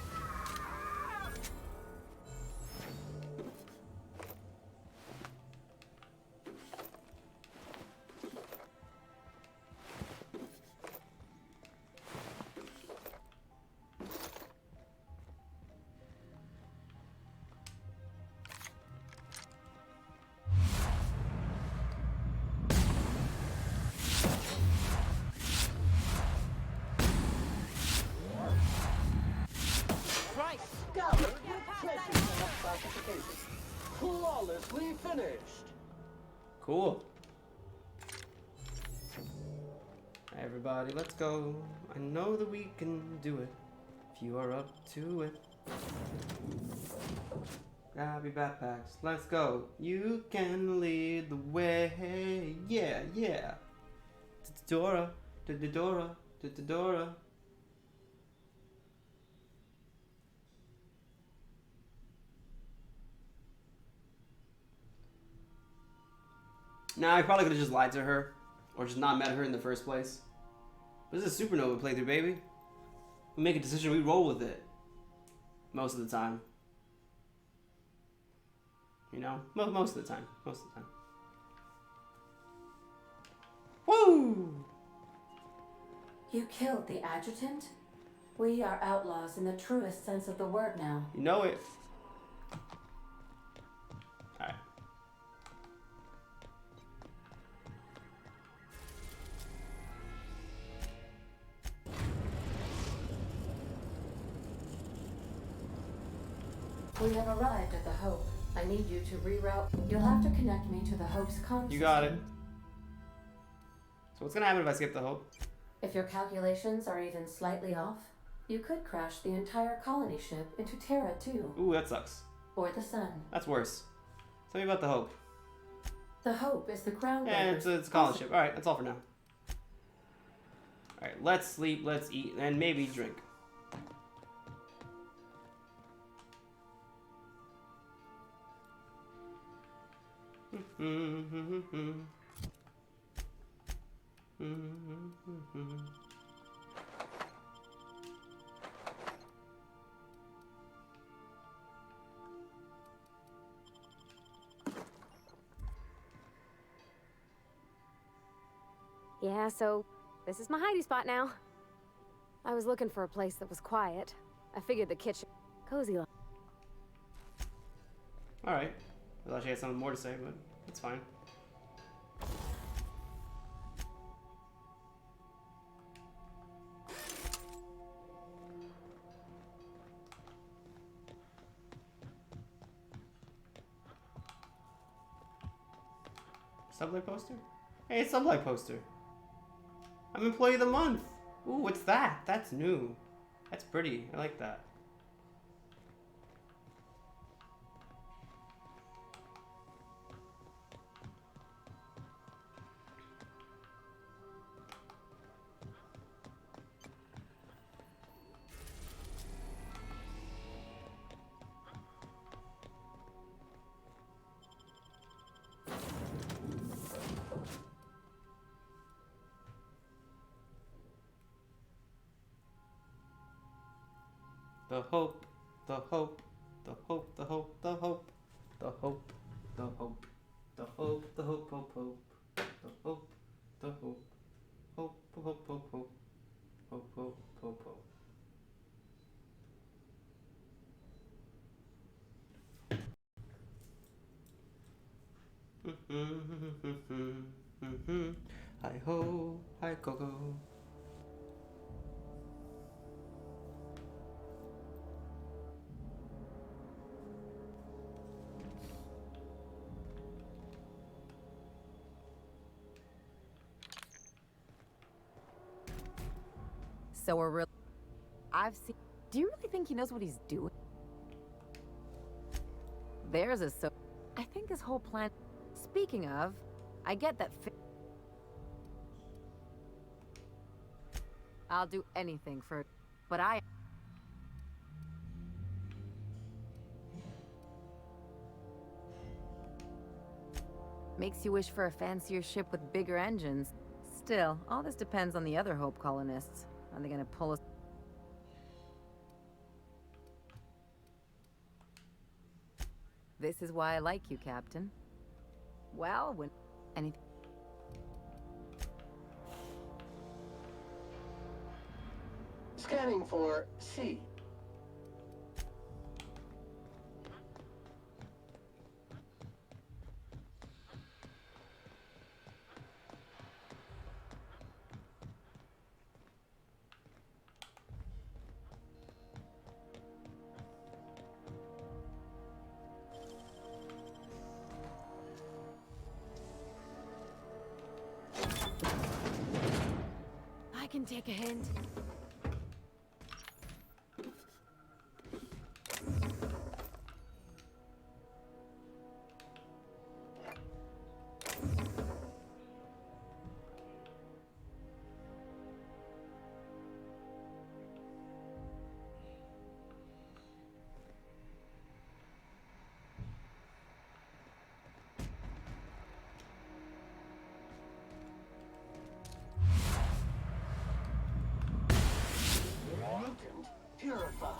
Scoured with precision and classification. Flawlessly finished. Cool. Everybody, let's go. I know that we can do it. If you are up to it. Grab your backpacks. Let's go. You can lead the way. Yeah, yeah. Dora. Dora. Dora. Nah, I probably could have just lied to her. Or just not met her in the first place. This is a Supernova playthrough, baby. We make a decision, we roll with it. Most of the time. You know? Most of the time. Most of the time. Woo! You killed the adjutant? We are outlaws in the truest sense of the word now. You know it. Alright. We have arrived at the Hope. I need you to reroute. You'll have to connect me to the Hope's comms. You got it. So what's gonna happen if I skip the Hope? If your calculations are even slightly off, you could crash the entire colony ship into Terra too. Ooh, that sucks. Or the Sun. That's worse. Tell me about the Hope. The Hope is the ground. Yeah, it's a colony ship. Alright, that's all for now. Alright, let's sleep, let's eat, and maybe drink. Yeah, so this is my hidey spot now. I was looking for a place that was quiet. I figured the kitchen, cozy. Alright. I thought she had something more to say, but it's fine. Sublight poster? Hey, Sublight poster. I'm Employee of the Month. Ooh, what's that? That's new. That's pretty. I like that. The hope, the hope, the hope, the hope, the hope, the hope, the hope, the hope, the hope, hope, hope, the hope, the hope, hope, hope, hope, hope, hope, hope, hope, hope. Hi ho, hi Coco. So we're real. I've seen. Do you really think he knows what he's doing? There's a so. I think his whole plan. Speaking of, I get that. I'll do anything for. But I. Makes you wish for a fancier ship with bigger engines. Still, all this depends on the other Hope colonists. Are they gonna pull us? This is why I like you, Captain. Well, when anything. Scanning for C. can take a hint. Mutant purified.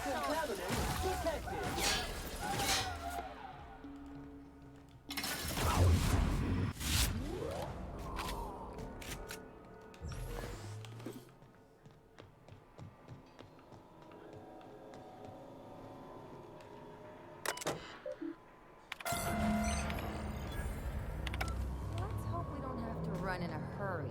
Contaminant detected. Let's hope we don't have to run in a hurry.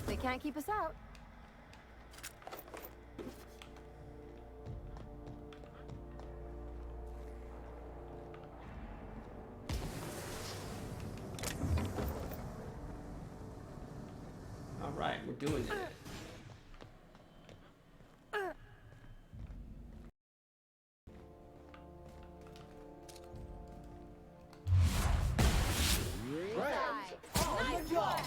They can't keep us out. All right, we're doing it. Friends on the job.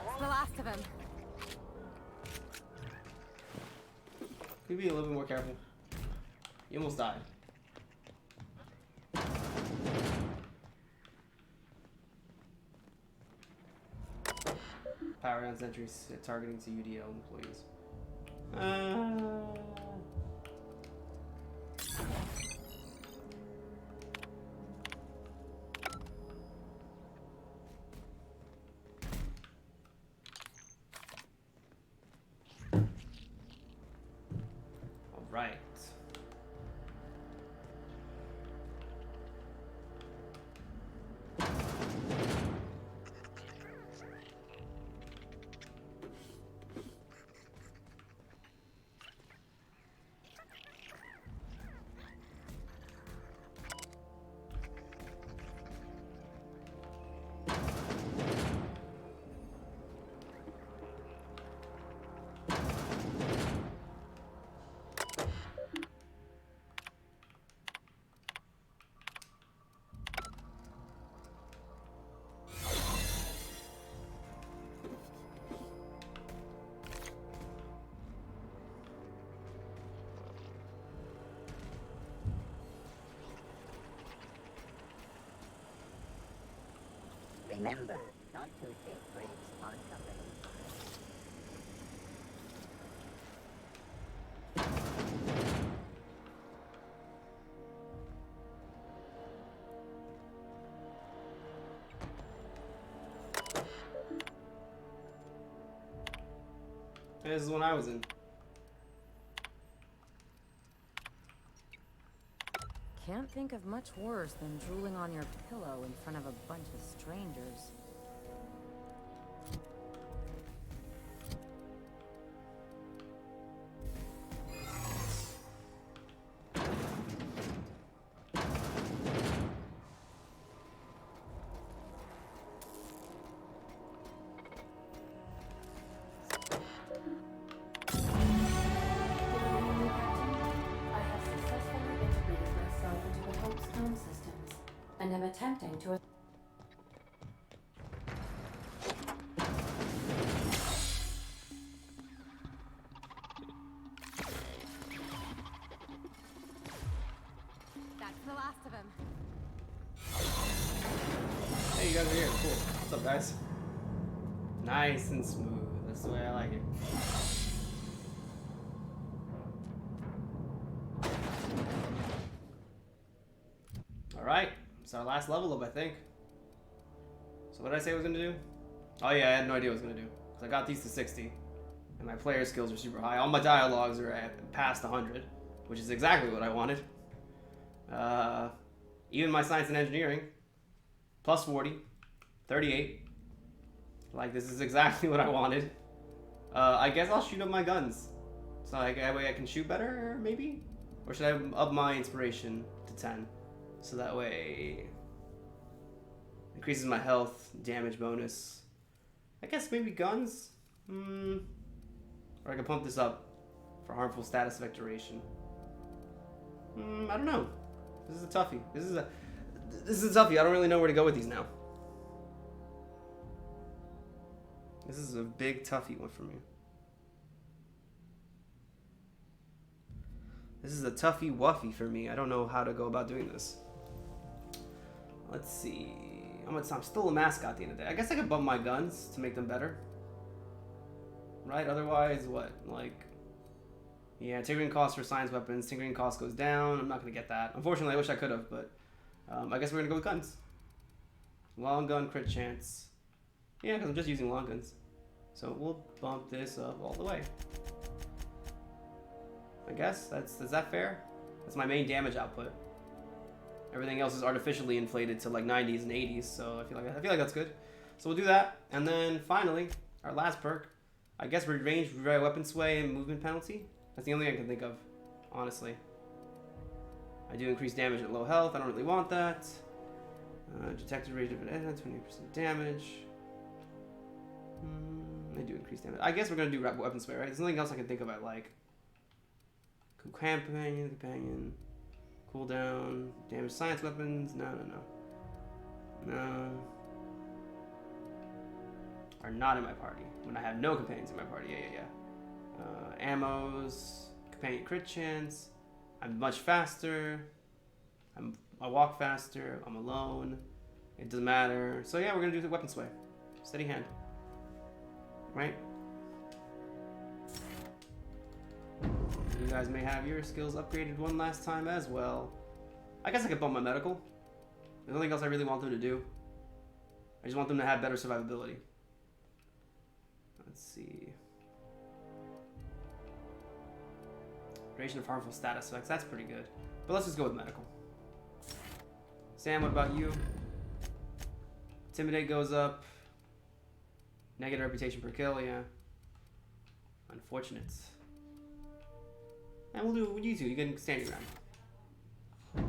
It's the last of him. Can you be a little bit more careful? You almost died. Power down sentries targeting to UDL employees. All right. Remember, not to take breaks on company. This is when I was in. Can't think of much worse than drooling on your pillow in front of a bunch of strangers. And am attempting to... That's the last of him. Hey, you guys are here. Cool. What's up, guys? Nice and smooth. That's the way I like it. Alright, it's our last level up, I think. So what did I say I was gonna do? Oh yeah, I had no idea what I was gonna do. Because I got these to 60. And my player skills are super high. All my dialogues are at past 100. Which is exactly what I wanted. Even my science and engineering. Plus 40. 38. Like, this is exactly what I wanted. I guess I'll shoot up my guns. So like, that way I can shoot better, maybe? Or should I up my inspiration to 10? So that way... increases my health, damage bonus. I guess maybe guns? Or I can pump this up for harmful status effect duration. I don't know. This is a toughie. This is a toughie. I don't really know where to go with these now. This is a big toughie one for me. This is a toughie wuffy for me. I don't know how to go about doing this. Let's see. I'm still a mascot at the end of the day. I guess I could bump my guns to make them better. Right? Otherwise, what? Like, yeah, tinkering cost for science weapons. Tinkering cost goes down. I'm not going to get that. Unfortunately, I wish I could have, but I guess we're going to go with guns. Long gun crit chance. Yeah, because I'm just using long guns. So we'll bump this up all the way. I guess. Is that fair? That's my main damage output. Everything else is artificially inflated to like 90s and 80s, so I feel like that's good. So we'll do that, and then finally, our last perk. I guess range, weapon sway, and movement penalty. That's the only thing I can think of, honestly. I do increase damage at low health. I don't really want that. Detected rate of an 20% damage. I do increase damage. I guess we're gonna do weapon sway, right? There's nothing else I can think of. I like. Companion. Cooldown. Damage science weapons. No. Are not in my party. When I have no companions in my party. Yeah. Ammos. Companion crit chance. I'm much faster. I walk faster. I'm alone. It doesn't matter. So yeah, we're gonna do the weapon sway. Steady hand. Right? You guys may have your skills upgraded one last time as well. I guess I could bump my medical. There's nothing else I really want them to do. I just want them to have better survivability. Let's see. Duration of harmful status effects. That's pretty good. But let's just go with medical. Sam, what about you? Intimidate goes up. Negative reputation per kill, yeah. Unfortunate. And we'll do you two. You can stand your ground.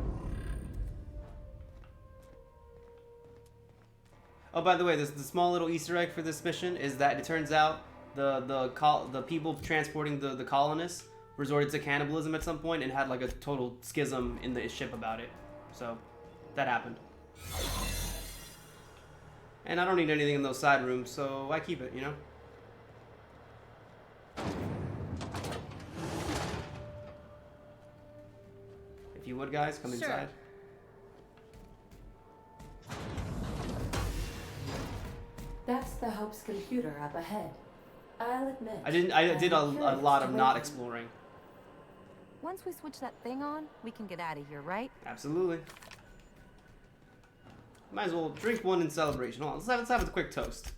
Oh, by the way, the small little Easter egg for this mission is that it turns out the people transporting the colonists resorted to cannibalism at some point and had like a total schism in the ship about it. So that happened. And I don't need anything in those side rooms, so I keep it, you know? If you would, guys, come inside. That's the Hope's computer up ahead. I'll admit. I did a lot of not exploring. Once we switch that thing on, we can get out of here, right? Absolutely. Might as well drink one in celebration. Hold on, let's have a quick toast.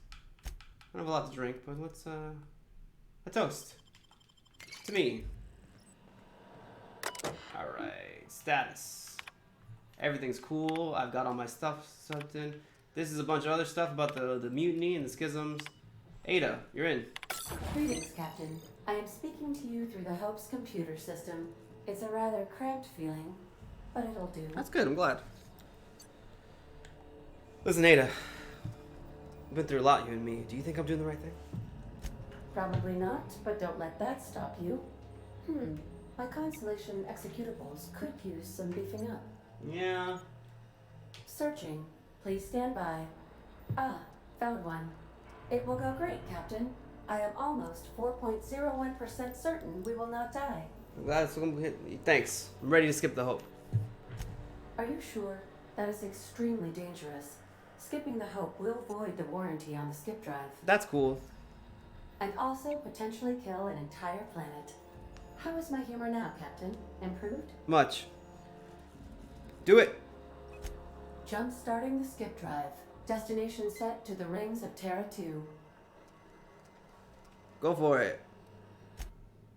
I don't have a lot to drink, but let's a toast. To me. Alright. Status. Everything's cool. I've got all my stuff subbed in. This is a bunch of other stuff about the mutiny and the schisms. Ada, you're in. Greetings, Captain. I am speaking to you through the Hope's computer system. It's a rather cramped feeling, but it'll do. That's good, I'm glad. Listen, Ada. We've been through a lot, you and me. Do you think I'm doing the right thing? Probably not, but don't let that stop you. My Constellation executables could use some beefing up. Yeah. Searching. Please stand by. Ah, found one. It will go great, Captain. I am almost 4.01% certain we will not die. I'm glad. Thanks. I'm ready to skip the hope. Are you sure? That is extremely dangerous. Skipping the Hope will void the warranty on the skip drive. That's cool. And also potentially kill an entire planet. How is my humor now, Captain? Improved? Much. Do it. Jump starting the skip drive. Destination set to the rings of Terra 2. Go for it.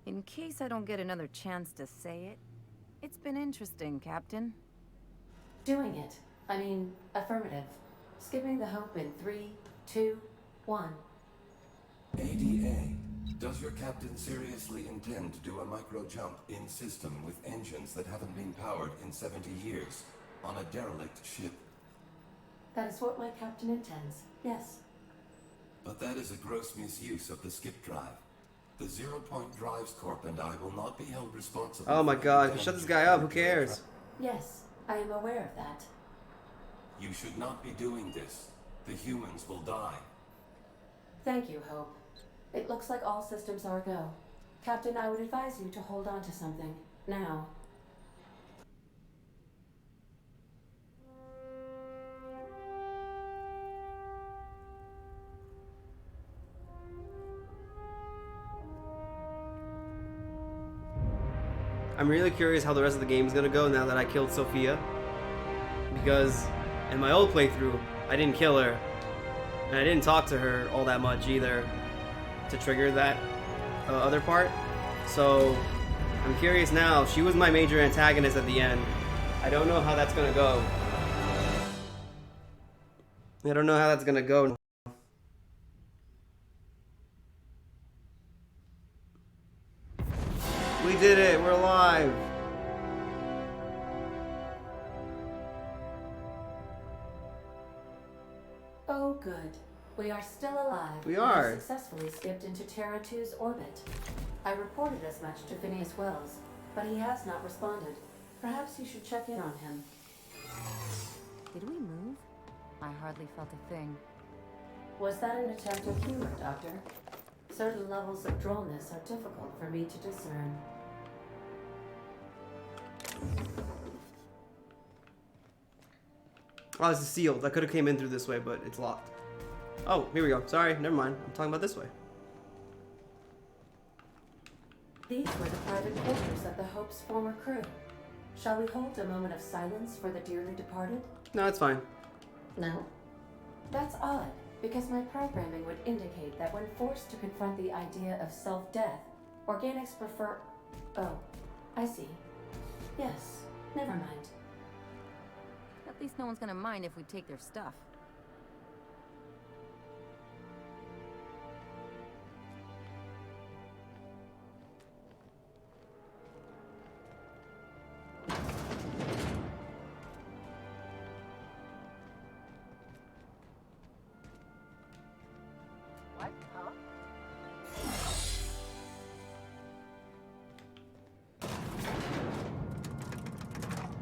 In case I don't get another chance to say it, it's been interesting, Captain. Doing it. I mean, affirmative. Skipping the Hope in 3, 2, 1. ADA, does your captain seriously intend to do a micro jump in system with engines that haven't been powered in 70 years on a derelict ship? That is what my captain intends, yes. But that is a gross misuse of the skip drive. The Zero Point Drives Corp and I will not be held responsible. Oh my god, shut this guy up, who cares? Yes, I am aware of that. You should not be doing this. The humans will die. Thank you, Hope. It looks like all systems are go. Captain, I would advise you to hold on to something. Now. I'm really curious how the rest of the game is gonna go now that I killed Sophia. Because in my old playthrough, I didn't kill her. And I didn't talk to her all that much either to trigger that other part. So I'm curious now. She was my major antagonist at the end. I don't know how that's gonna go. I don't know how that's gonna go. We did it! We're alive! Oh, good. We are still alive. We are. have successfully skipped into Terra 2's orbit. I reported as much to Phineas Wells, but he has not responded. Perhaps you should check in on him. Did we move? I hardly felt a thing. Was that an attempt at humor, Doctor? Certain levels of drollness are difficult for me to discern. Oh, this is sealed. I could have came in through this way, but it's locked. Oh, here we go. Sorry, never mind. I'm talking about this way. These were the private quarters of the Hope's former crew. Shall we hold a moment of silence for the dearly departed? No, it's fine. No? That's odd, because my programming would indicate that when forced to confront the idea of self-death, organics prefer... Oh, I see. Yes, never mind. At least no one's gonna mind if we take their stuff. What? Huh?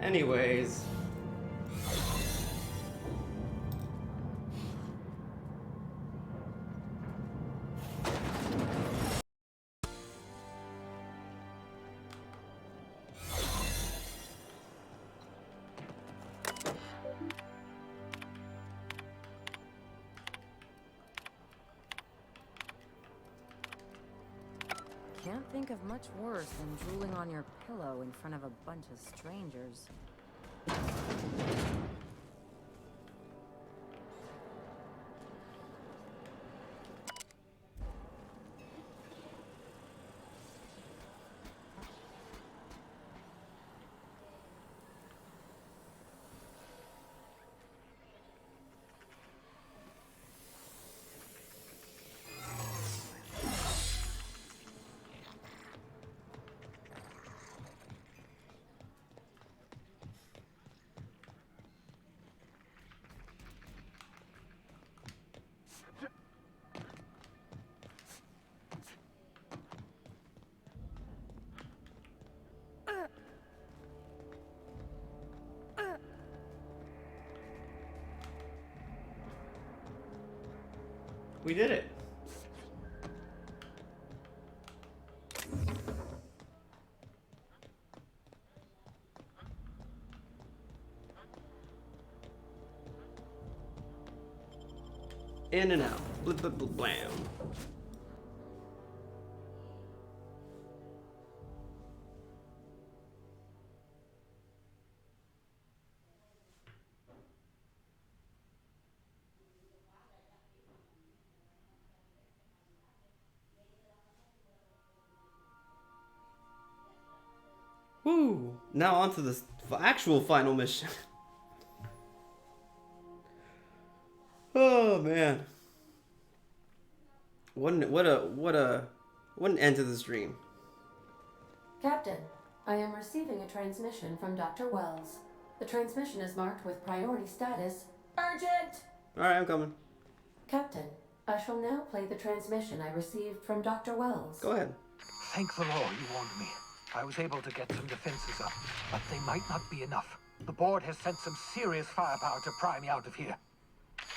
Anyways. Can't think of much worse than drooling on your pillow in front of a bunch of strangers. We did it. In and out. Blip, blip, blip, blam. Woo! Now on to the actual final mission. Oh man. What an end to the stream. Captain, I am receiving a transmission from Dr. Wells. The transmission is marked with priority status urgent. Alright, I'm coming. Captain, I shall now play the transmission I received from Dr. Wells. Go ahead. Thank the Lord you warned me. I was able to get some defenses up, but they might not be enough. The board has sent some serious firepower to pry me out of here.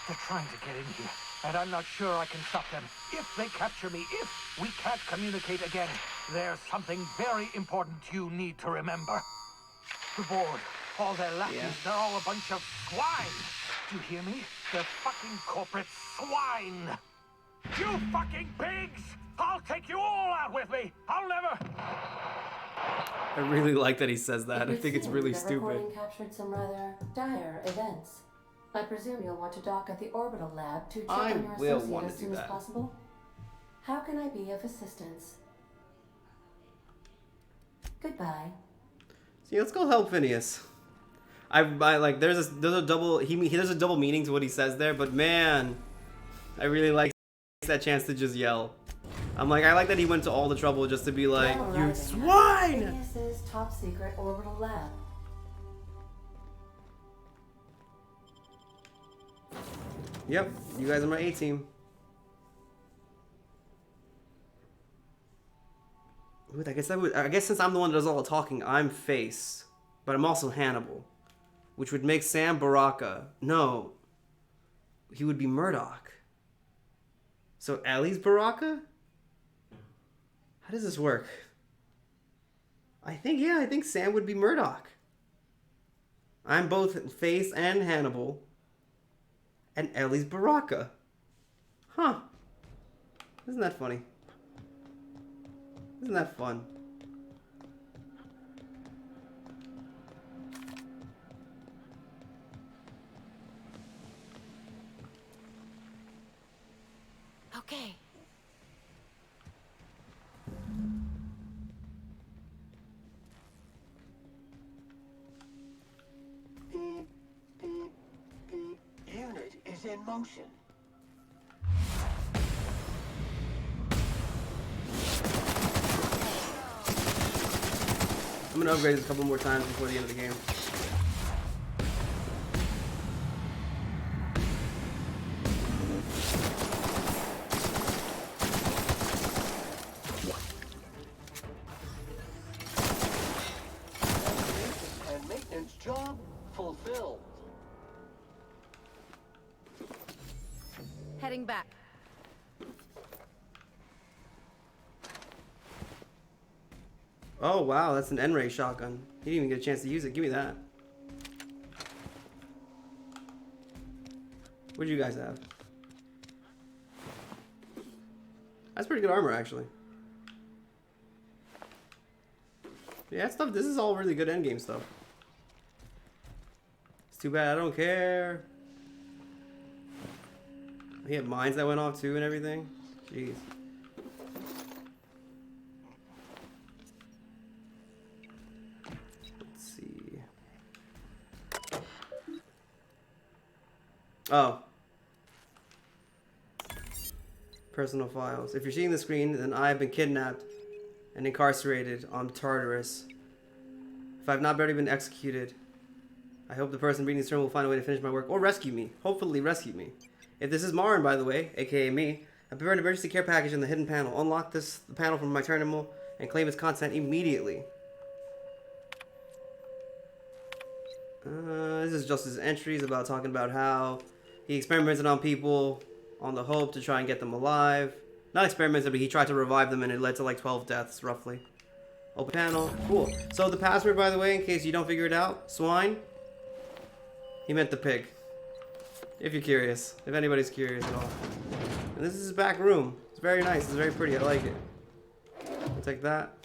They're trying to get in here, and I'm not sure I can stop them. If they capture me, if we can't communicate again, there's something very important you need to remember. The board, all their lackeys, they're all a bunch of swine. Do you hear me? They're fucking corporate swine. You fucking pigs! I'll take you all out with me! I'll never... I really like that he says that. I It think it's would really seem the stupid. recording captured some rather dire events. I presume you'll want to dock at the orbital lab to check on your associate as soon as possible. How can I be of assistance? Goodbye. See, let's go help Phineas. I like there's a double there's a double meaning to what he says there, but man, I really like that chance to just yell. I'm like, I like that he went to all the trouble just to be like, you swine! Phineas's top secret orbital lab. Yep, you guys are my A-team. I guess since I'm the one that does all the talking, I'm Face, but I'm also Hannibal, which would make Sam Baraka. No, he would be Murdoch. So Ellie's Baraka? How does this work? I think Sam would be Murdoch. I'm both Face and Hannibal. And Ellie's Baraka. Huh. Isn't that funny? Isn't that fun? Okay. Beep, beep, beep. Unit is in motion. I'm gonna upgrade this a couple more times before the end of the game. And maintenance job fulfilled. Heading back. Oh wow, that's an N-ray shotgun. He didn't even get a chance to use it. Give me that. What do you guys have? That's pretty good armor, actually. Yeah, stuff. This is all really good endgame stuff. It's too bad I don't care. He had mines that went off too and everything. Jeez. Let's see. Oh. Personal files. If you're seeing the screen, then I have been kidnapped and incarcerated on Tartarus. If I've not already been executed, I hope the person reading this term will find a way to finish my work or rescue me. Hopefully rescue me. If this is Marin, by the way, aka me, I prepared an emergency care package in the hidden panel. Unlock the panel from my terminal and claim its content immediately. This is just his entries about talking about how he experimented on people on the hope to try and get them alive. Not experimented, but he tried to revive them and it led to like 12 deaths, roughly. Open panel. Cool. So the password, by the way, in case you don't figure it out, swine, he meant the pig. If you're curious. If anybody's curious at all. And this is his back room. It's very nice. It's very pretty. I like it. I'll take that.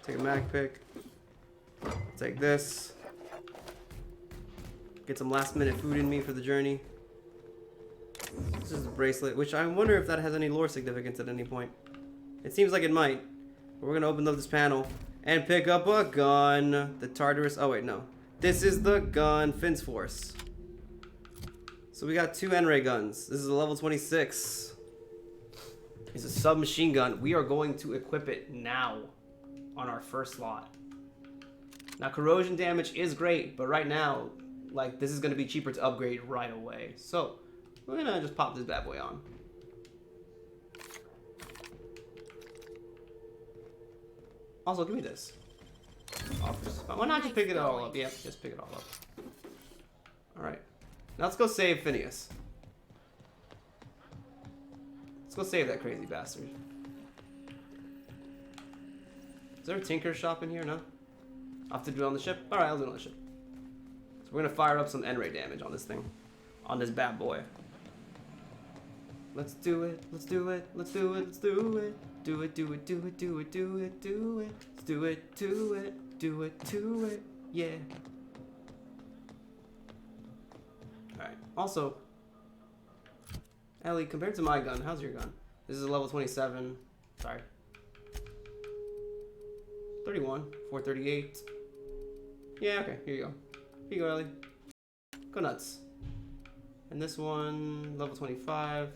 Take a mag pick. Take this. Get some last minute food in me for the journey. This is a bracelet, which I wonder if that has any lore significance at any point. It seems like it might. But we're gonna open up this panel and pick up a gun. The Tartarus. Oh wait, no. This is the gun, Finn's Force. So we got 2 N-ray guns. This is a level 26. It's a submachine gun. We are going to equip it now on our first slot. Now corrosion damage is great, but right now, like, this is gonna be cheaper to upgrade right away. So we're gonna just pop this bad boy on. Also, give me this. Why not just pick it all up? Yeah, just pick it all up. Alright. Now let's go save Phineas. Let's go save that crazy bastard. Is there a tinker shop in here? No? I'll have to do it on the ship? Alright, I'll do it on the ship. So we're gonna fire up some N-ray damage on this thing. On this bad boy. Let's do it. Let's do it. Let's do it. Let's do it. Do it, do it, do it, do it, do it, do it. Let's do it, do it, do it, do it. Yeah. Alright. Also, Ellie, compared to my gun, how's your gun? This is a level 27. Sorry. 31. 438. Yeah, okay. Here you go. Here you go, Ellie. Go nuts. And this one, level 25.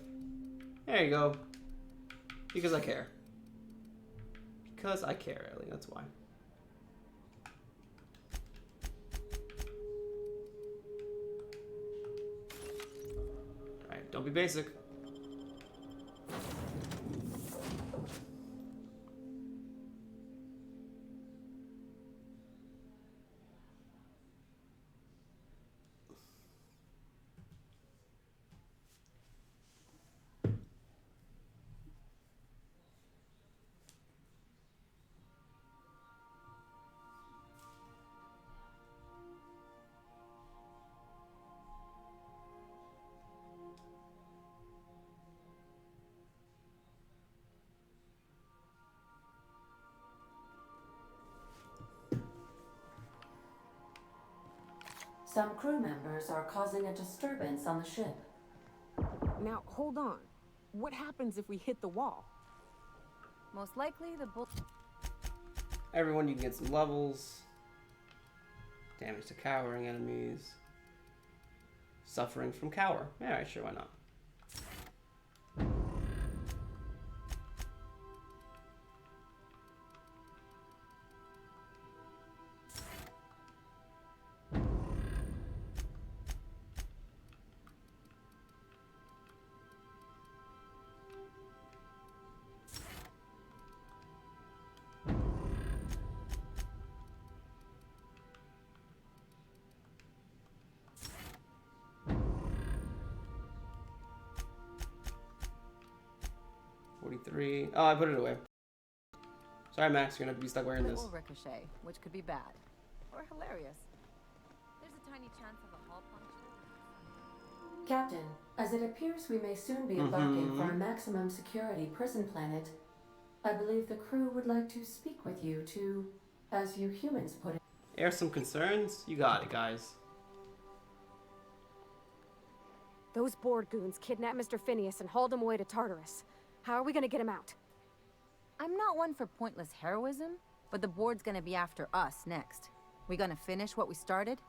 There you go. Because I care. Because I care, Ellie. That's why. Alright, don't be basic. Some crew members are causing a disturbance on the ship. Now, hold on. What happens if we hit the wall? Most likely the bull. Everyone, you can get some levels. Damage to cowering enemies. Suffering from cower. Alright, sure, why not? Oh, I put it away. Sorry, Max, you're gonna be stuck wearing this. Or ricochet, which could be bad. Or hilarious. There's a tiny chance of a hull puncture. Captain, as it appears we may soon be embarking for a maximum security prison planet, I believe the crew would like to speak with you to, as you humans put it, air some concerns? You got it, guys. Those board goons kidnapped Mr. Phineas and hauled him away to Tartarus. How are we gonna get him out? I'm not one for pointless heroism, but the board's gonna be after us next. We gonna finish what we started?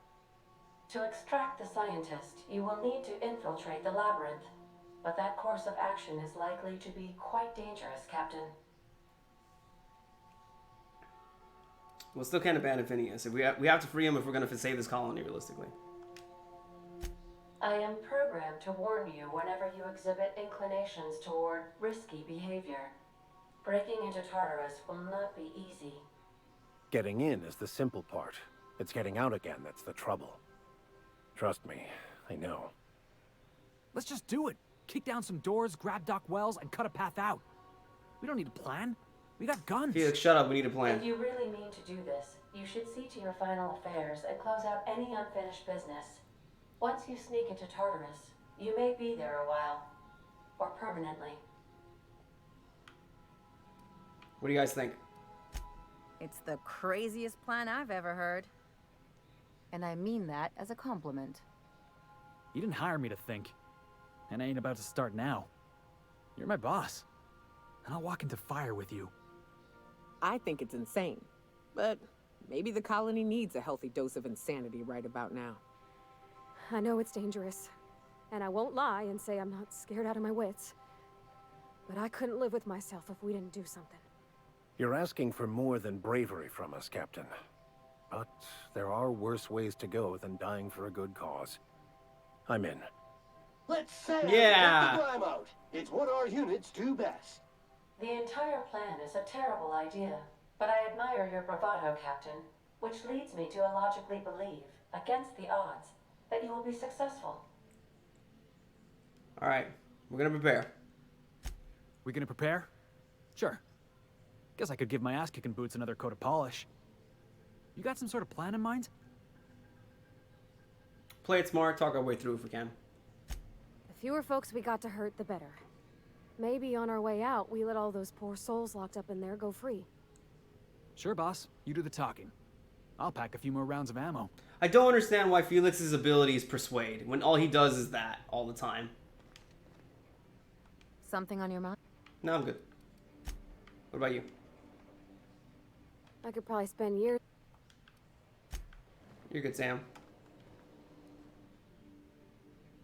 To extract the scientist, you will need to infiltrate the labyrinth. But that course of action is likely to be quite dangerous, Captain. We'll still can't abandon Phineas. If we have to free him if we're going to save this colony, realistically. I am programmed to warn you whenever you exhibit inclinations toward risky behavior. Breaking into Tartarus will not be easy. Getting in is the simple part. It's getting out again that's the trouble. Trust me, I know. Let's just do it. Kick down some doors, grab Doc Wells, and cut a path out. We don't need a plan. We got guns. Felix, shut up. We need a plan. If you really mean to do this, you should see to your final affairs and close out any unfinished business. Once you sneak into Tartarus, you may be there a while. Or permanently. What do you guys think? It's the craziest plan I've ever heard. And I mean that as a compliment. You didn't hire me to think. And I ain't about to start now. You're my boss. And I'll walk into fire with you. I think it's insane. But maybe the colony needs a healthy dose of insanity right about now. I know it's dangerous. And I won't lie and say I'm not scared out of my wits. But I couldn't live with myself if we didn't do something. You're asking for more than bravery from us, Captain. But there are worse ways to go than dying for a good cause. I'm in. Let's set Yeah. Get the grime out. It's what our units do best. The entire plan is a terrible idea, but I admire your bravado, Captain, which leads me to illogically believe, against the odds, that you will be successful. All right, we're gonna prepare. We gonna prepare? Sure. Guess I could give my ass-kicking boots another coat of polish. You got some sort of plan in mind? Play it smart, talk our way through if we can. The fewer folks we got to hurt, the better. Maybe on our way out, we let all those poor souls locked up in there go free. Sure, boss. You do the talking. I'll pack a few more rounds of ammo. I don't understand why Felix's ability is persuade when all he does is that all the time. Something on your mind? No, I'm good. What about you? I could probably spend years. You're good, Sam.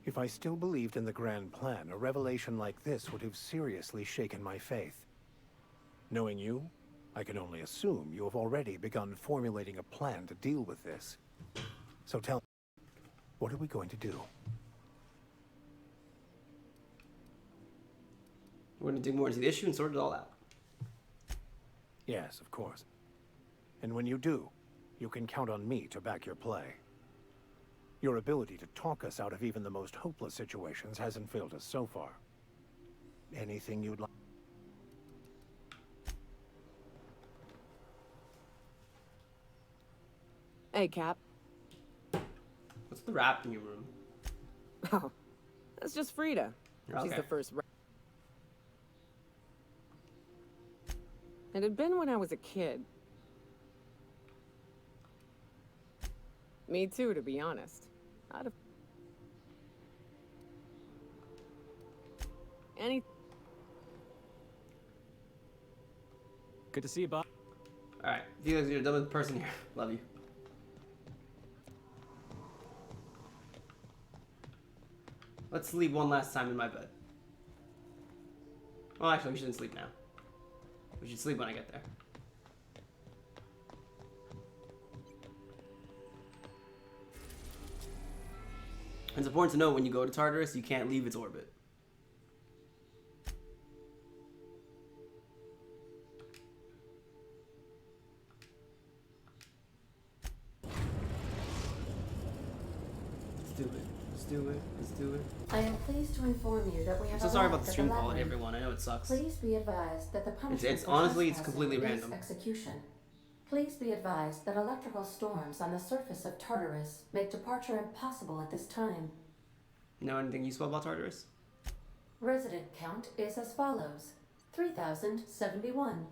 If I still believed in the grand plan, a revelation like this would have seriously shaken my faith. Knowing you, I can only assume you have already begun formulating a plan to deal with this. So tell me, what are we going to do? We're gonna dig more into the issue and sort it all out. Yes, of course. And when you do, you can count on me to back your play. Your ability to talk us out of even the most hopeless situations hasn't failed us so far. Anything you'd like? Hey, Cap. What's the rap in your room? Oh, that's just Frida. She's Okay. the first. It had been when I was a kid. Me too, to be honest. I'd have... Good to see you, Bob. Alright, Felix, you're a dumb person here. Love you. Let's sleep one last time in my bed. Well, actually, we shouldn't sleep now. We should sleep when I get there. It's important to note when you go to Tartarus, you can't leave its orbit. Let's do it. Let's do it. Let's do it. I am pleased to inform you that we have. I'm so sorry about arrived the at stream labyrinth. quality, everyone. I know it sucks. Please be advised that the punishment It's for honestly, it's trespassing completely is random. execution. Please be advised that electrical storms on the surface of Tartarus make departure impossible at this time. Know anything useful about Tartarus? Resident count is as follows: 3,071.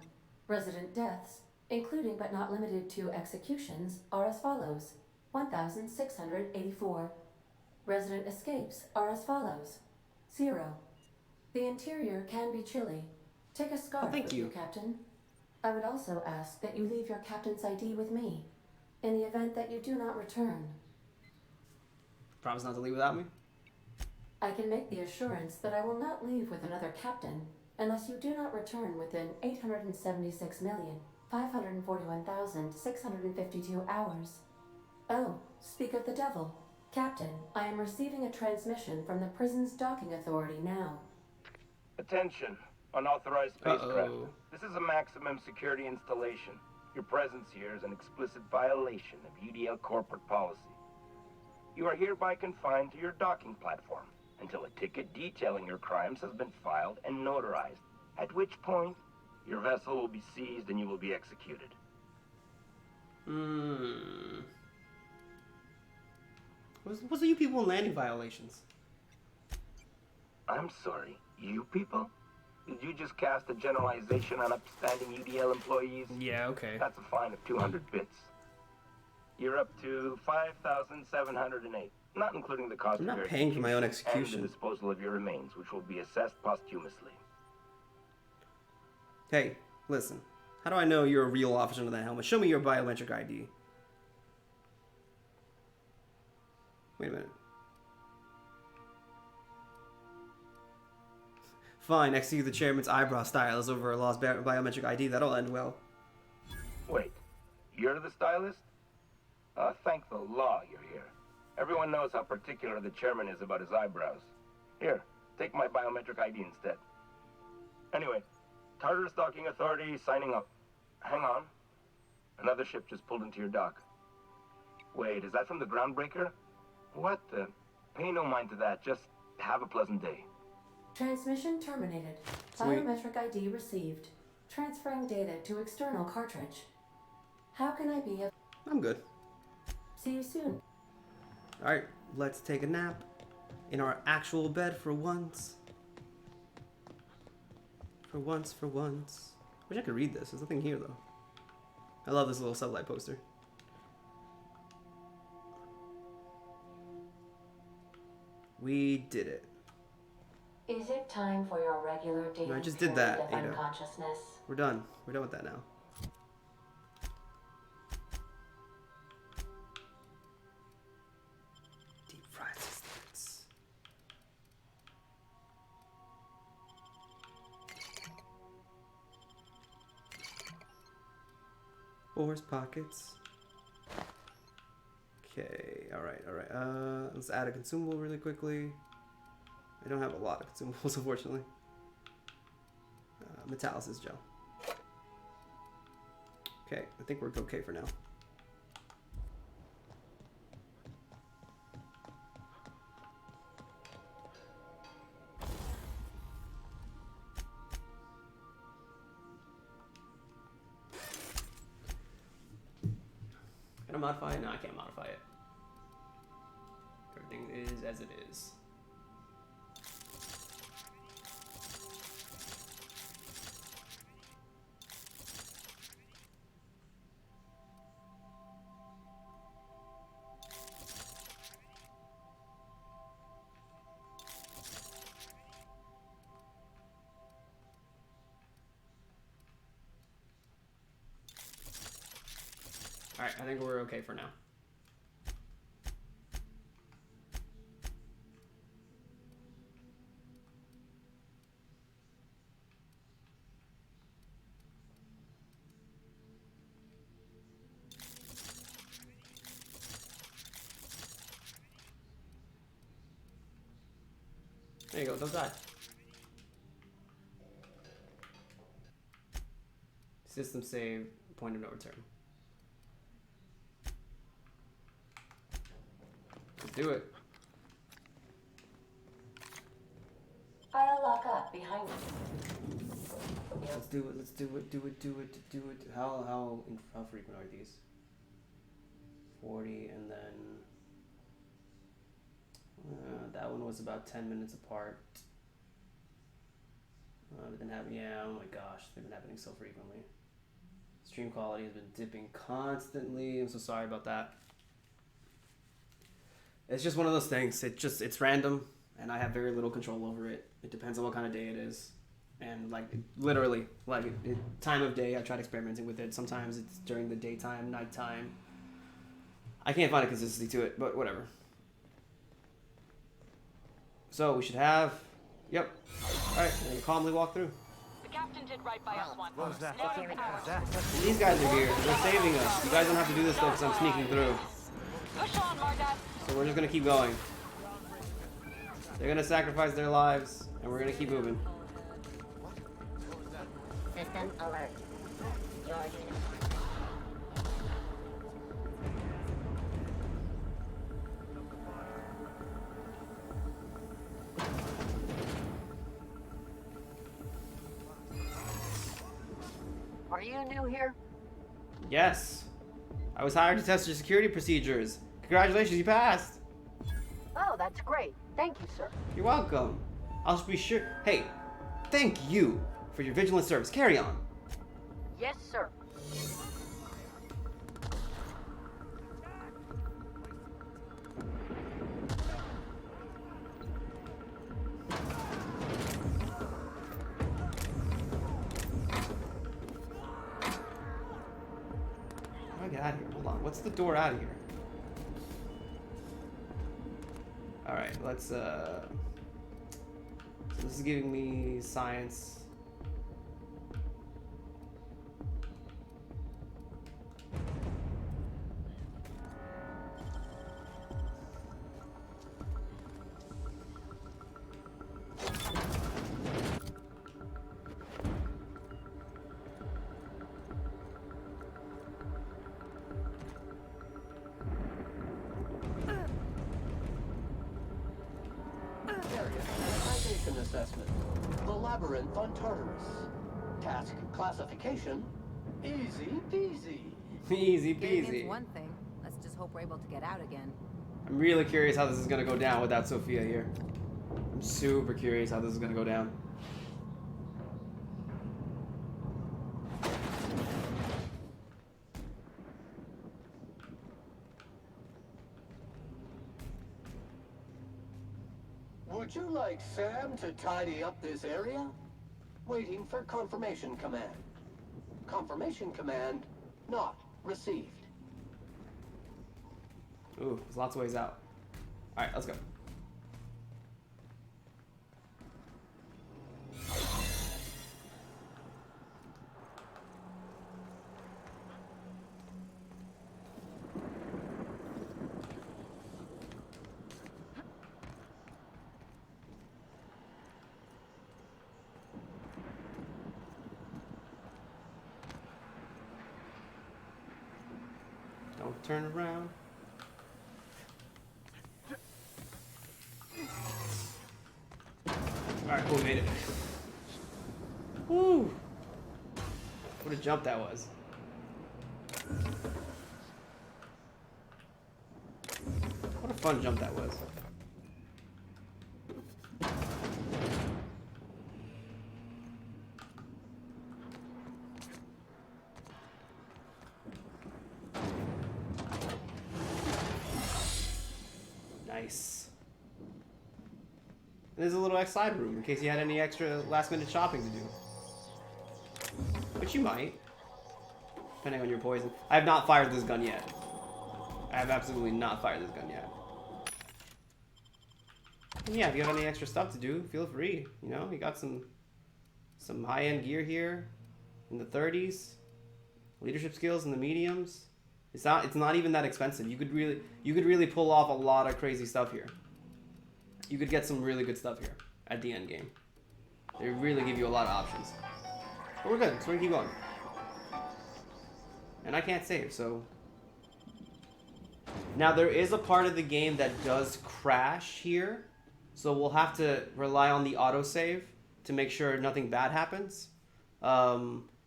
Resident deaths, including but not limited to executions, are as follows: 1,684. Resident escapes are as follows: 0. The interior can be chilly. Take a scarf thank with you. you, Captain. I would also ask that you leave your captain's ID with me, in the event that you do not return. Promise not to leave without me? I can make the assurance that I will not leave with another captain unless you do not return within 876,541,652 hours. Oh, speak of the devil. Captain, I am receiving a transmission from the prison's docking authority now. Attention, unauthorized spacecraft. Uh-oh. This is a maximum security installation. Your presence here is an explicit violation of UDL corporate policy. You are hereby confined to your docking platform until a ticket detailing your crimes has been filed and notarized, at which point your vessel will be seized and you will be executed. What's with you people in landing violations? I'm sorry, you people? Did you just cast a generalization on upstanding UDL employees? Yeah, okay. That's a fine of 200 bits. You're up to 5,708, not including the cost I'm of not your paying for my own execution execution. and the disposal of your remains, which will be assessed posthumously. Hey, listen. How do I know you're a real officer under that helmet? Show me your biometric ID. Wait a minute. Fine, next to you the chairman's eyebrow stylus over a lost biometric ID. That'll end well. Wait, you're the stylist? Thank the law you're here. Everyone knows how particular the chairman is about his eyebrows. Here, take my biometric ID instead. Anyway, Tartar Stalking Authority signing up. Hang on. Another ship just pulled into your dock. Wait, is that from the Groundbreaker? What the? Pay no mind to that. Just have a pleasant day. Transmission terminated. Sweet. Biometric ID received. Transferring data to external cartridge. How can I be of... I'm good. See you soon. Alright, let's take a nap in our actual bed for once. For once. Wish I could read this. There's nothing here though. I love this little sublight poster. We did it. Is it time for your regular daily No, I just did period that, of Ada. unconsciousness? We're done. We're done with that now. Deep fried systems. Force pockets. Okay, alright. Let's add a consumable really quickly. I don't have a lot of consumables, unfortunately. Metallysis gel. Okay, I think we're okay for now. Can I modify it? No, I can't modify it. Everything is as it is. Alright, I think we're okay for now. There you go, don't die. System save, point of no return. Let's do it. I'll lock up behind you. Let's do it. How frequent are these? 40 and then that one was about 10 minutes apart. They've been happening, yeah, oh my gosh, they've been happening so frequently. Stream quality has been dipping constantly. I'm so sorry about that. It's just one of those things. It's random, and I have very little control over it. It depends on what kind of day it is, and like literally, time of day. I tried experimenting with it. Sometimes it's during the daytime, nighttime. I can't find a consistency to it, but whatever. So we should have, yep. All right, we're gonna calmly walk through. The captain did right by us once. What was that? And these guys are here. They're saving us. You guys don't have to do this though, because I'm sneaking through. Push on, Margat. So we're just gonna keep going. They're gonna sacrifice their lives, and we're gonna keep moving. System alert. Your unit. Are you new here? Yes. I was hired to test your security procedures. Congratulations, you passed. Oh, that's great. Thank you, sir. You're welcome. I'll be sure. Hey, thank you for your vigilant service. Carry on. Yes, sir. How do I get out of here? Hold on. What's the door out of here? Alright, let's so this is giving me science. Citation assessment. The Labyrinth on Tartarus. Task classification. Easy peasy. Easy Getting peasy. in's one thing. Let's just hope we're able to get out again. I'm really curious how this is gonna go down without Sophia here. I'm super curious how this is gonna go down. Would you like Sam to tidy up this area? Waiting for confirmation command. Confirmation command not received. Ooh, there's lots of ways out. Alright, let's go. Don't turn around. Alright, cool, we made it. Woo! What a jump that was. What a fun jump that was. Nice. And there's a little side room in case you had any extra last minute shopping to do. Which you might. Depending on your poison. I have not fired this gun yet. I have absolutely not fired this gun yet. And yeah, if you have any extra stuff to do, feel free. You know, you got some high-end gear here in the 30s. Leadership skills in the mediums. It's not even that expensive. You could really pull off a lot of crazy stuff here. You could get some really good stuff here at the end game. They really give you a lot of options. But we're good, so we're gonna keep going. And I can't save, so. Now there is a part of the game that does crash here, so we'll have to rely on the autosave to make sure nothing bad happens.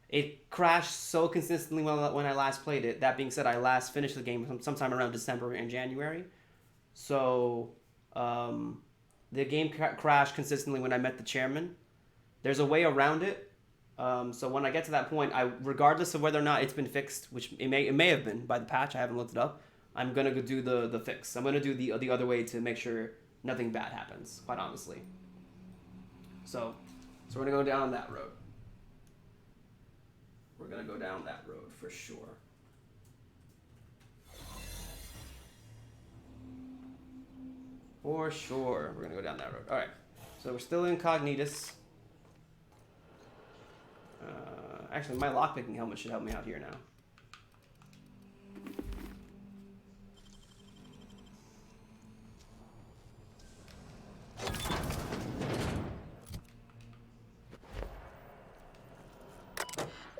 It crashed so consistently when I last played it. That being said, I last finished the game sometime around December and January. So, the game crashed consistently when I met the chairman. There's a way around it. So when I get to that point, regardless of whether or not it's been fixed, which it may have been by the patch, I haven't looked it up, I'm going to go do the fix. I'm going to do the other way to make sure nothing bad happens, quite honestly. So we're going to go down that road. We're going to go down that road for sure. For sure, we're going to go down that road. All right, so we're still incognitus. Actually, my lockpicking helmet should help me out here now.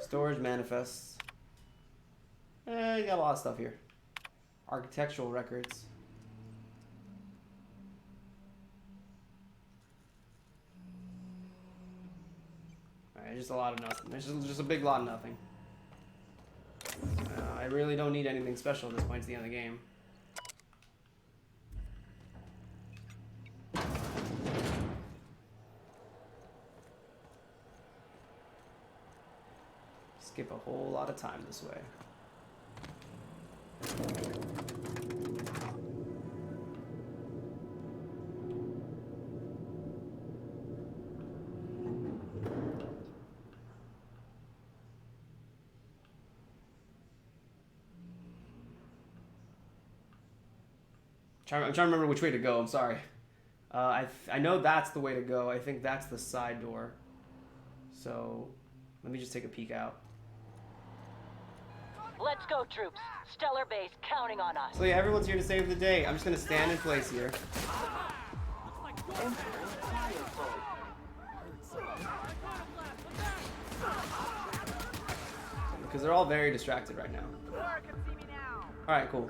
Storage manifests. You got a lot of stuff here. Architectural records. Alright, just a lot of nothing. There's just a big lot of nothing. I really don't need anything special at this point. It's the end of the game. Skip a whole lot of time this way. I'm trying to remember which way to go. I'm sorry. I know that's the way to go. I think that's the side door. So let me just take a peek out. Let's go, troops. Stellar base counting on us. So yeah, everyone's here to save the day. I'm just gonna stand in place here. Because they're all very distracted right now. Alright, cool.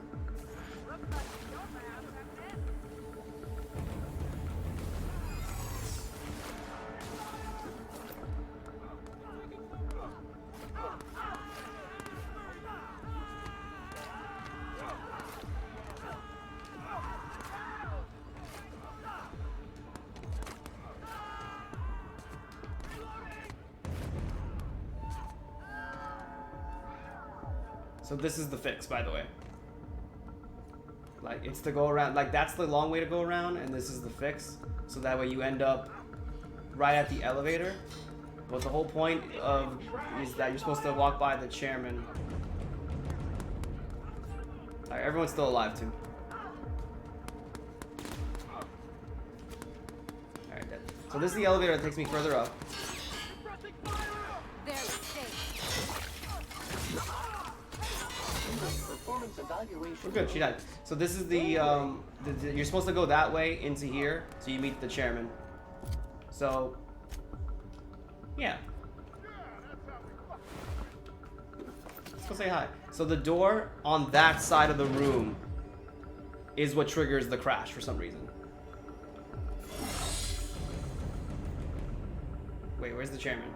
So this is the fix, by the way. Like, it's to go around, like, that's the long way to go around, and this is the fix. So that way you end up right at the elevator. But the whole point is that you're supposed to walk by the chairman. Alright, everyone's still alive, too. Alright, so this is the elevator that takes me further up. We're good, she died. So this is the you're supposed to go that way into here, so you meet the chairman. So, yeah. Let's go say hi. So the door on that side of the room is what triggers the crash for some reason. Wait, where's the chairman?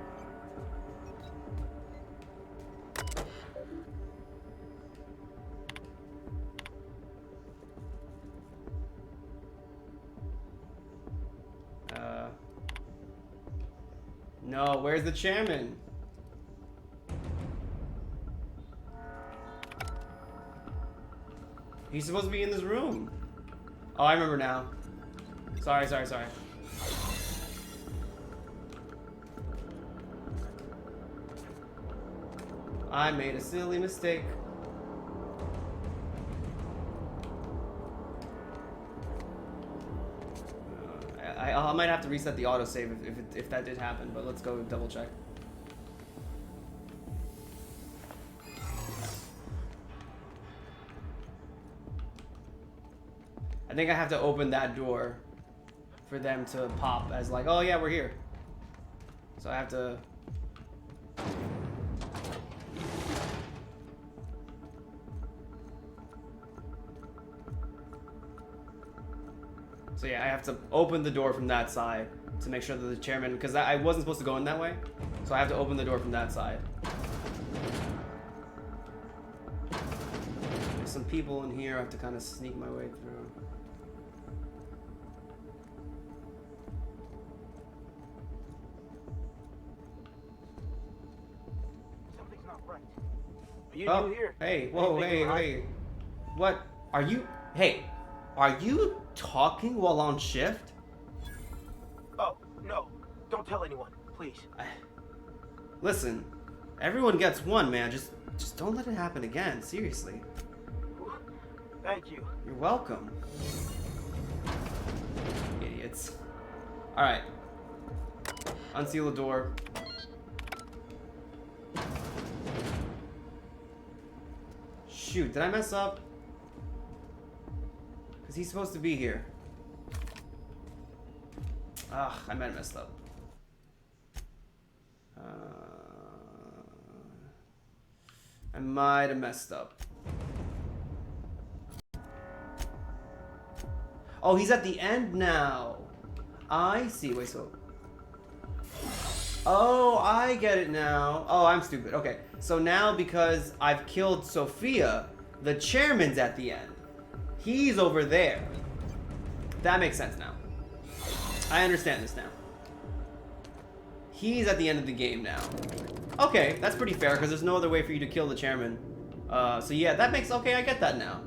No, where's the chairman? He's supposed to be in this room. Oh, I remember now. Sorry. I made a silly mistake. I might have to reset the autosave if that did happen, but let's go double check. I think I have to open that door for them to pop as like, oh yeah, we're here. So I have to... So yeah, I have to open the door from that side to make sure that the chairman, because I wasn't supposed to go in that way, so I have to open the door from that side. There's some people in here I have to kind of sneak my way through. Something's not right. Are you new here? Hey, whoa, hey. What? Are you... Hey, are you talking while on shift? Oh, no. Don't tell anyone, please. Listen, everyone gets one, man. Just don't let it happen again. Seriously. Thank you. You're welcome. Idiots. Alright. Unseal the door. Shoot, did I mess up? Because he's supposed to be here. Ah, I might have messed up. I might have messed up. Oh, he's at the end now. I see. Wait, so... Oh, I get it now. Oh, I'm stupid. Okay. So now because I've killed Sophia, the chairman's at the end. He's over there. That makes sense now. I understand this now. He's at the end of the game now. Okay, that's pretty fair because there's no other way for you to kill the chairman. So yeah, that makes, okay, I get that now.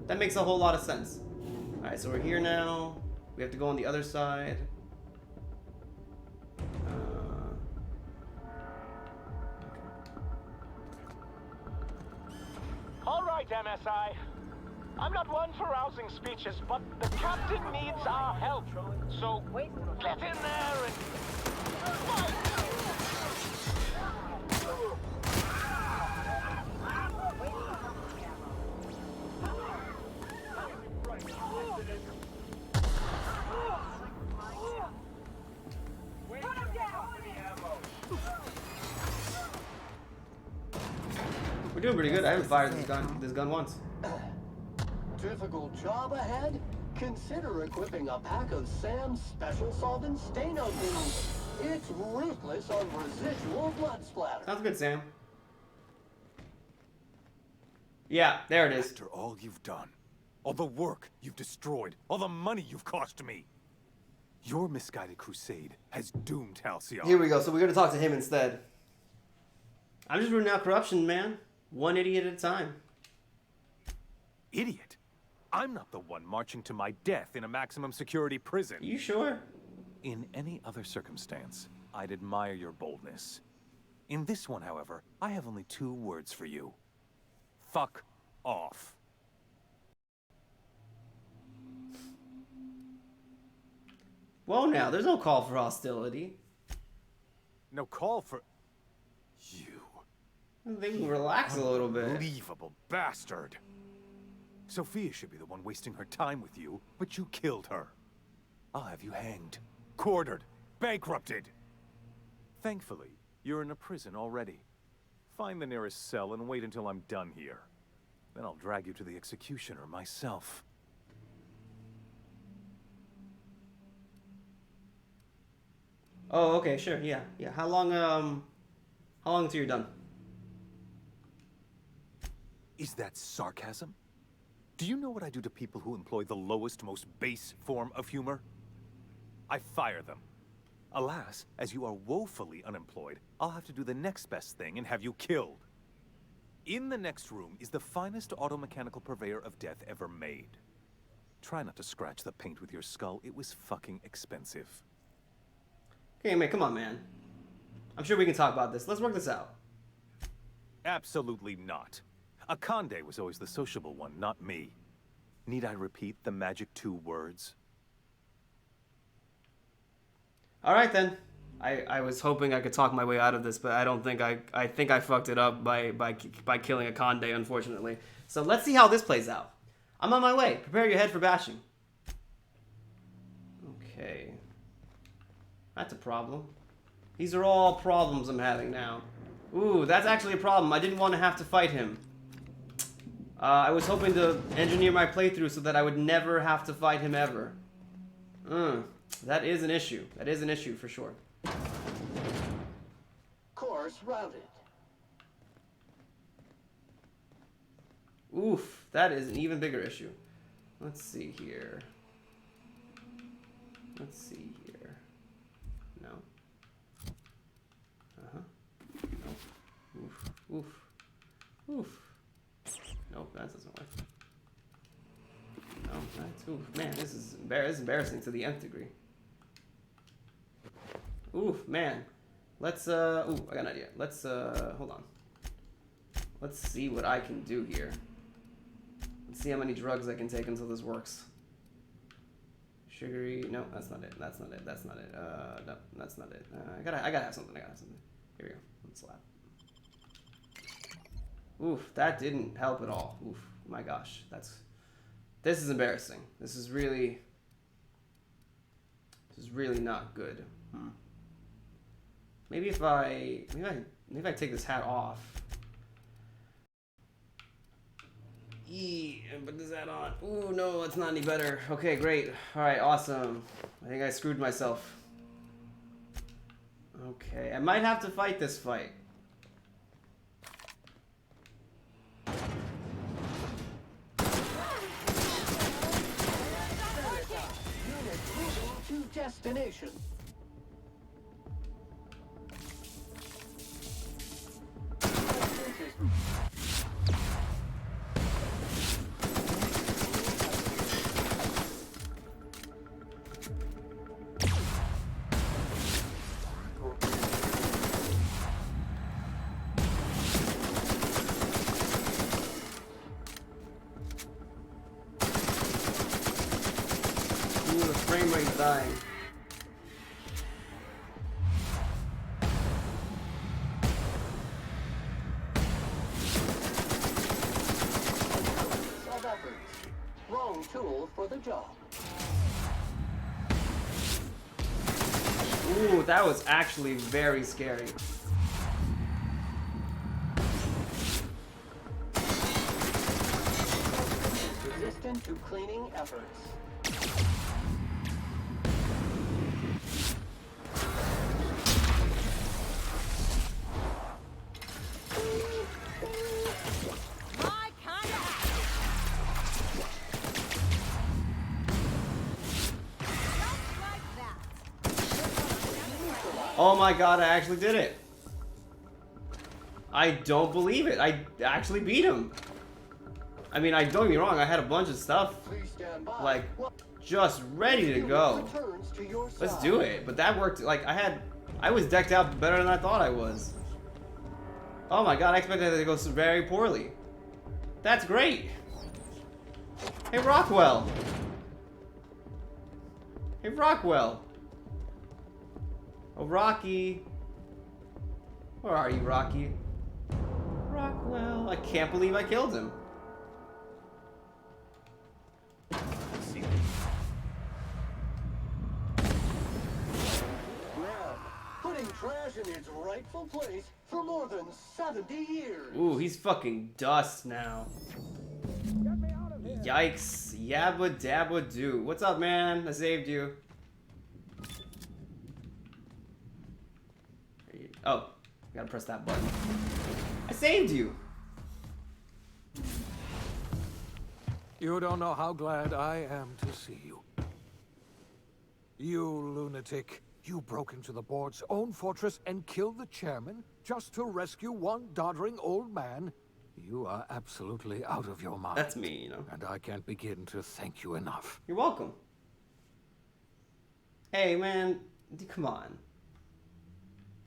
That makes a whole lot of sense. Alright, so we're here now. We have to go on the other side. All right, MSI. I'm not one for rousing speeches, but the captain needs our help. So get in there and fight! We're doing pretty good. I haven't fired this gun once. Difficult job ahead? Consider equipping a pack of Sam's special solvent Stano beans. It's ruthless on residual blood splatter. Sounds good, Sam. Yeah, there it is. After all you've done, all the work you've destroyed, all the money you've cost me, your misguided crusade has doomed Halcyon. Here we go. So we're gonna talk to him instead. I'm just rooting out corruption, man. One idiot at a time. Idiot? I'm not the one marching to my death in a maximum security prison. You sure? In any other circumstance, I'd admire your boldness. In this one, however, I have only 2 words for you. Fuck off. Whoa now, there's no call for hostility. No call for... You. I think we relax a little bit. Unbelievable bastard. Sophia should be the one wasting her time with you, but you killed her. I'll have you hanged, quartered, bankrupted. Thankfully, you're in a prison already. Find the nearest cell and wait until I'm done here. Then I'll drag you to the executioner myself. Oh, okay, sure, yeah. How long until you're done? Is that sarcasm? Do you know what I do to people who employ the lowest, most base form of humor? I fire them. Alas, as you are woefully unemployed, I'll have to do the next best thing and have you killed. In the next room is the finest automechanical purveyor of death ever made. Try not to scratch the paint with your skull. It was fucking expensive. Okay, man, come on, man. I'm sure we can talk about this. Let's work this out. Absolutely not. Akande was always the sociable one, not me. Need I repeat the magic 2 words? All right, then. I was hoping I could talk my way out of this, but I don't think I think I fucked it up by killing Akande, unfortunately. So let's see how this plays out. I'm on my way. Prepare your head for bashing. Okay. That's a problem. These are all problems I'm having now. Ooh, that's actually a problem. I didn't want to have to fight him. I was hoping to engineer my playthrough so that I would never have to fight him ever. That is an issue. That is an issue for sure. Course routed. Oof, that is an even bigger issue. Let's see here. Let's see here. No. No. Oof. Oof. Oof. Nope, that doesn't work. No, that's... Oof, man, this is embarrassing to the nth degree. Oof, man. Let's, ooh, I got an idea. Let's, hold on. Let's see what I can do here. Let's see how many drugs I can take until this works. Sugary, no, that's not it. That's not it. That's not it. No, that's not it. I gotta have something. I gotta have something. Here we go. Let's slap. Oof, that didn't help at all. Oof, my gosh, this is embarrassing. This is really not good. Maybe if I take this hat off. And put this hat on. Ooh, no, it's not any better. Okay, great. All right, awesome. I think I screwed myself. Okay, I might have to fight this fight. To destination. the frame rate dying? Of efforts. Wrong tool for the job. Ooh, that was actually very scary. Resistant to cleaning efforts. My kind of Oh my god, I actually did it. I don't believe it. I actually beat him. I mean, don't get me wrong, I had a bunch of stuff, like, just ready to go. Let's do it. But that worked, like, I was decked out better than I thought I was. Oh my god, I expected it to go very poorly. That's great. Hey, Rockwell. Hey, Rockwell. Oh, Rocky. Where are you, Rocky? Rockwell. I can't believe I killed him. Putting trash in its rightful place for more than 70 years. Ooh, he's fucking dust now. Yikes. Yabba dabba doo. What's up, man? I saved you. Oh, gotta press that button. I saved you. You don't know how glad I am to see you. You lunatic. You broke into the board's own fortress and killed the chairman just to rescue one doddering old man. You are absolutely out of your mind. That's me, you know. And I can't begin to thank you enough. You're welcome. Hey, man, come on.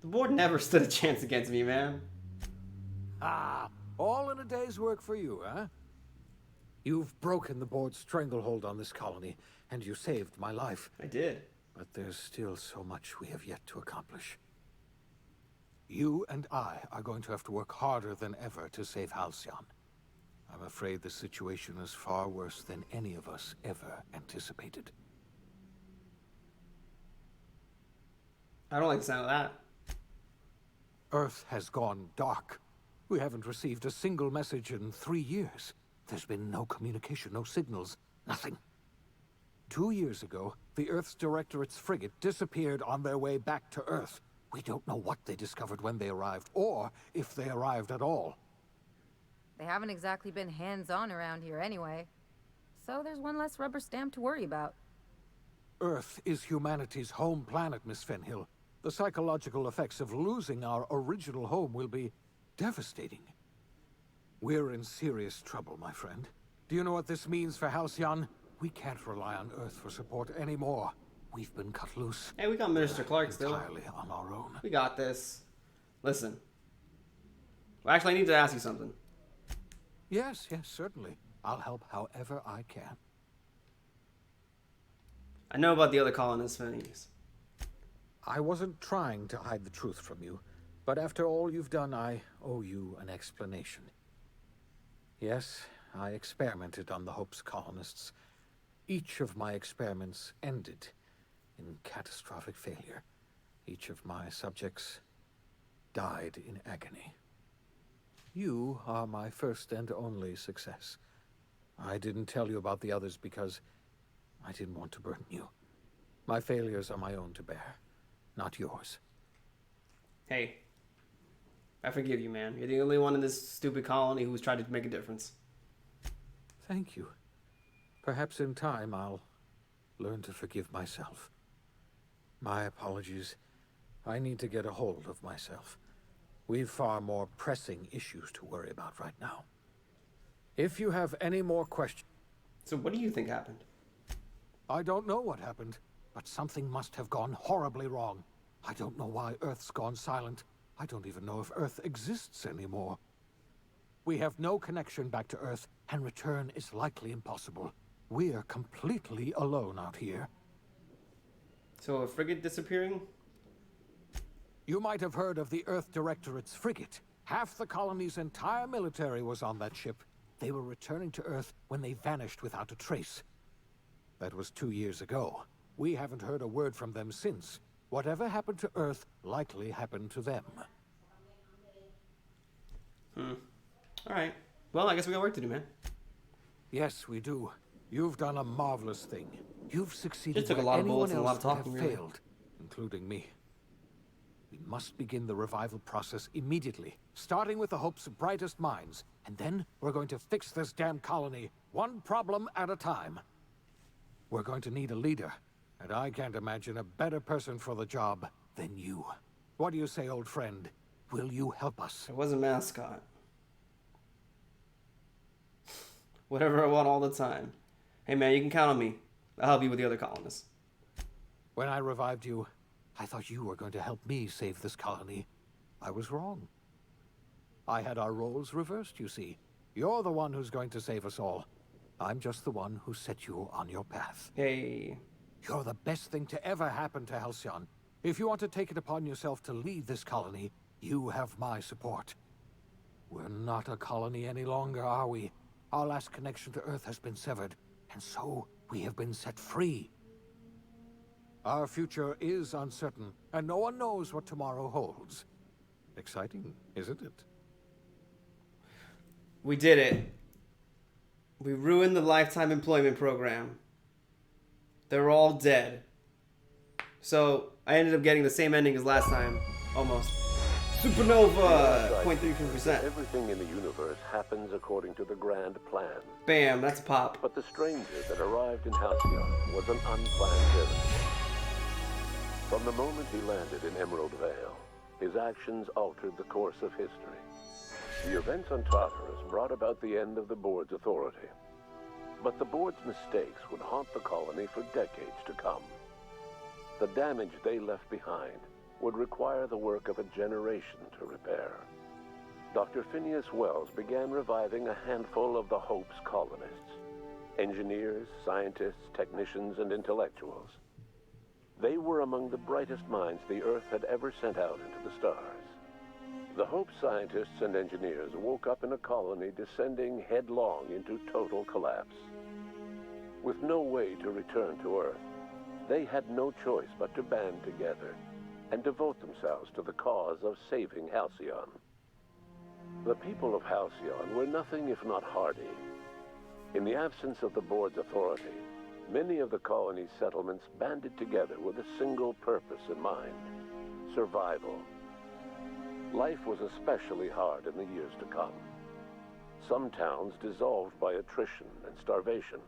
The board never stood a chance against me, man. Ah, all in a day's work for you, huh? You've broken the board's stranglehold on this colony, and you saved my life. I did. But there's still so much we have yet to accomplish. You and I are going to have to work harder than ever to save Halcyon. I'm afraid the situation is far worse than any of us ever anticipated. I don't like the sound of that. Earth has gone dark. We haven't received a single message in 3 years. There's been no communication, no signals, nothing. 2 years ago, the Earth's Directorate's frigate disappeared on their way back to Earth. We don't know what they discovered when they arrived, or if they arrived at all. They haven't exactly been hands-on around here anyway. So there's one less rubber stamp to worry about. Earth is humanity's home planet, Miss Fenhill. The psychological effects of losing our original home will be devastating. We're in serious trouble, my friend. Do you know what this means for Halcyon? We can't rely on Earth for support anymore. We've been cut loose. Hey, we got Minister Clark still. Entirely on our own. We got this. Listen. Well, actually, I need to ask you something. Yes, certainly. I'll help however I can. I know about the other colonists, Phineas. I wasn't trying to hide the truth from you, but after all you've done, I owe you an explanation. Yes, I experimented on the Hope's colonists. Each of my experiments ended in catastrophic failure. Each of my subjects died in agony. You are my first and only success. I didn't tell you about the others because I didn't want to burden you. My failures are my own to bear, not yours. Hey, I forgive you, man. You're the only one in this stupid colony who's tried to make a difference. Thank you. Perhaps in time I'll learn to forgive myself. My apologies. I need to get a hold of myself. We've far more pressing issues to worry about right now. If you have any more questions... So what do you think happened? I don't know what happened, but something must have gone horribly wrong. I don't know why Earth's gone silent. I don't even know if Earth exists anymore. We have no connection back to Earth, and return is likely impossible. We're completely alone out here. So a frigate disappearing? You might have heard of the Earth Directorate's frigate. Half the colony's entire military was on that ship. They were returning to Earth when they vanished without a trace. That was 2 years ago. We haven't heard a word from them since. Whatever happened to Earth likely happened to them. Alright. Well, I guess we got work to do, man. Yes, we do. You've done a marvelous thing. You've succeeded Just took a where lot of anyone bullets and a lot else of would talking, have really. failed, including me. We must begin the revival process immediately, starting with the Hope's brightest minds, and then we're going to fix this damn colony, one problem at a time. We're going to need a leader, and I can't imagine a better person for the job than you. What do you say, old friend? Will you help us? I was a mascot. Whatever I want all the time. Hey man, you can count on me. I'll help you with the other colonists. When I revived you, I thought you were going to help me save this colony. I was wrong. I had our roles reversed, you see. You're the one who's going to save us all. I'm just the one who set you on your path. Hey. You're the best thing to ever happen to Halcyon. If you want to take it upon yourself to lead this colony, you have my support. We're not a colony any longer, are we? Our last connection to Earth has been severed, and so we have been set free. Our future is uncertain, and no one knows what tomorrow holds. Exciting, isn't it? We did it. We ruined the lifetime employment program. They're all dead. So I ended up getting the same ending as last time, almost. Supernova, 0.33%. Everything in the universe happens according to the grand plan. Bam, that's a pop. But the stranger that arrived in Halcyon was an unplanned visitor. From the moment he landed in Emerald Vale, his actions altered the course of history. The events on Tartarus brought about the end of the board's authority. But the board's mistakes would haunt the colony for decades to come. The damage they left behind would require the work of a generation to repair. Dr. Phineas Wells began reviving a handful of the Hope's colonists. Engineers, scientists, technicians, and intellectuals. They were among the brightest minds the Earth had ever sent out into the stars. The Hope scientists and engineers woke up in a colony descending headlong into total collapse. With no way to return to Earth, they had no choice but to band together and devote themselves to the cause of saving Halcyon. The people of Halcyon were nothing if not hardy. In the absence of the board's authority, many of the colony's settlements banded together with a single purpose in mind: survival. Life was especially hard in the years to come. Some towns dissolved by attrition and starvation.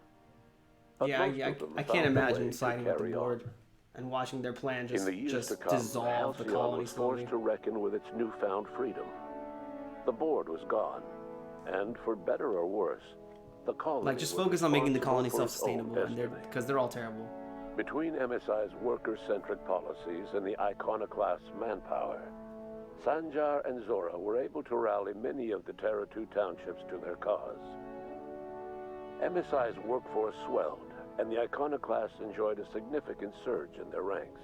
But Yeah, most of them I can't found a way imagine to siding with the carry board on. and watching their plan In the years to come, dissolve the Halcyon colony was slowly. forced to reckon with its newfound freedom. The board was gone, and for better or worse, the colony Like, just was focus on making the responsible colony for its own self-sustainable, and destiny. because they're all terrible. Between MSI's worker-centric policies and the iconoclast's manpower, Sanjar and Zora were able to rally many of the Terra 2 townships to their cause. MSI's workforce swelled, and the iconoclasts enjoyed a significant surge in their ranks.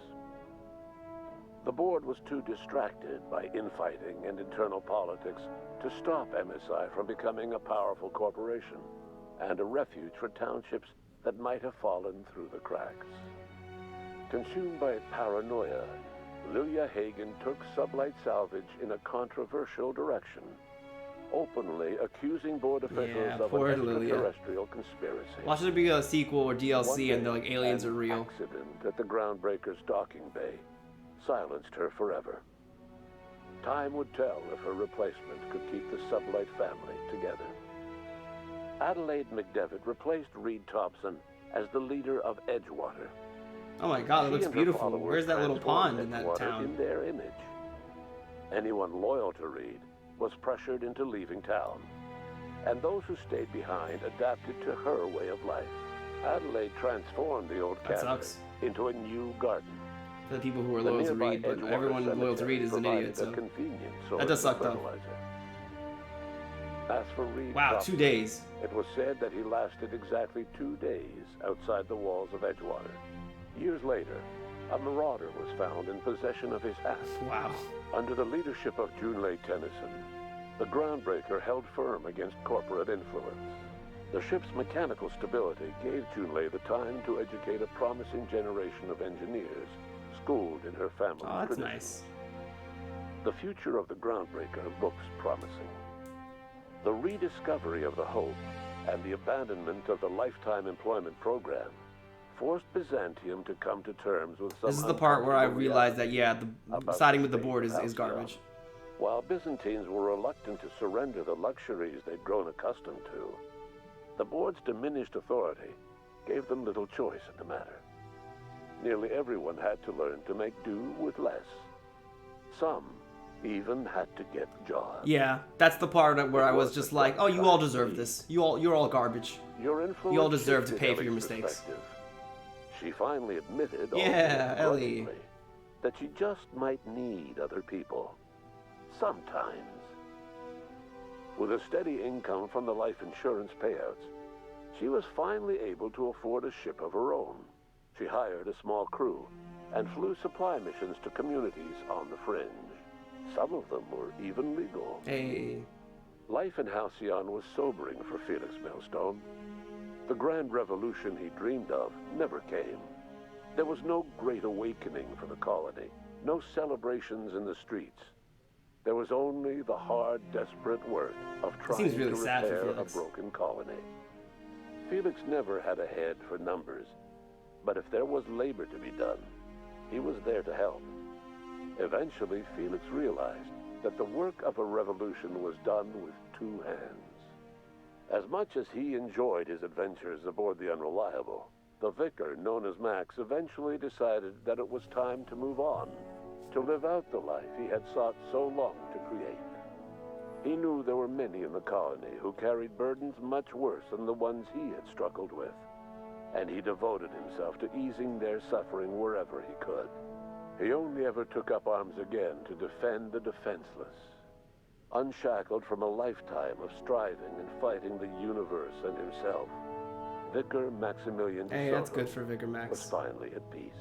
The board was too distracted by infighting and internal politics to stop MSI from becoming a powerful corporation and a refuge for townships that might have fallen through the cracks. Consumed by paranoia, Lilia Hagen took Sublight Salvage in a controversial direction, openly accusing board officials of poor an Lilia. extraterrestrial conspiracy. Watch it be a sequel or One DLC, day, and they're like aliens an are real. accident at the Groundbreaker's docking bay silenced her forever. Time would tell if her replacement could keep the Sublight family together. Adelaide McDevitt replaced Reed Thompson as the leader of Edgewater. Oh my god, it She looks and her beautiful. followers Where's that little transformed pond in that Edgewater town? in their image. Anyone loyal to Reed was pressured into leaving town, and those who stayed behind adapted to her way of life. Adelaide transformed the old That cannery sucks. into a new garden. For the people who are The loyal to nearby Reed, but Edgewater everyone loyal to Cemetery Reed is an provided idiot, a so... convenient That source does suck, of though. fertilizer. As for Reed Wow, Thompson, 2 days. It was said that he lasted exactly 2 days outside the walls of Edgewater. Years later, a marauder was found in possession of his hat. Wow. Under the leadership of Junlei Tennyson, the groundbreaker held firm against corporate influence. The ship's mechanical stability gave Junlei the time to educate a promising generation of engineers, schooled in her family's Oh, that's tradition. nice. The future of the groundbreaker looks promising. The rediscovery of the Hope and the abandonment of the lifetime employment program forced Byzantium to come to terms with some. This is the part where I uncomfortable realized that, yeah, about siding with the fate board of is Halcyon. garbage. While Byzantines were reluctant to surrender the luxuries they'd grown accustomed to, the board's diminished authority gave them little choice in the matter. Nearly everyone had to learn to make do with less. Some even had to get jobs. Yeah, that's the part where I was just like, oh, you all deserve this. You're all garbage. Your influence You all deserve to shifted pay for your Ellie's mistakes. perspective. She finally admitted, Yeah, although Ellie. grudgingly, that she just might need other people. Sometimes. With a steady income from the life insurance payouts, she was finally able to afford a ship of her own. She hired a small crew and flew supply missions to communities on the fringe. Some of them were even legal. Hey. Life in Halcyon was sobering for Felix Millstone. The grand revolution he dreamed of never came. There was no great awakening for the colony, no celebrations in the streets. There was only the hard, desperate work of trying seems really to sad for repair a Felix. broken colony. Felix never had a head for numbers, but if there was labor to be done, he was there to help. Eventually, Felix realized that the work of a revolution was done with two hands. As much as he enjoyed his adventures aboard the Unreliable, the vicar, known as Max, eventually decided that it was time to move on, to live out the life he had sought so long to create. He knew there were many in the colony who carried burdens much worse than the ones he had struggled with, and he devoted himself to easing their suffering wherever he could. He only ever took up arms again to defend the defenseless. Unshackled from a lifetime of striving and fighting the universe and himself, Vicar Maximilian de Hey, that's Soto good for Vicar Max. was finally at peace.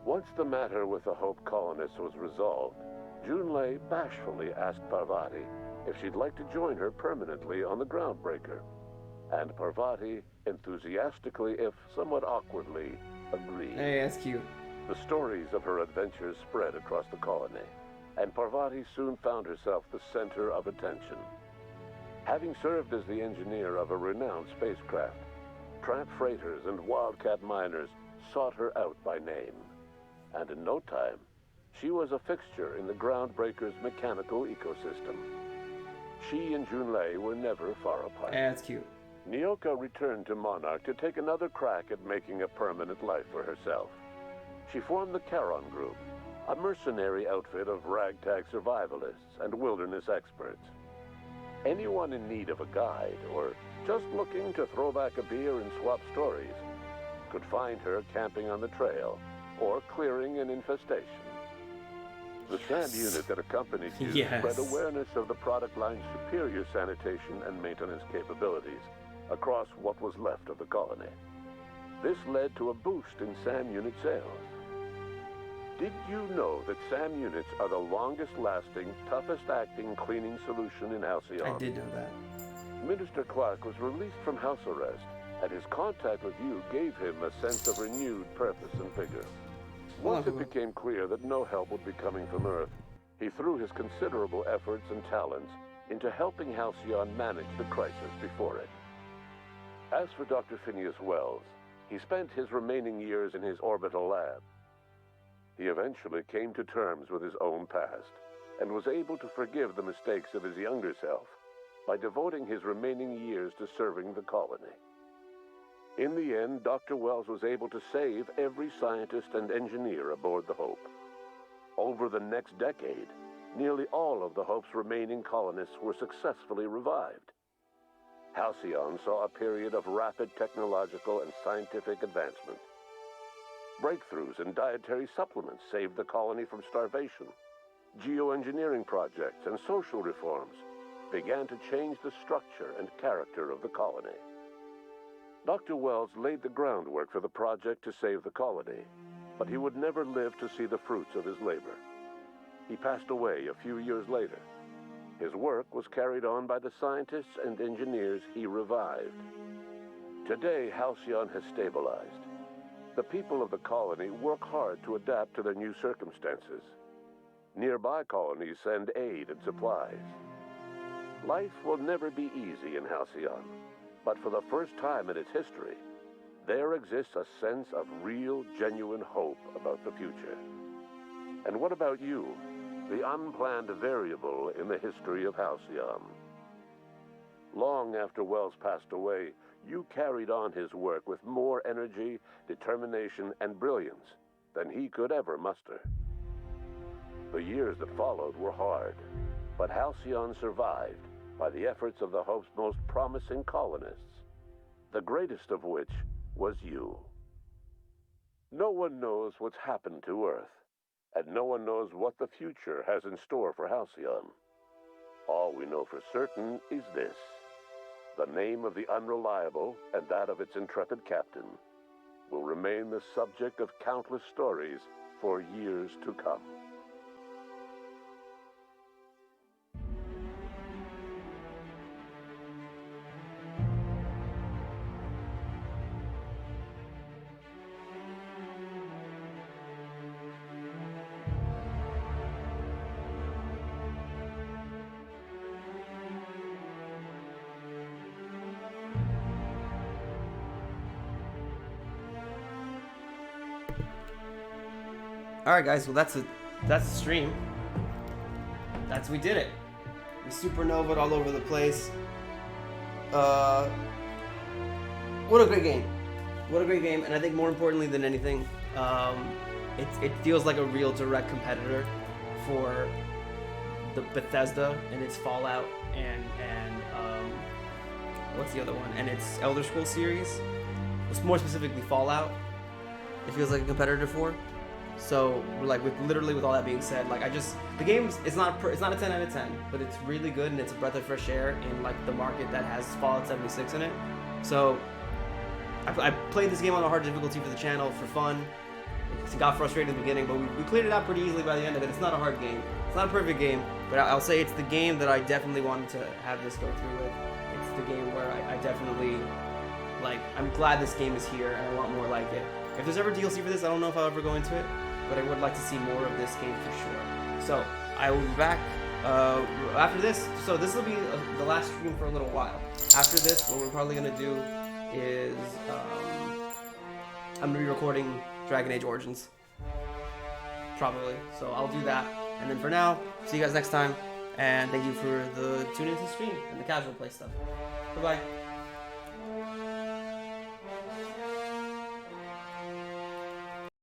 Once the matter with the Hope colonists was resolved, Junlei bashfully asked Parvati if she'd like to join her permanently on the Groundbreaker, and Parvati enthusiastically, if somewhat awkwardly, agreed. Hey, that's cute. The stories of her adventures spread across the colony, and Parvati soon found herself the center of attention. Having served as the engineer of a renowned spacecraft, tramp freighters and wildcat miners sought her out by name. And in no time, she was a fixture in the Groundbreaker's mechanical ecosystem. She and Junlei were never far apart. Hey, that's cute. Nyoka returned to Monarch to take another crack at making a permanent life for herself. She formed the Charon Group, a mercenary outfit of ragtag survivalists and wilderness experts. Anyone in need of a guide or just looking to throw back a beer and swap stories could find her camping on the trail or clearing an infestation. The sand unit that accompanied you Yes. spread awareness of the product line's superior sanitation and maintenance capabilities across what was left of the colony. This led to a boost in SAM unit sales. Did you know that SAM units are the longest-lasting, toughest-acting cleaning solution in Halcyon? I did know that. Minister Clark was released from house arrest, and his contact with you gave him a sense of renewed purpose and vigor. Once it became clear that no help would be coming from Earth, he threw his considerable efforts and talents into helping Halcyon manage the crisis before it. As for Dr. Phineas Wells, he spent his remaining years in his orbital lab. He eventually came to terms with his own past and was able to forgive the mistakes of his younger self by devoting his remaining years to serving the colony. In the end, Dr. Wells was able to save every scientist and engineer aboard the Hope. Over the next decade, nearly all of the Hope's remaining colonists were successfully revived. Halcyon saw a period of rapid technological and scientific advancement. Breakthroughs in dietary supplements saved the colony from starvation. Geoengineering projects and social reforms began to change the structure and character of the colony. Dr. Wells laid the groundwork for the project to save the colony. but he would never live to see the fruits of his labor. He passed away a few years later. His work was carried on by the scientists and engineers he revived. Today, Halcyon has stabilized. The people of the colony work hard to adapt to their new circumstances. Nearby colonies send aid and supplies. Life will never be easy in Halcyon, but for the first time in its history, there exists a sense of real, genuine hope about the future. And what about you, the unplanned variable in the history of Halcyon? Long after Wells passed away, you carried on his work with more energy, determination, and brilliance than he could ever muster. The years that followed were hard, but Halcyon survived by the efforts of the Hope's most promising colonists, the greatest of which was you. No one knows what's happened to Earth, and no one knows what the future has in store for Halcyon. All we know for certain is this: the name of the Unreliable and that of its intrepid captain will remain the subject of countless stories for years to come. Alright guys, well that's the stream. We did it. We supernovaed all over the place. What a great game. What a great game, and I think more importantly than anything, it feels like a real direct competitor for the Bethesda and its Fallout and what's the other one? And its Elder Scrolls series. More specifically Fallout. It feels like a competitor for. So, like, with all that being said, like, the game it's not a 10 out of 10, but it's really good and it's a breath of fresh air in, like, the market that has Fallout 76 in it. So, I played this game on a hard difficulty for the channel for fun. It got frustrated in the beginning, but we cleared it out pretty easily by the end of it. It's not a hard game. It's not a perfect game, but I'll say it's the game that I definitely wanted to have this go through with. It's the game where I definitely, like, I'm glad this game is here and I want more like it. If there's ever DLC for this, I don't know if I'll ever go into it, but I would like to see more of this game for sure. So I will be back after this. So this will be the last stream for a little while. After this, what we're probably going to do is I'm going to be recording Dragon Age Origins. Probably. So I'll do that. And then for now, see you guys next time. And thank you for the tune into stream and the casual play stuff. Bye-bye.